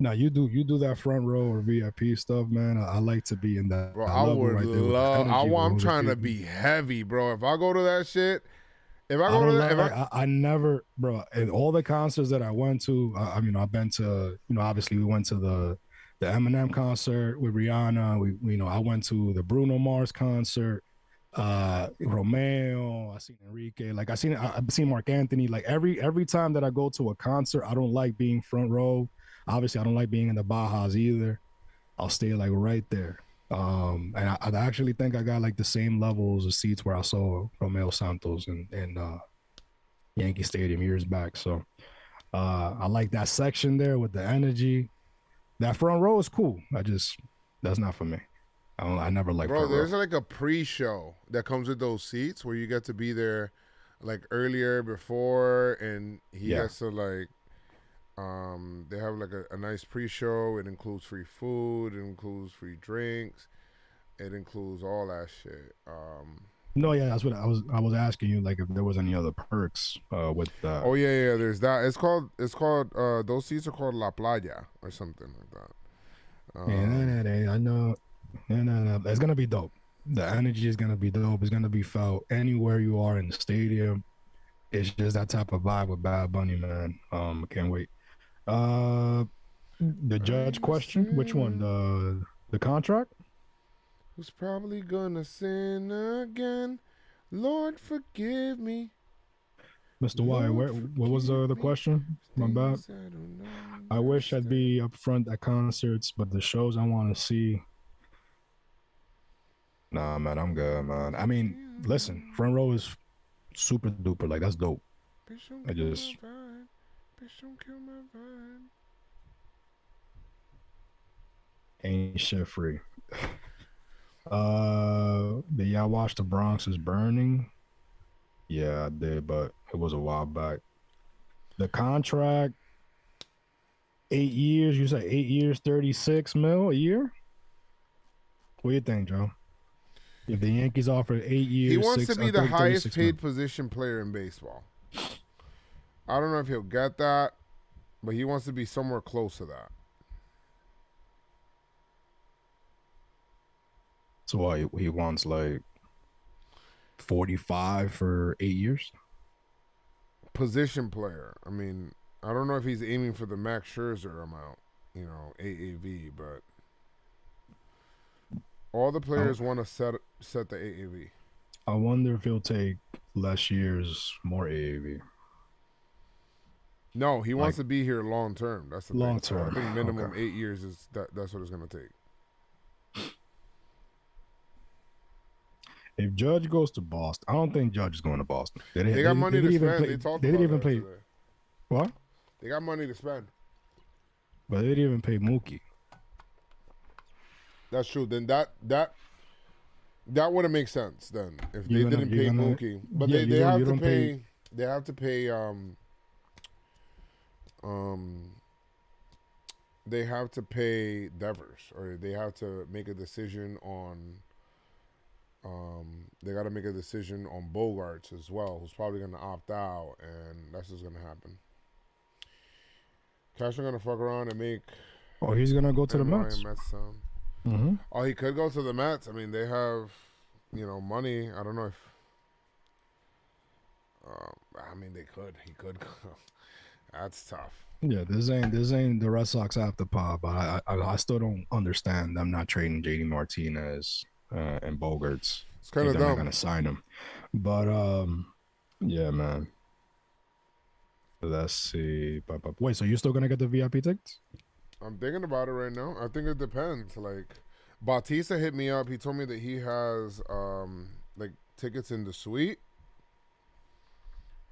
[SPEAKER 2] Now you do that front row or VIP stuff, man. I like to be in that.
[SPEAKER 1] Bro, I would love. I'm trying to be heavy, bro. If I go to that shit. I
[SPEAKER 2] never, bro. In all the concerts that I went to, I've been to, obviously we went to the Eminem concert with Rihanna. I went to the Bruno Mars concert, Romeo. I seen Enrique. Like I've seen Mark Anthony. Like every time that I go to a concert, I don't like being front row. Obviously, I don't like being in the Bajas either. I'll stay like right there. And I actually think I got like the same levels of seats where I saw Romeo Santos in Yankee Stadium years back. So I like that section there with the energy. That front row is cool. That's not for me. I never like.
[SPEAKER 1] Bro, there's like a pre-show that comes with those seats where you get to be there like earlier before, and he gets to like. They have like a nice pre-show. It includes free food. It includes free drinks. It includes all that shit.
[SPEAKER 2] No, yeah, that's what I was asking you, like if there was any other perks with that.
[SPEAKER 1] Oh yeah, there's that. It's called those seats are called La Playa or something like that.
[SPEAKER 2] I know. No. It's gonna be dope. The energy is gonna be dope. It's gonna be felt anywhere you are in the stadium. It's just that type of vibe with Bad Bunny, man. I can't wait. The judge question, which one? The contract?
[SPEAKER 1] Who's probably gonna sin again? Lord, forgive me.
[SPEAKER 2] Mr. Y, what was the question? My bad. I wish I'd be up front at concerts, but the shows I want to see. Nah, man, I'm good, man. I mean, listen, front row is super duper. Like, that's dope. I just. Ain't shit free. Did y'all watch The Bronx is Burning? Yeah, I did, but it was a while back. The contract, 8 years. You say 8 years, 36 mil a year. What do you think, Joe? If the Yankees offer 8 years,
[SPEAKER 1] he wants to be the highest paid position player in baseball. I don't know if he'll get that, but he wants to be somewhere close to that.
[SPEAKER 2] So what, he wants like 45 for 8 years?
[SPEAKER 1] Position player. I mean, I don't know if he's aiming for the Max Scherzer amount, AAV, but all the players want to set the AAV.
[SPEAKER 2] I wonder if he'll take less years, more AAV.
[SPEAKER 1] No, he wants to be here long term. That's the
[SPEAKER 2] long
[SPEAKER 1] thing. So I
[SPEAKER 2] term.
[SPEAKER 1] think minimum
[SPEAKER 2] Okay.
[SPEAKER 1] 8 years is that's what it's gonna take.
[SPEAKER 2] If Judge goes to Boston, I don't think Judge is going to Boston.
[SPEAKER 1] They got money to
[SPEAKER 2] didn't even
[SPEAKER 1] spend.
[SPEAKER 2] play-
[SPEAKER 1] They talked
[SPEAKER 2] They
[SPEAKER 1] about
[SPEAKER 2] didn't even
[SPEAKER 1] that
[SPEAKER 2] play.
[SPEAKER 1] today.
[SPEAKER 2] What?
[SPEAKER 1] They got money to spend.
[SPEAKER 2] But they didn't even pay Mookie.
[SPEAKER 1] That's true. Then that wouldn't make sense then if they
[SPEAKER 2] You're
[SPEAKER 1] didn't
[SPEAKER 2] gonna-
[SPEAKER 1] pay
[SPEAKER 2] you're gonna-
[SPEAKER 1] Mookie. But
[SPEAKER 2] yeah,
[SPEAKER 1] they
[SPEAKER 2] you don't-
[SPEAKER 1] have
[SPEAKER 2] you
[SPEAKER 1] to
[SPEAKER 2] don't
[SPEAKER 1] pay.
[SPEAKER 2] pay-
[SPEAKER 1] They have to pay. They have to pay Devers, or they have to make a decision on. They got to make a decision on Bogarts as well, who's probably going to opt out, and that's just going to happen. Cashman going to fuck around and make.
[SPEAKER 2] Oh, he's gonna go to the
[SPEAKER 1] NY
[SPEAKER 2] Mets.
[SPEAKER 1] sound.
[SPEAKER 2] Mm-hmm.
[SPEAKER 1] Oh, he could go to the Mets. I mean, they have, money. I don't know if. I mean, they could. He could go. That's tough.
[SPEAKER 2] Yeah, this ain't the Red Sox after pod, but I still don't understand them not trading JD Martinez and Bogarts.
[SPEAKER 1] It's kind of
[SPEAKER 2] They're not
[SPEAKER 1] dumb.
[SPEAKER 2] gonna sign him. But yeah, man. Let's see. Wait, so you're still gonna get the VIP tickets?
[SPEAKER 1] I'm thinking about it right now. I think it depends. Like, Bautista hit me up. He told me that he has tickets in the suite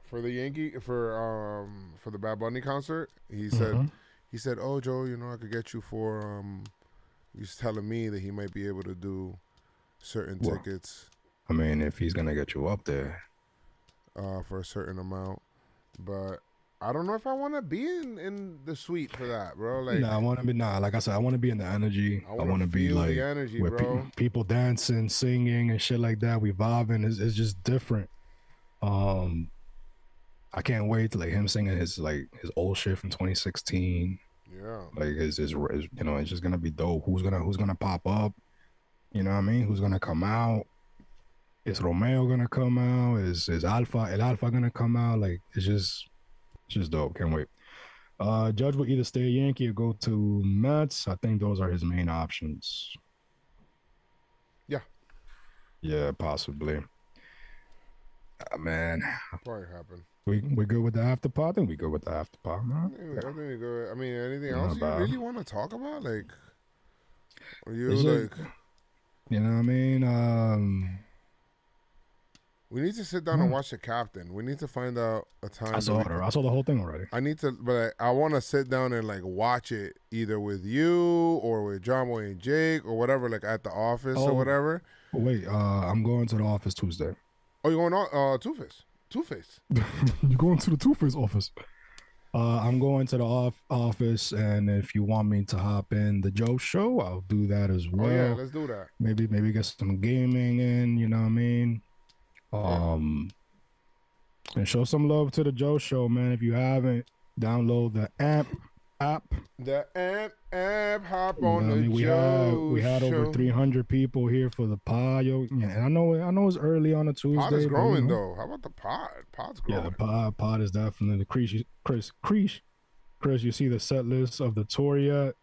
[SPEAKER 1] for the for the Bad Bunny concert. He said, "Oh, Joe, I could get you for." He's telling me that he might be able to do certain tickets.
[SPEAKER 2] I mean, if he's gonna get you up there,
[SPEAKER 1] for a certain amount, but I don't know if I want to be in the suite for that, bro. Like,
[SPEAKER 2] I want to be like I said, I want to be in the energy. I want to be
[SPEAKER 1] feel
[SPEAKER 2] like
[SPEAKER 1] the energy,
[SPEAKER 2] where
[SPEAKER 1] bro.
[SPEAKER 2] people dancing, singing, and shit like that. We vibing. It's just different. I can't wait to him singing his old shit from 2016.
[SPEAKER 1] Yeah.
[SPEAKER 2] Like his it's just gonna be dope. Who's gonna pop up? You know what I mean? Who's gonna come out? Is Romeo gonna come out? Is El Alfa gonna come out? Like it's just dope. Can't wait. Judge will either stay a Yankee or go to Mets. I think those are his main options.
[SPEAKER 1] Yeah.
[SPEAKER 2] Yeah, possibly. Man,
[SPEAKER 1] Probably happen.
[SPEAKER 2] we good with the after pod. Then we good with the after pod, man.
[SPEAKER 1] I think we go. I mean, anything
[SPEAKER 2] Not
[SPEAKER 1] else you
[SPEAKER 2] bad.
[SPEAKER 1] really want to talk about? Like, are you
[SPEAKER 2] It's
[SPEAKER 1] like?
[SPEAKER 2] You know what I mean?
[SPEAKER 1] We need to sit down and watch the captain. We need to find out a time.
[SPEAKER 2] I saw the whole thing already.
[SPEAKER 1] I need to, but I want to sit down and watch it either with you or with Jomboy and Jake or whatever, at the office or whatever.
[SPEAKER 2] Wait, I'm going to the office Tuesday.
[SPEAKER 1] Oh, you going on Two-Face?
[SPEAKER 2] You're going to the Two-Face office. I'm going to the office, and if you want me to hop in the Joe show, I'll do that as well.
[SPEAKER 1] Oh yeah, let's do that.
[SPEAKER 2] Maybe get some gaming in. You know what I mean? And show some love to the Joe show, man. If you haven't, download the app.
[SPEAKER 1] The app, hop on the
[SPEAKER 2] we
[SPEAKER 1] Joe
[SPEAKER 2] had
[SPEAKER 1] show.
[SPEAKER 2] over 300 people here for the pod, yo. Yeah, and I know it's early on a Tuesday.
[SPEAKER 1] Pod is
[SPEAKER 2] but,
[SPEAKER 1] growing though. How about the pod? Pod's growing.
[SPEAKER 2] Yeah, the pod is definitely the Chris. You see the set list of the tour yet?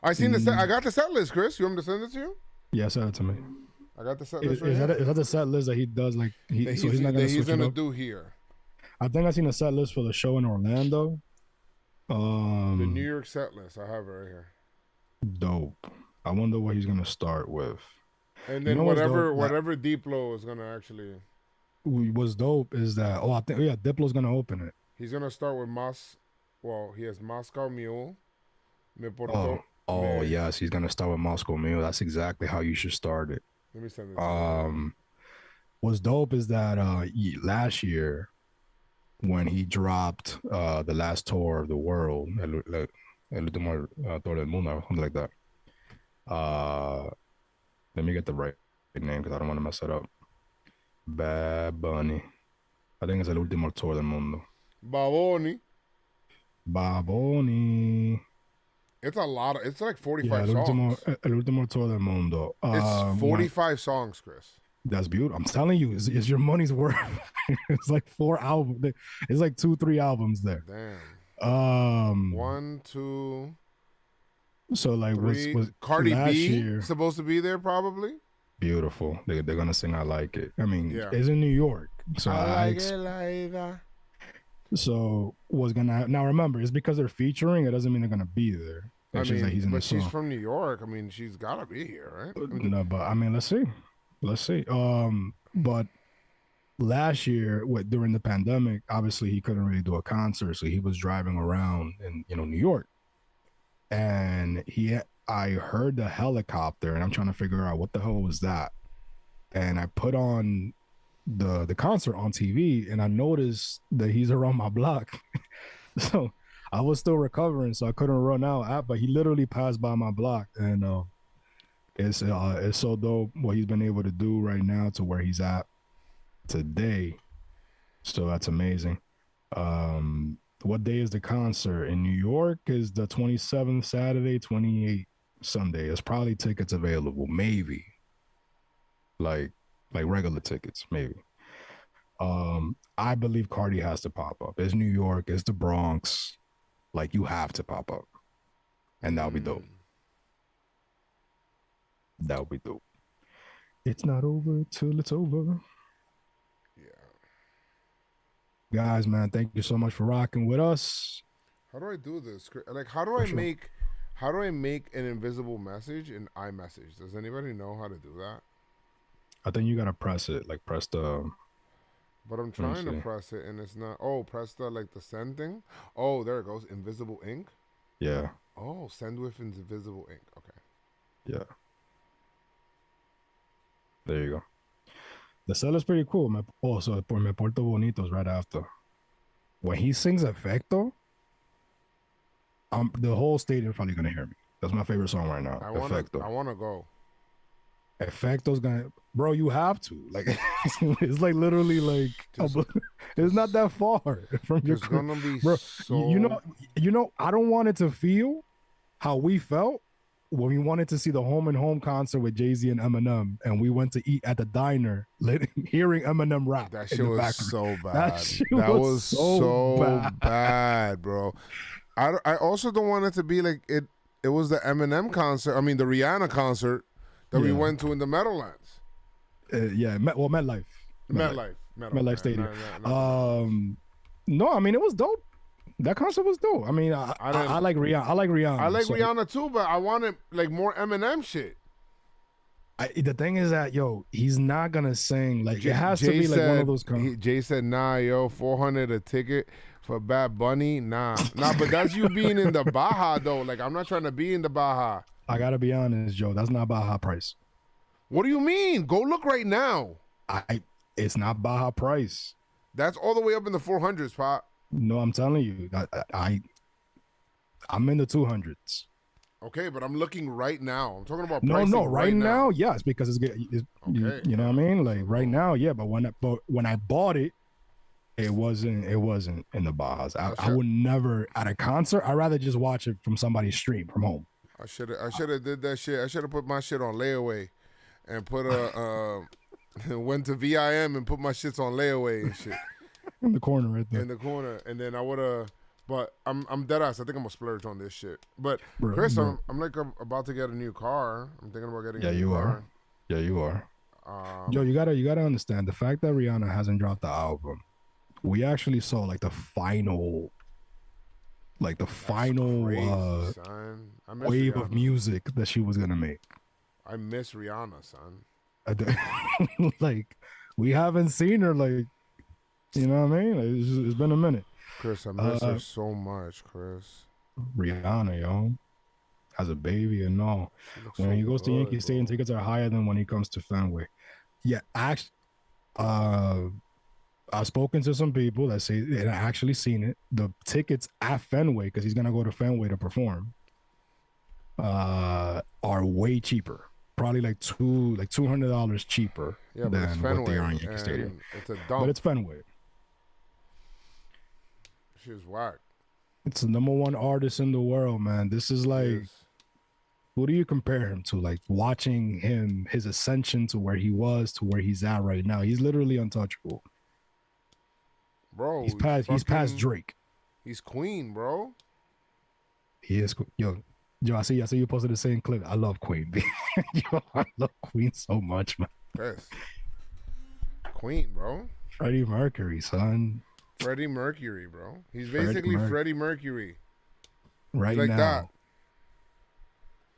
[SPEAKER 1] I seen the set. I got the set list, Chris. You want me to send it to you?
[SPEAKER 2] Yeah, send it to me.
[SPEAKER 1] I got the set
[SPEAKER 2] Is
[SPEAKER 1] list right here.
[SPEAKER 2] that the set list that he does? Like he's not
[SPEAKER 1] that
[SPEAKER 2] gonna
[SPEAKER 1] he's
[SPEAKER 2] switch it
[SPEAKER 1] gonna
[SPEAKER 2] up?
[SPEAKER 1] do here.
[SPEAKER 2] I think I seen a set list for the show in Orlando.
[SPEAKER 1] The New York set list. I have it right here.
[SPEAKER 2] Dope. I wonder what he's gonna start with.
[SPEAKER 1] And then whatever Diplo is gonna actually.
[SPEAKER 2] What's dope is that I think Diplo's gonna open it.
[SPEAKER 1] He's gonna start with he has Moscow Mule. Me
[SPEAKER 2] Oh yes, he's gonna start with Moscow Mule. That's exactly how you should start it.
[SPEAKER 1] Let me send it to you.
[SPEAKER 2] What's dope is that last year when he dropped the last tour of the world, El último tour del mundo, something like that. Let me get the right name because I don't want to mess it up. Bad Bunny. I think it's El último tour del mundo.
[SPEAKER 1] Baboni. It's a lot of. It's 45 songs.
[SPEAKER 2] El último tour del mundo.
[SPEAKER 1] It's 45 songs, Chris.
[SPEAKER 2] That's beautiful. I'm telling you, it's your money's worth. It's 4 albums. It's 2-3 albums there.
[SPEAKER 1] Damn. 1, 2.
[SPEAKER 2] So
[SPEAKER 1] 3.
[SPEAKER 2] was
[SPEAKER 1] Cardi
[SPEAKER 2] last
[SPEAKER 1] B
[SPEAKER 2] year,
[SPEAKER 1] supposed to be there probably?
[SPEAKER 2] Beautiful. They're gonna sing "I Like It." I mean,
[SPEAKER 1] Yeah.
[SPEAKER 2] it's in New York, so
[SPEAKER 1] I like it like that.
[SPEAKER 2] So what's gonna now? Remember, it's because they're featuring. It doesn't mean they're gonna be there.
[SPEAKER 1] I
[SPEAKER 2] It's just that
[SPEAKER 1] mean,
[SPEAKER 2] he's in the
[SPEAKER 1] but she's
[SPEAKER 2] song.
[SPEAKER 1] from New York. I mean, she's gotta be here, right?
[SPEAKER 2] No, but I mean, let's see. But last year, during the pandemic, obviously he couldn't really do a concert, so he was driving around in New York, and I heard the helicopter, and I'm trying to figure out what the hell was that, and I put on the concert on TV, and I noticed that he's around my block. So I was still recovering, so I couldn't run out. But he literally passed by my block, and it's so dope what he's been able to do right now to where he's at today. So that's amazing. What day is the concert in New York? Is the 27th Saturday, 28th Sunday. There's probably tickets available, maybe. Like regular tickets, maybe. I believe Cardi has to pop up. It's New York, it's the Bronx. Like, you have to pop up. And that'll be dope. That'll be dope. It's not over till it's over.
[SPEAKER 1] Yeah.
[SPEAKER 2] Guys, man, thank you so much for rocking with us.
[SPEAKER 1] How do I do this? Like, how do I make an invisible message in iMessage? Does anybody know how to do that?
[SPEAKER 2] I think you gotta press it. Like, press the.
[SPEAKER 1] But I'm trying to press it and it's not. Oh, press the send thing. Oh, there it goes. Invisible ink.
[SPEAKER 2] Yeah.
[SPEAKER 1] Oh, send with invisible ink. Okay.
[SPEAKER 2] Yeah. There you go. The seller's pretty cool. So por Me Porto Bonitos right after. When he sings Efecto, the whole stadium's probably gonna hear me. That's my favorite song right now. Efecto.
[SPEAKER 1] I wanna go.
[SPEAKER 2] Effecto's gonna, bro. You have to. Like, it's like literally like it's not that far from your.
[SPEAKER 1] It's gonna be
[SPEAKER 2] bro.
[SPEAKER 1] so.
[SPEAKER 2] You know. I don't want it to feel how we felt when we wanted to see the Home and Home concert with Jay-Z and Eminem, and we went to eat at the diner, hearing Eminem rap.
[SPEAKER 1] That shit was so bad.
[SPEAKER 2] That was so
[SPEAKER 1] bad, bro. I also don't want it to be like it. It was the Eminem concert. I mean, the Rihanna concert that we went to in the Meadowlands.
[SPEAKER 2] MetLife. MetLife Stadium. No, I mean, it was dope. That concert was dope. I mean, I like Rihanna. I like
[SPEAKER 1] Rihanna too, but I wanted like more Eminem shit.
[SPEAKER 2] The thing is that, he's not gonna sing like it has to be like one of those.
[SPEAKER 1] Jay said, "Nah, yo, $400 a ticket for Bad Bunny, nah." But that's you being in the Baja though. Like, I'm not trying to be in the Baja.
[SPEAKER 2] I gotta be honest, Joe. That's not Baja price.
[SPEAKER 1] What do you mean? Go look right now.
[SPEAKER 2] It's not Baja price.
[SPEAKER 1] That's all the way up in the 400s, Pop.
[SPEAKER 2] No, I'm telling you, I'm in the 200s.
[SPEAKER 1] Okay, but I'm looking right now. I'm talking about
[SPEAKER 2] pricing. No, right now, yes, because it's
[SPEAKER 1] okay.
[SPEAKER 2] You know what I mean? Like right now, yeah. But when I bought it, it wasn't in the Bajas. I would never at a concert. I'd rather just watch it from somebody's stream from home.
[SPEAKER 1] I should have did that shit. I should have put my shit on layaway, and put went to VIM and put my shits on layaway and shit.
[SPEAKER 2] In the corner, right there.
[SPEAKER 1] In the corner, and then I would have. But I'm dead ass. I think I'm gonna splurge on this shit. But
[SPEAKER 2] bro,
[SPEAKER 1] Chris, I'm like about to get a new car. I'm thinking about getting.
[SPEAKER 2] Yeah, you are. Yeah, you are. Yo, you gotta understand the fact that Rihanna hasn't dropped the album. We actually saw like the final wave
[SPEAKER 1] Rihanna.
[SPEAKER 2] of music that she was gonna make.
[SPEAKER 1] I miss Rihanna, son.
[SPEAKER 2] Like, we haven't seen her, like, you know what I mean? Like, it's been a minute.
[SPEAKER 1] Chris, I miss her so much, Chris.
[SPEAKER 2] Rihanna, yo, has a baby and all. When he goes to Yankee Stadium, tickets are higher than when he comes to Fenway. Yeah, actually, I've spoken to some people that say they actually seen it. The tickets at Fenway, because he's gonna go to Fenway to perform, are way cheaper. Probably like $200 cheaper than what they are in Yankee Stadium.
[SPEAKER 1] It's a dump.
[SPEAKER 2] But it's Fenway.
[SPEAKER 1] She's whack.
[SPEAKER 2] It's the #1 artist in the world, man. This is like, who do you compare him to? Like, watching his ascension to where he was to where he's at right now. He's literally untouchable.
[SPEAKER 1] Bro,
[SPEAKER 2] he's past Drake.
[SPEAKER 1] He's Queen, bro.
[SPEAKER 2] He is. Yo, Yo, I see you posted the same clip. I love Queen. Yo, I love Queen so much, man.
[SPEAKER 1] Chris. Queen, bro.
[SPEAKER 2] Freddie Mercury, son.
[SPEAKER 1] Freddie Mercury, bro. He's
[SPEAKER 2] Freddie
[SPEAKER 1] basically Freddie Mercury.
[SPEAKER 2] Right
[SPEAKER 1] like
[SPEAKER 2] now.
[SPEAKER 1] That.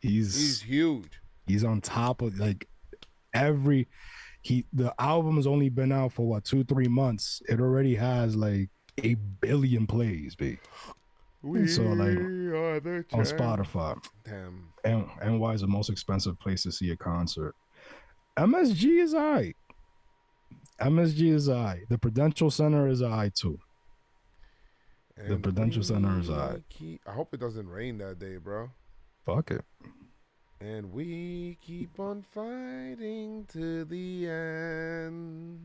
[SPEAKER 2] He's
[SPEAKER 1] huge.
[SPEAKER 2] He's on top of like the album has only been out for what 2-3 months. It already has like 8 billion plays, babe. So like on Spotify.
[SPEAKER 1] Damn.
[SPEAKER 2] And NY is the most expensive place to see a concert. MSG is alright. The Prudential Center is alright too.
[SPEAKER 1] And
[SPEAKER 2] the Prudential Center is alright.
[SPEAKER 1] I hope it doesn't rain that day, bro.
[SPEAKER 2] Fuck it.
[SPEAKER 1] And we keep on fighting to the end.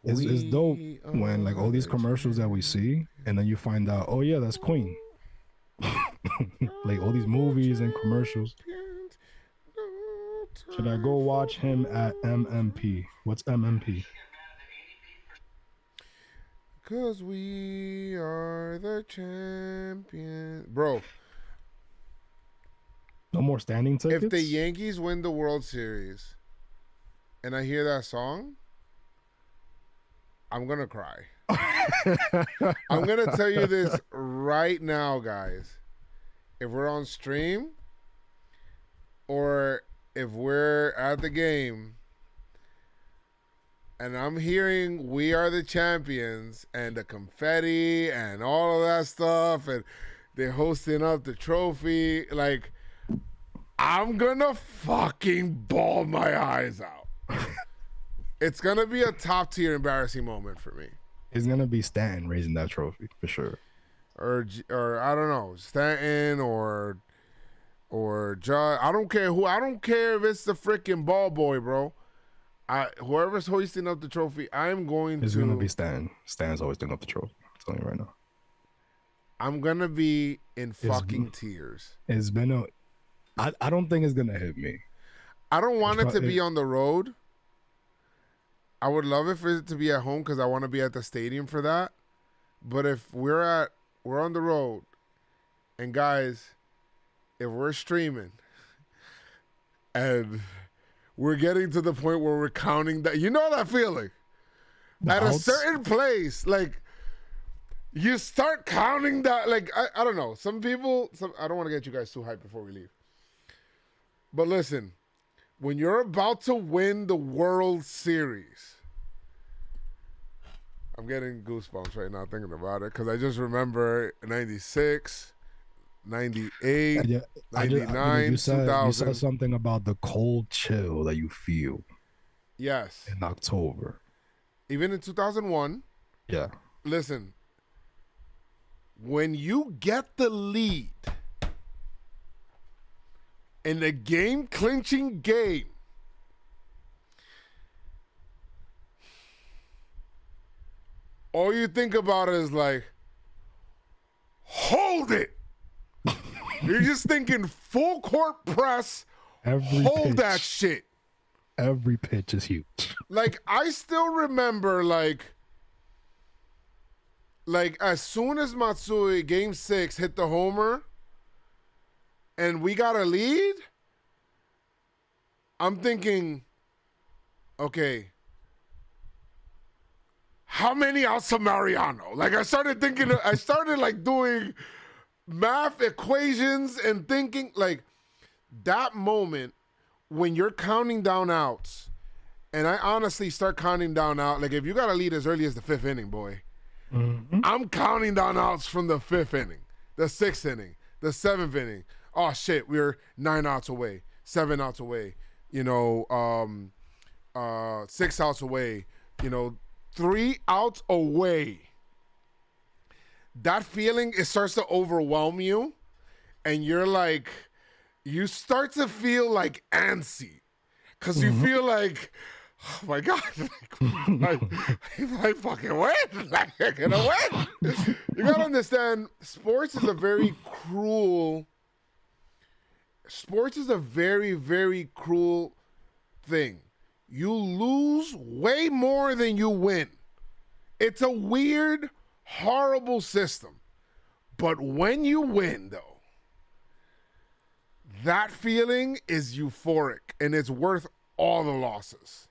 [SPEAKER 2] It's dope when like all these commercials that we see, and then you find out, oh yeah, that's Queen. Like all these movies and commercials. Should I go watch him at MMP? What's MMP?
[SPEAKER 1] Cause we are the champions, bro.
[SPEAKER 2] No more standing tickets.
[SPEAKER 1] If the Yankees win the World Series, and I hear that song, I'm gonna cry. I'm gonna tell you this right now, guys. If we're on stream, or if we're at the game, and I'm hearing "We Are the Champions" and the confetti and all of that stuff, and they're hosting up the trophy, like, I'm gonna fucking bawl my eyes out. It's gonna be a top tier embarrassing moment for me.
[SPEAKER 2] It's gonna be Stanton raising that trophy for sure.
[SPEAKER 1] Or I don't know, Stanton or Judd. I don't care who. I don't care if it's the freaking ball boy, bro. Whoever's hoisting up the trophy, I'm going to.
[SPEAKER 2] It's gonna be Stanton. Stanton's always doing up the trophy. I'm telling you right now.
[SPEAKER 1] I'm gonna be in fucking tears.
[SPEAKER 2] It's been I don't think it's gonna hit me.
[SPEAKER 1] I don't want it to be on the road. I would love it for it to be at home because I want to be at the stadium for that. But if we're on the road, and guys, if we're streaming and we're getting to the point where we're counting that, you know that feeling? At a certain place, like, you start counting that, like, I don't know. Some people, I don't want to get you guys too hyped before we leave. But listen, when you're about to win the World Series, I'm getting goosebumps right now thinking about it because I just remember 96, 98, 99,
[SPEAKER 2] you
[SPEAKER 1] 2000.
[SPEAKER 2] You said something about the cold chill that you feel.
[SPEAKER 1] Yes.
[SPEAKER 2] In October.
[SPEAKER 1] Even in 2001.
[SPEAKER 2] Yeah.
[SPEAKER 1] Listen, when you get the lead in the game-clinching game, all you think about is like, hold it. You're just thinking full court press, hold that shit.
[SPEAKER 2] Every pitch is huge.
[SPEAKER 1] Like, I still remember, like as soon as Matsui, Game 6, hit the homer, and we got a lead, I'm thinking, okay, how many outs to Mariano? Like, I started like doing math equations and thinking, like, that moment when you're counting down outs, and I honestly start counting down out, like, if you got a lead as early as the 5th inning, boy, I'm counting down outs from the 5th inning, the 6th inning, the 7th inning. Oh, shit, we're 9 outs away, 7 outs away, 6 outs away, 3 outs away. That feeling, it starts to overwhelm you, and you're like, you start to feel like antsy, because you feel like, oh my God, if I fucking win, like, I'm gonna win. You gotta understand, sports is a very, very cruel thing. You lose way more than you win. It's a weird, horrible system. But when you win, though, that feeling is euphoric, and it's worth all the losses.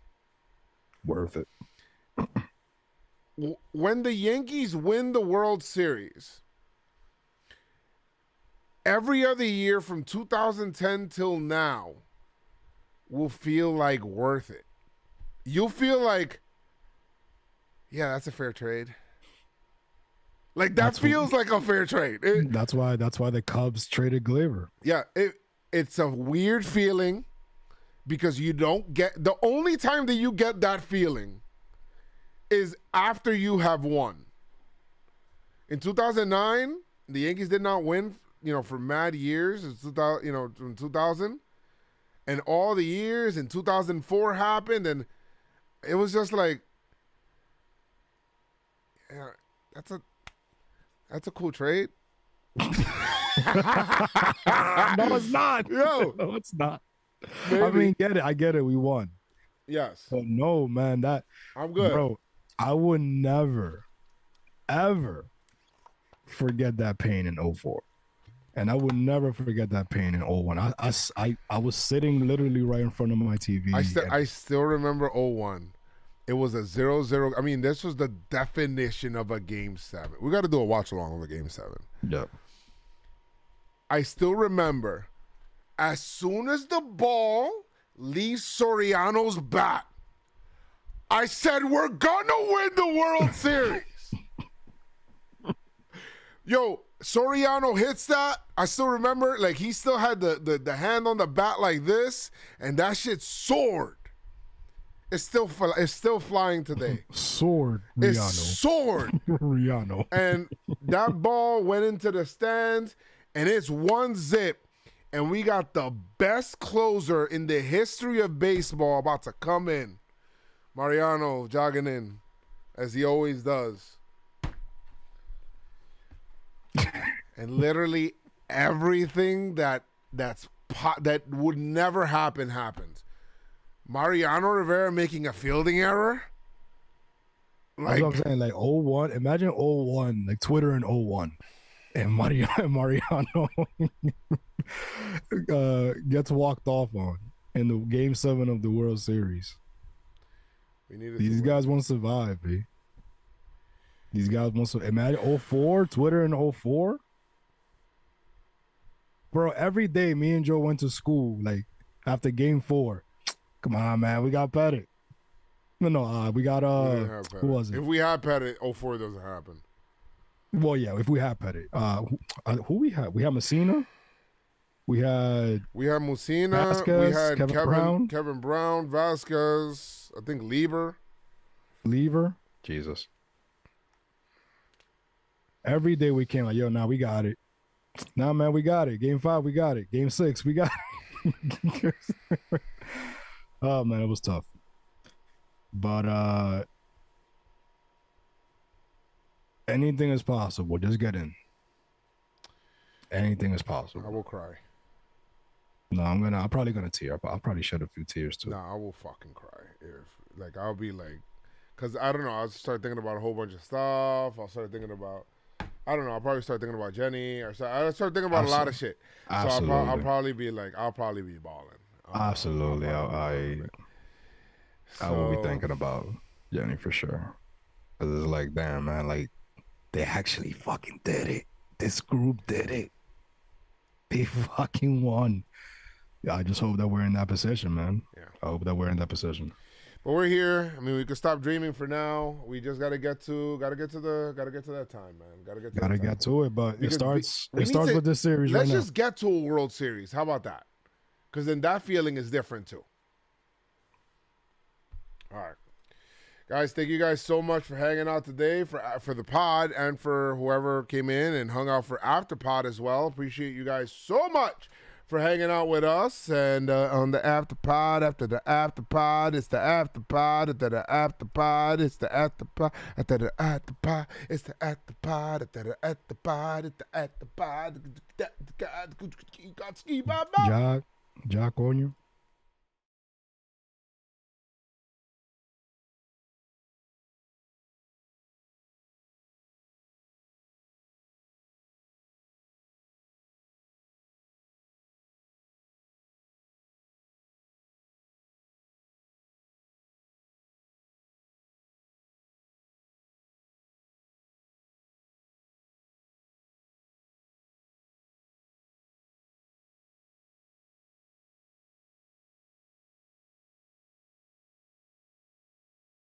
[SPEAKER 2] Worth it.
[SPEAKER 1] When the Yankees win the World Series, every other year from 2010 till now will feel like worth it. You'll feel like, yeah, that's a fair trade. Like that feels like a fair trade.
[SPEAKER 2] That's why the Cubs traded Gleyber.
[SPEAKER 1] Yeah, it's a weird feeling because you don't get, the only time that you get that feeling is after you have won. In 2009, the Yankees did not win, for mad years. It's 2000, in 2000, and all the years in 2004 happened, and it was just like, yeah, that's a cool trade.
[SPEAKER 2] No, it's not.
[SPEAKER 1] Yo,
[SPEAKER 2] no, it's not.
[SPEAKER 1] Maybe.
[SPEAKER 2] I mean, I get it. We won.
[SPEAKER 1] Yes.
[SPEAKER 2] But no, man,
[SPEAKER 1] I'm good.
[SPEAKER 2] Bro, I would never, ever forget that pain in 04. And I would never forget that pain in 01. I was sitting literally right in front of my TV.
[SPEAKER 1] I still remember 01. It was a 0-0. I mean, this was the definition of a Game 7. We got to do a watch along of a Game 7.
[SPEAKER 2] Yep.
[SPEAKER 1] I still remember, as soon as the ball leaves Soriano's bat, I said, we're going to win the World Series. Yo, Soriano hits that. I still remember, like, he still had the hand on the bat like this, and that shit soared. It's still flying today.
[SPEAKER 2] Soared, Riano.
[SPEAKER 1] It's soared.
[SPEAKER 2] Riano.
[SPEAKER 1] And that ball went into the stands, and it's 1-0. And we got the best closer in the history of baseball about to come in. Mariano jogging in, as he always does. And literally everything that would never happen happens. Mariano Rivera making a fielding error.
[SPEAKER 2] That's what I'm saying. Like 01. Imagine 01, like Twitter in 01. And Mariano gets walked off on in the Game 7 of the World Series. These guys want to survive, B. These guys want to imagine 04, Twitter in 04. Bro, every day me and Joe went to school, like after Game 4. Come on, man, we got Pettit. No, we got who was it?
[SPEAKER 1] If we had Pettit, 04 doesn't happen.
[SPEAKER 2] Well, yeah, if we had Pettit. Who we had? We had Messina. We had
[SPEAKER 1] Mussina.
[SPEAKER 2] Vasquez,
[SPEAKER 1] we had
[SPEAKER 2] Kevin Brown.
[SPEAKER 1] Brown, Vasquez. I think Lieber.
[SPEAKER 2] Jesus. Every day we came like, yo, we got it. Nah, man, we got it. Game 5, we got it. Game 6, we got it. Oh, man, it was tough. But anything is possible. Just get in. Anything is possible.
[SPEAKER 1] I will cry.
[SPEAKER 2] No, I'm probably gonna tear. I'll probably shed a few tears too.
[SPEAKER 1] I will fucking cry. I'll be like, cause I don't know. I'll start thinking about a whole bunch of stuff. I'll start thinking about, I don't know. I'll probably start thinking about Jenny, or I'll start thinking about a lot of shit.
[SPEAKER 2] Absolutely.
[SPEAKER 1] So I'll probably be balling.
[SPEAKER 2] Absolutely. I will be thinking about Jenny for sure. Cause it's like, damn, man, like they actually fucking did it. This group did it. They fucking won. Yeah, I just hope that we're in that position, man. Yeah. I hope that we're in that position.
[SPEAKER 1] But we're here. I mean, we could stop dreaming for now. We just gotta get to that time, man. Gotta get to it.
[SPEAKER 2] But because it starts with this series right now.
[SPEAKER 1] Let's just get to a World Series. How about that? Because then that feeling is different too. All right. Guys, thank you guys so much for hanging out today for the pod and for whoever came in and hung out for after pod as well. Appreciate you guys so much for hanging out with us. And on the after pod, after the after pod, it's the after pod, after the after pod, it's the after pod, after the after pod, it's the after pod, after the after pod, it's the after pod.
[SPEAKER 2] Jack on you.